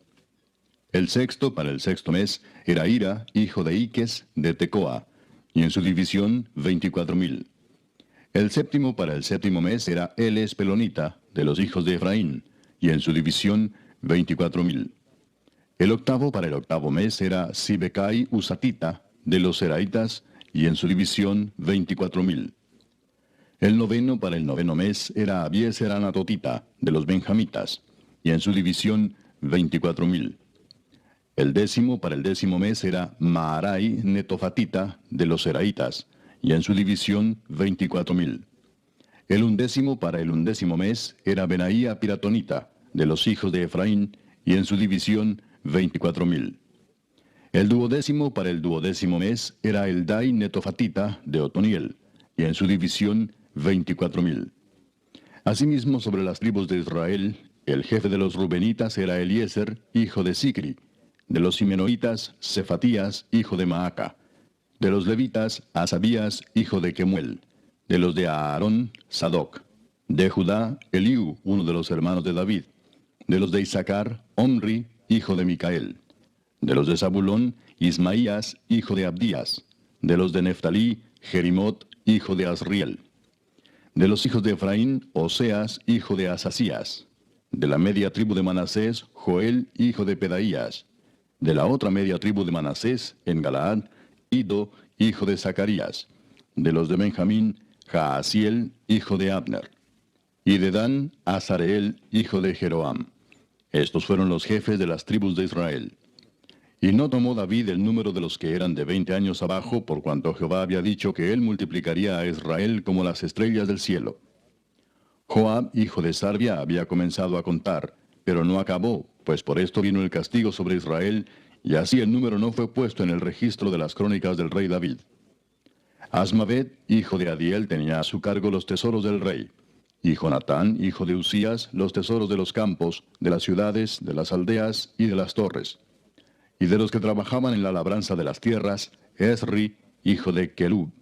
El sexto para el sexto mes era Ira, hijo de Iques, de Tecoa, y en su división 24,000. El séptimo para el séptimo mes era Eles Pelonita, de los hijos de Efraín, y en su división 24,000. El octavo para el octavo mes era Sibecai Usatita, de los Seraitas, y en su división 24,000. El noveno para el noveno mes era Abieser Anatotita, de los Benjamitas, y en su división 24,000. El décimo para el décimo mes era Maarai Netofatita, de los Seraitas, y en su división 24,000. El undécimo para el undécimo mes era Benaía Piratonita, de los hijos de Efraín, y en su división 24,000. El duodécimo para el duodécimo mes era Eldai Netofatita, de Otoniel, y en su división 24,000. Asimismo, sobre las tribus de Israel, el jefe de los Rubenitas era Eliezer, hijo de Sicri; de los Simenoitas, Cefatías, hijo de Maaca; de los Levitas, Asabías, hijo de Kemuel; de los de Aarón, Sadoc; de Judá, Eliú, uno de los hermanos de David; de los de Isaacar, Omri, hijo de Micael; de los de Zabulón, Ismaías, hijo de Abdías; de los de Neftalí, Jerimot, hijo de Asriel; de los hijos de Efraín, Oseas, hijo de Asasías; de la media tribu de Manasés, Joel, hijo de Pedaías; de la otra media tribu de Manasés, en Galaad, Ido, hijo de Zacarías; de los de Benjamín, Jaasiel, hijo de Abner; y de Dan, Azareel, hijo de Jeroam. Estos fueron los jefes de las tribus de Israel. Y no tomó David el número de los que eran de 20 años abajo, por cuanto Jehová había dicho que él multiplicaría a Israel como las estrellas del cielo. Joab, hijo de Sarvia, había comenzado a contar, pero no acabó, pues por esto vino el castigo sobre Israel, y así el número no fue puesto en el registro de las crónicas del rey David. Asmavet, hijo de Adiel, tenía a su cargo los tesoros del rey, y Jonatán, hijo de Usías, los tesoros de los campos, de las ciudades, de las aldeas y de las torres. Y de los que trabajaban en la labranza de las tierras, Esri, hijo de Kelub;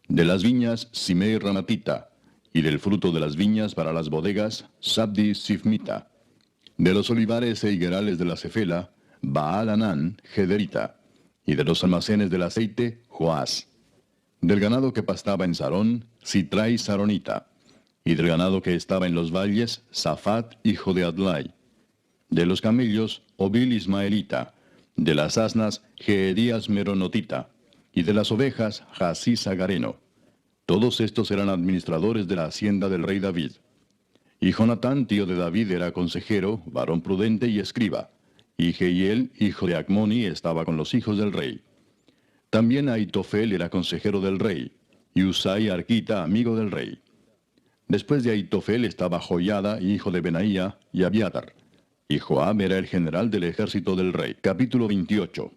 de las viñas, Simei Ramatita; y del fruto de las viñas para las bodegas, Sabdi Sifmita; de los olivares e higuerales de la Cefela, Baal Anán, Gederita; y de los almacenes del aceite, Joás; del ganado que pastaba en Sarón, Sitrai Saronita; y del ganado que estaba en los valles, Safat, hijo de Adlai; de los camellos, Obil Ismaelita; de las asnas, Geedías Meronotita; y de las ovejas, Jasís Agareno. Todos estos eran administradores de la hacienda del rey David. Y Jonatán, tío de David, era consejero, varón prudente y escriba. Y Jehiel, hijo de Acmoni, estaba con los hijos del rey. También Aitofel era consejero del rey, y Usai Arquita, amigo del rey. Después de Aitofel estaba Joiada, hijo de Benaía, y Abiatar. Y Joab era el general del ejército del rey. Capítulo 28.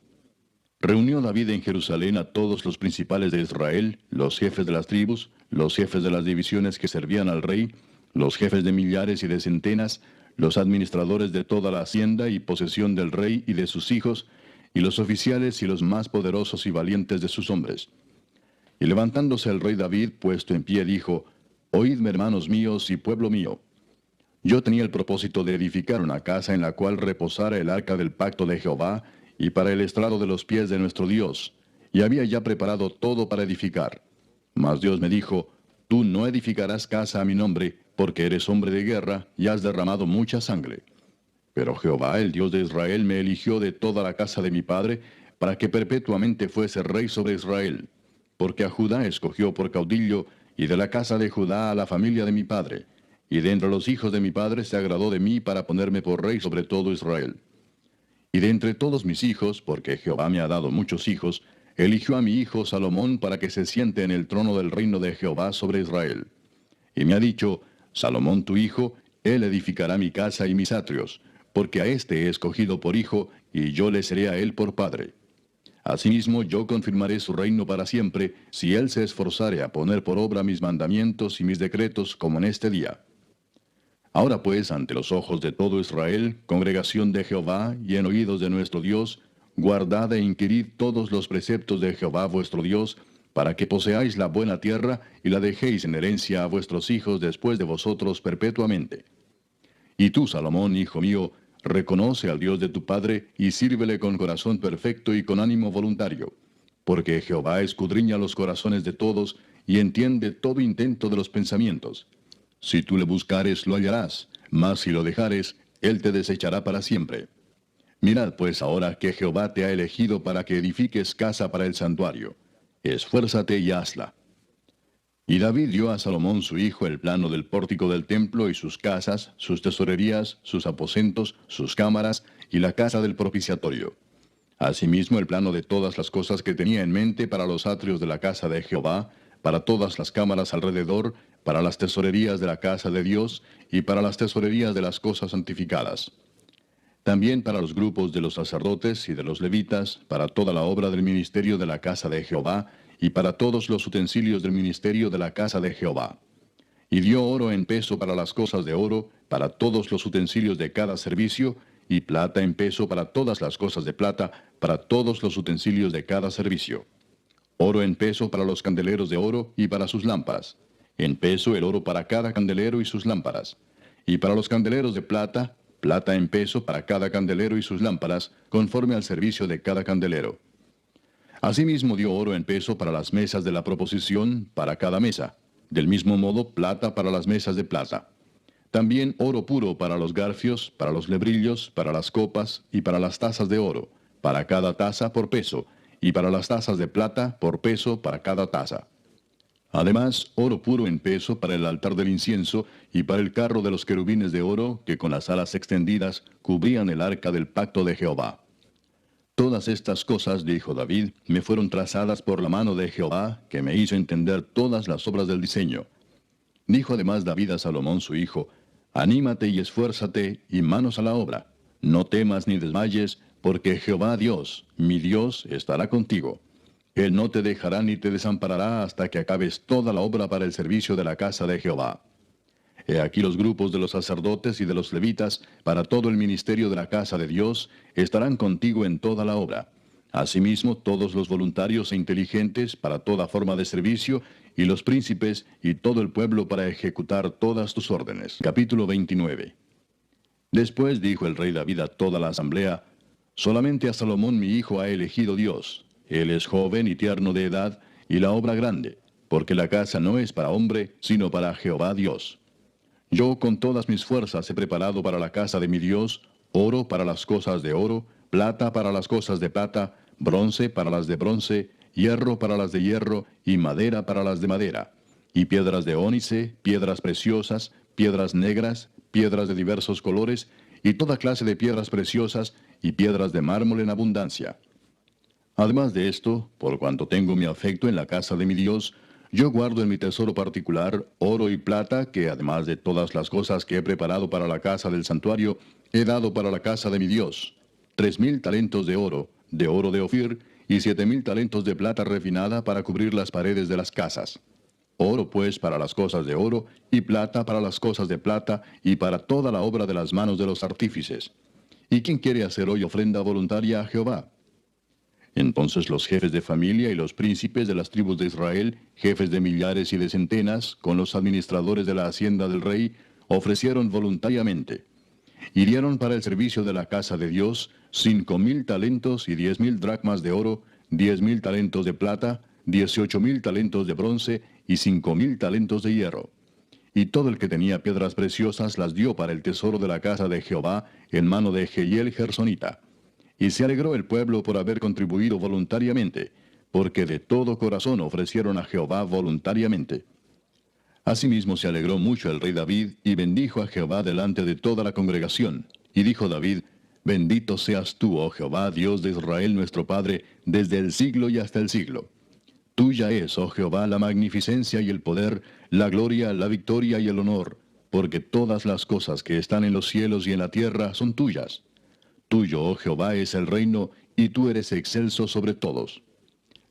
Reunió David en Jerusalén a todos los principales de Israel, los jefes de las tribus, los jefes de las divisiones que servían al rey, los jefes de millares y de centenas, los administradores de toda la hacienda y posesión del rey y de sus hijos, y los oficiales y los más poderosos y valientes de sus hombres. Y levantándose el rey David, puesto en pie, dijo: Oídme, hermanos míos y pueblo mío. Yo tenía el propósito de edificar una casa en la cual reposara el arca del pacto de Jehová, y para el estrado de los pies de nuestro Dios, y había ya preparado todo para edificar. Mas Dios me dijo: Tú no edificarás casa a mi nombre, porque eres hombre de guerra, y has derramado mucha sangre. Pero Jehová, el Dios de Israel, me eligió de toda la casa de mi padre, para que perpetuamente fuese rey sobre Israel. Porque a Judá escogió por caudillo, y de la casa de Judá a la familia de mi padre. y de entre los hijos de mi padre se agradó de mí para ponerme por rey sobre todo Israel. Y de entre todos mis hijos, porque Jehová me ha dado muchos hijos, eligió a mi hijo Salomón para que se siente en el trono del reino de Jehová sobre Israel. Y me ha dicho, Salomón tu hijo, él edificará mi casa y mis atrios, porque a éste he escogido por hijo, y yo le seré a él por padre. Asimismo yo confirmaré su reino para siempre, si él se esforzare a poner por obra mis mandamientos y mis decretos como en este día. Ahora pues, ante los ojos de todo Israel, congregación de Jehová, y en oídos de nuestro Dios, guardad e inquirid todos los preceptos de Jehová vuestro Dios, para que poseáis la buena tierra, y la dejéis en herencia a vuestros hijos después de vosotros perpetuamente. Y tú, Salomón, hijo mío, reconoce al Dios de tu padre, y sírvele con corazón perfecto y con ánimo voluntario, porque Jehová escudriña los corazones de todos, y entiende todo intento de los pensamientos. Si tú le buscares, lo hallarás, mas si lo dejares, él te desechará para siempre. Mirad pues ahora que Jehová te ha elegido para que edifiques casa para el santuario. Esfuérzate y hazla. Y David dio a Salomón su hijo el plano del pórtico del templo y sus casas, sus tesorerías, sus aposentos, sus cámaras y la casa del propiciatorio. Asimismo el plano de todas las cosas que tenía en mente para los atrios de la casa de Jehová, para todas las cámaras alrededor, para las tesorerías de la casa de Dios y para las tesorerías de las cosas santificadas. También para los grupos de los sacerdotes y de los levitas, para toda la obra del ministerio de la casa de Jehová, y para todos los utensilios del ministerio de la casa de Jehová. Y dio oro en peso para las cosas de oro, para todos los utensilios de cada servicio, y plata en peso para todas las cosas de plata, para todos los utensilios de cada servicio. Oro en peso para los candeleros de oro y para sus lámparas. En peso el oro para cada candelero y sus lámparas. Y para los candeleros de plata, plata en peso para cada candelero y sus lámparas, conforme al servicio de cada candelero. Asimismo dio oro en peso para las mesas de la proposición, para cada mesa. Del mismo modo, plata para las mesas de plata. También oro puro para los garfios, para los lebrillos, para las copas y para las tazas de oro, para cada taza por peso, y para las tazas de plata por peso para cada taza. Además, oro puro en peso para el altar del incienso y para el carro de los querubines de oro que con las alas extendidas cubrían el arca del pacto de Jehová. Todas estas cosas, dijo David, me fueron trazadas por la mano de Jehová, que me hizo entender todas las obras del diseño. Dijo además David a Salomón su hijo, anímate y esfuérzate, y manos a la obra. No temas ni desmayes, porque Jehová Dios, mi Dios, estará contigo. Él no te dejará ni te desamparará hasta que acabes toda la obra para el servicio de la casa de Jehová. He aquí los grupos de los sacerdotes y de los levitas, para todo el ministerio de la casa de Dios, estarán contigo en toda la obra. Asimismo, todos los voluntarios e inteligentes para toda forma de servicio, y los príncipes y todo el pueblo para ejecutar todas tus órdenes. Capítulo 29. Después dijo el rey David a toda la asamblea, solamente a Salomón mi hijo ha elegido Dios. Él es joven y tierno de edad, y la obra grande, porque la casa no es para hombre, sino para Jehová Dios. Yo con todas mis fuerzas he preparado para la casa de mi Dios, oro para las cosas de oro, plata para las cosas de plata, bronce para las de bronce, hierro para las de hierro, y madera para las de madera, y piedras de ónice, piedras preciosas, piedras negras, piedras de diversos colores, y toda clase de piedras preciosas, y piedras de mármol en abundancia. Además de esto, por cuanto tengo mi afecto en la casa de mi Dios, yo guardo en mi tesoro particular oro y plata, que además de todas las cosas que he preparado para la casa del santuario, he dado para la casa de mi Dios, 3,000 talentos de oro de Ofir, y 7,000 talentos de plata refinada para cubrir las paredes de las casas. Oro pues para las cosas de oro, y plata para las cosas de plata, y para toda la obra de las manos de los artífices. ¿Y quién quiere hacer hoy ofrenda voluntaria a Jehová? Entonces los jefes de familia y los príncipes de las tribus de Israel, jefes de millares y de centenas, con los administradores de la hacienda del rey, ofrecieron voluntariamente. Y dieron para el servicio de la casa de Dios 5,000 talentos y 10,000 dracmas de oro, 10,000 talentos de plata, 18,000 talentos de bronce y 5,000 talentos de hierro. Y todo el que tenía piedras preciosas las dio para el tesoro de la casa de Jehová en mano de Jehiel Gersonita. Y se alegró el pueblo por haber contribuido voluntariamente, porque de todo corazón ofrecieron a Jehová voluntariamente. Asimismo se alegró mucho el rey David, y bendijo a Jehová delante de toda la congregación. Y dijo David: Bendito seas tú, oh Jehová, Dios de Israel nuestro Padre, desde el siglo y hasta el siglo. Tuya es, oh Jehová, la magnificencia y el poder, la gloria, la victoria y el honor, porque todas las cosas que están en los cielos y en la tierra son tuyas. Tuyo, oh Jehová, es el reino, y tú eres excelso sobre todos.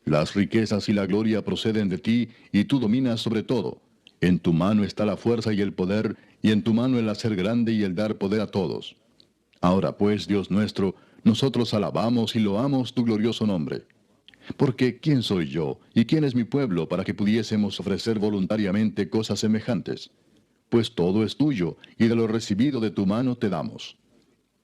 Las riquezas y la gloria proceden de ti, y tú dominas sobre todo. En tu mano está la fuerza y el poder, y en tu mano el hacer grande y el dar poder a todos. Ahora pues, Dios nuestro, nosotros alabamos y loamos tu glorioso nombre. Porque ¿quién soy yo, y quién es mi pueblo, para que pudiésemos ofrecer voluntariamente cosas semejantes? Pues todo es tuyo, y de lo recibido de tu mano te damos.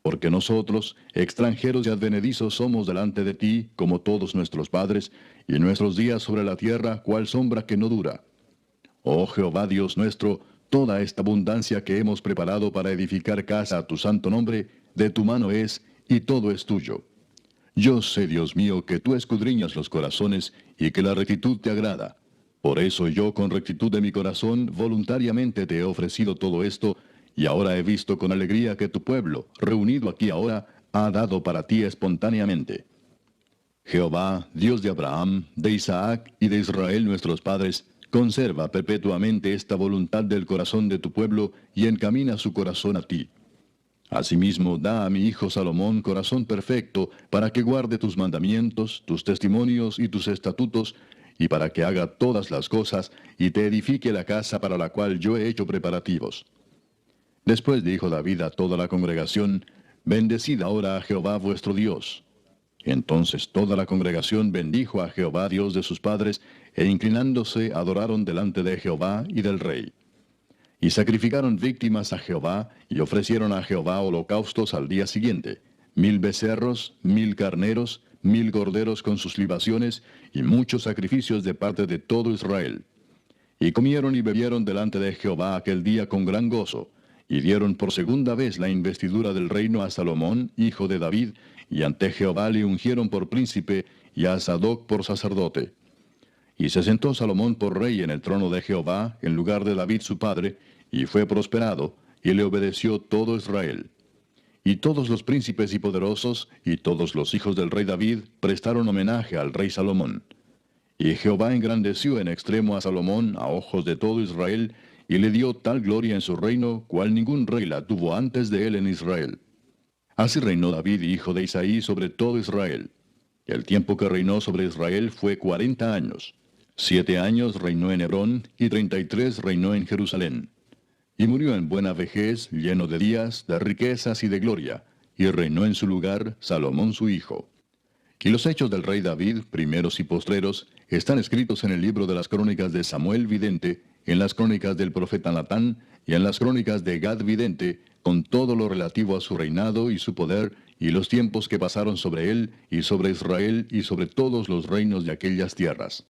Porque nosotros, extranjeros y advenedizos, somos delante de ti, como todos nuestros padres, y nuestros días sobre la tierra, cual sombra que no dura. Oh Jehová Dios nuestro, toda esta abundancia que hemos preparado para edificar casa a tu santo nombre, de tu mano es, y todo es tuyo. Yo sé, Dios mío, que tú escudriñas los corazones, y que la rectitud te agrada. Por eso yo, con rectitud de mi corazón, voluntariamente te he ofrecido todo esto, y ahora he visto con alegría que tu pueblo, reunido aquí ahora, ha dado para ti espontáneamente. Jehová, Dios de Abraham, de Isaac y de Israel nuestros padres, conserva perpetuamente esta voluntad del corazón de tu pueblo, y encamina su corazón a ti. Asimismo, da a mi hijo Salomón corazón perfecto, para que guarde tus mandamientos, tus testimonios y tus estatutos, y para que haga todas las cosas, y te edifique la casa para la cual yo he hecho preparativos. Después dijo David a toda la congregación: Bendecid ahora a Jehová vuestro Dios. Entonces toda la congregación bendijo a Jehová Dios de sus padres, e inclinándose adoraron delante de Jehová y del rey. Y sacrificaron víctimas a Jehová, y ofrecieron a Jehová holocaustos al día siguiente: 1000 becerros, 1000 carneros, 1000 corderos con sus libaciones, y muchos sacrificios de parte de todo Israel. Y comieron y bebieron delante de Jehová aquel día con gran gozo, y dieron por segunda vez la investidura del reino a Salomón, hijo de David, y ante Jehová le ungieron por príncipe, y a Sadoc por sacerdote. Y se sentó Salomón por rey en el trono de Jehová, en lugar de David su padre, y fue prosperado, y le obedeció todo Israel. Y todos los príncipes y poderosos, y todos los hijos del rey David, prestaron homenaje al rey Salomón. Y Jehová engrandeció en extremo a Salomón a ojos de todo Israel, y le dio tal gloria en su reino, cual ningún rey la tuvo antes de él en Israel. Así reinó David, hijo de Isaí, sobre todo Israel. El tiempo que reinó sobre Israel fue 40 años. 7 años reinó en Hebrón, y 33 reinó en Jerusalén. Y murió en buena vejez, lleno de días, de riquezas y de gloria, y reinó en su lugar Salomón su hijo. Y los hechos del rey David, primeros y postreros, están escritos en el libro de las crónicas de Samuel vidente, en las crónicas del profeta Natán, y en las crónicas de Gad vidente, con todo lo relativo a su reinado y su poder, y los tiempos que pasaron sobre él, y sobre Israel, y sobre todos los reinos de aquellas tierras.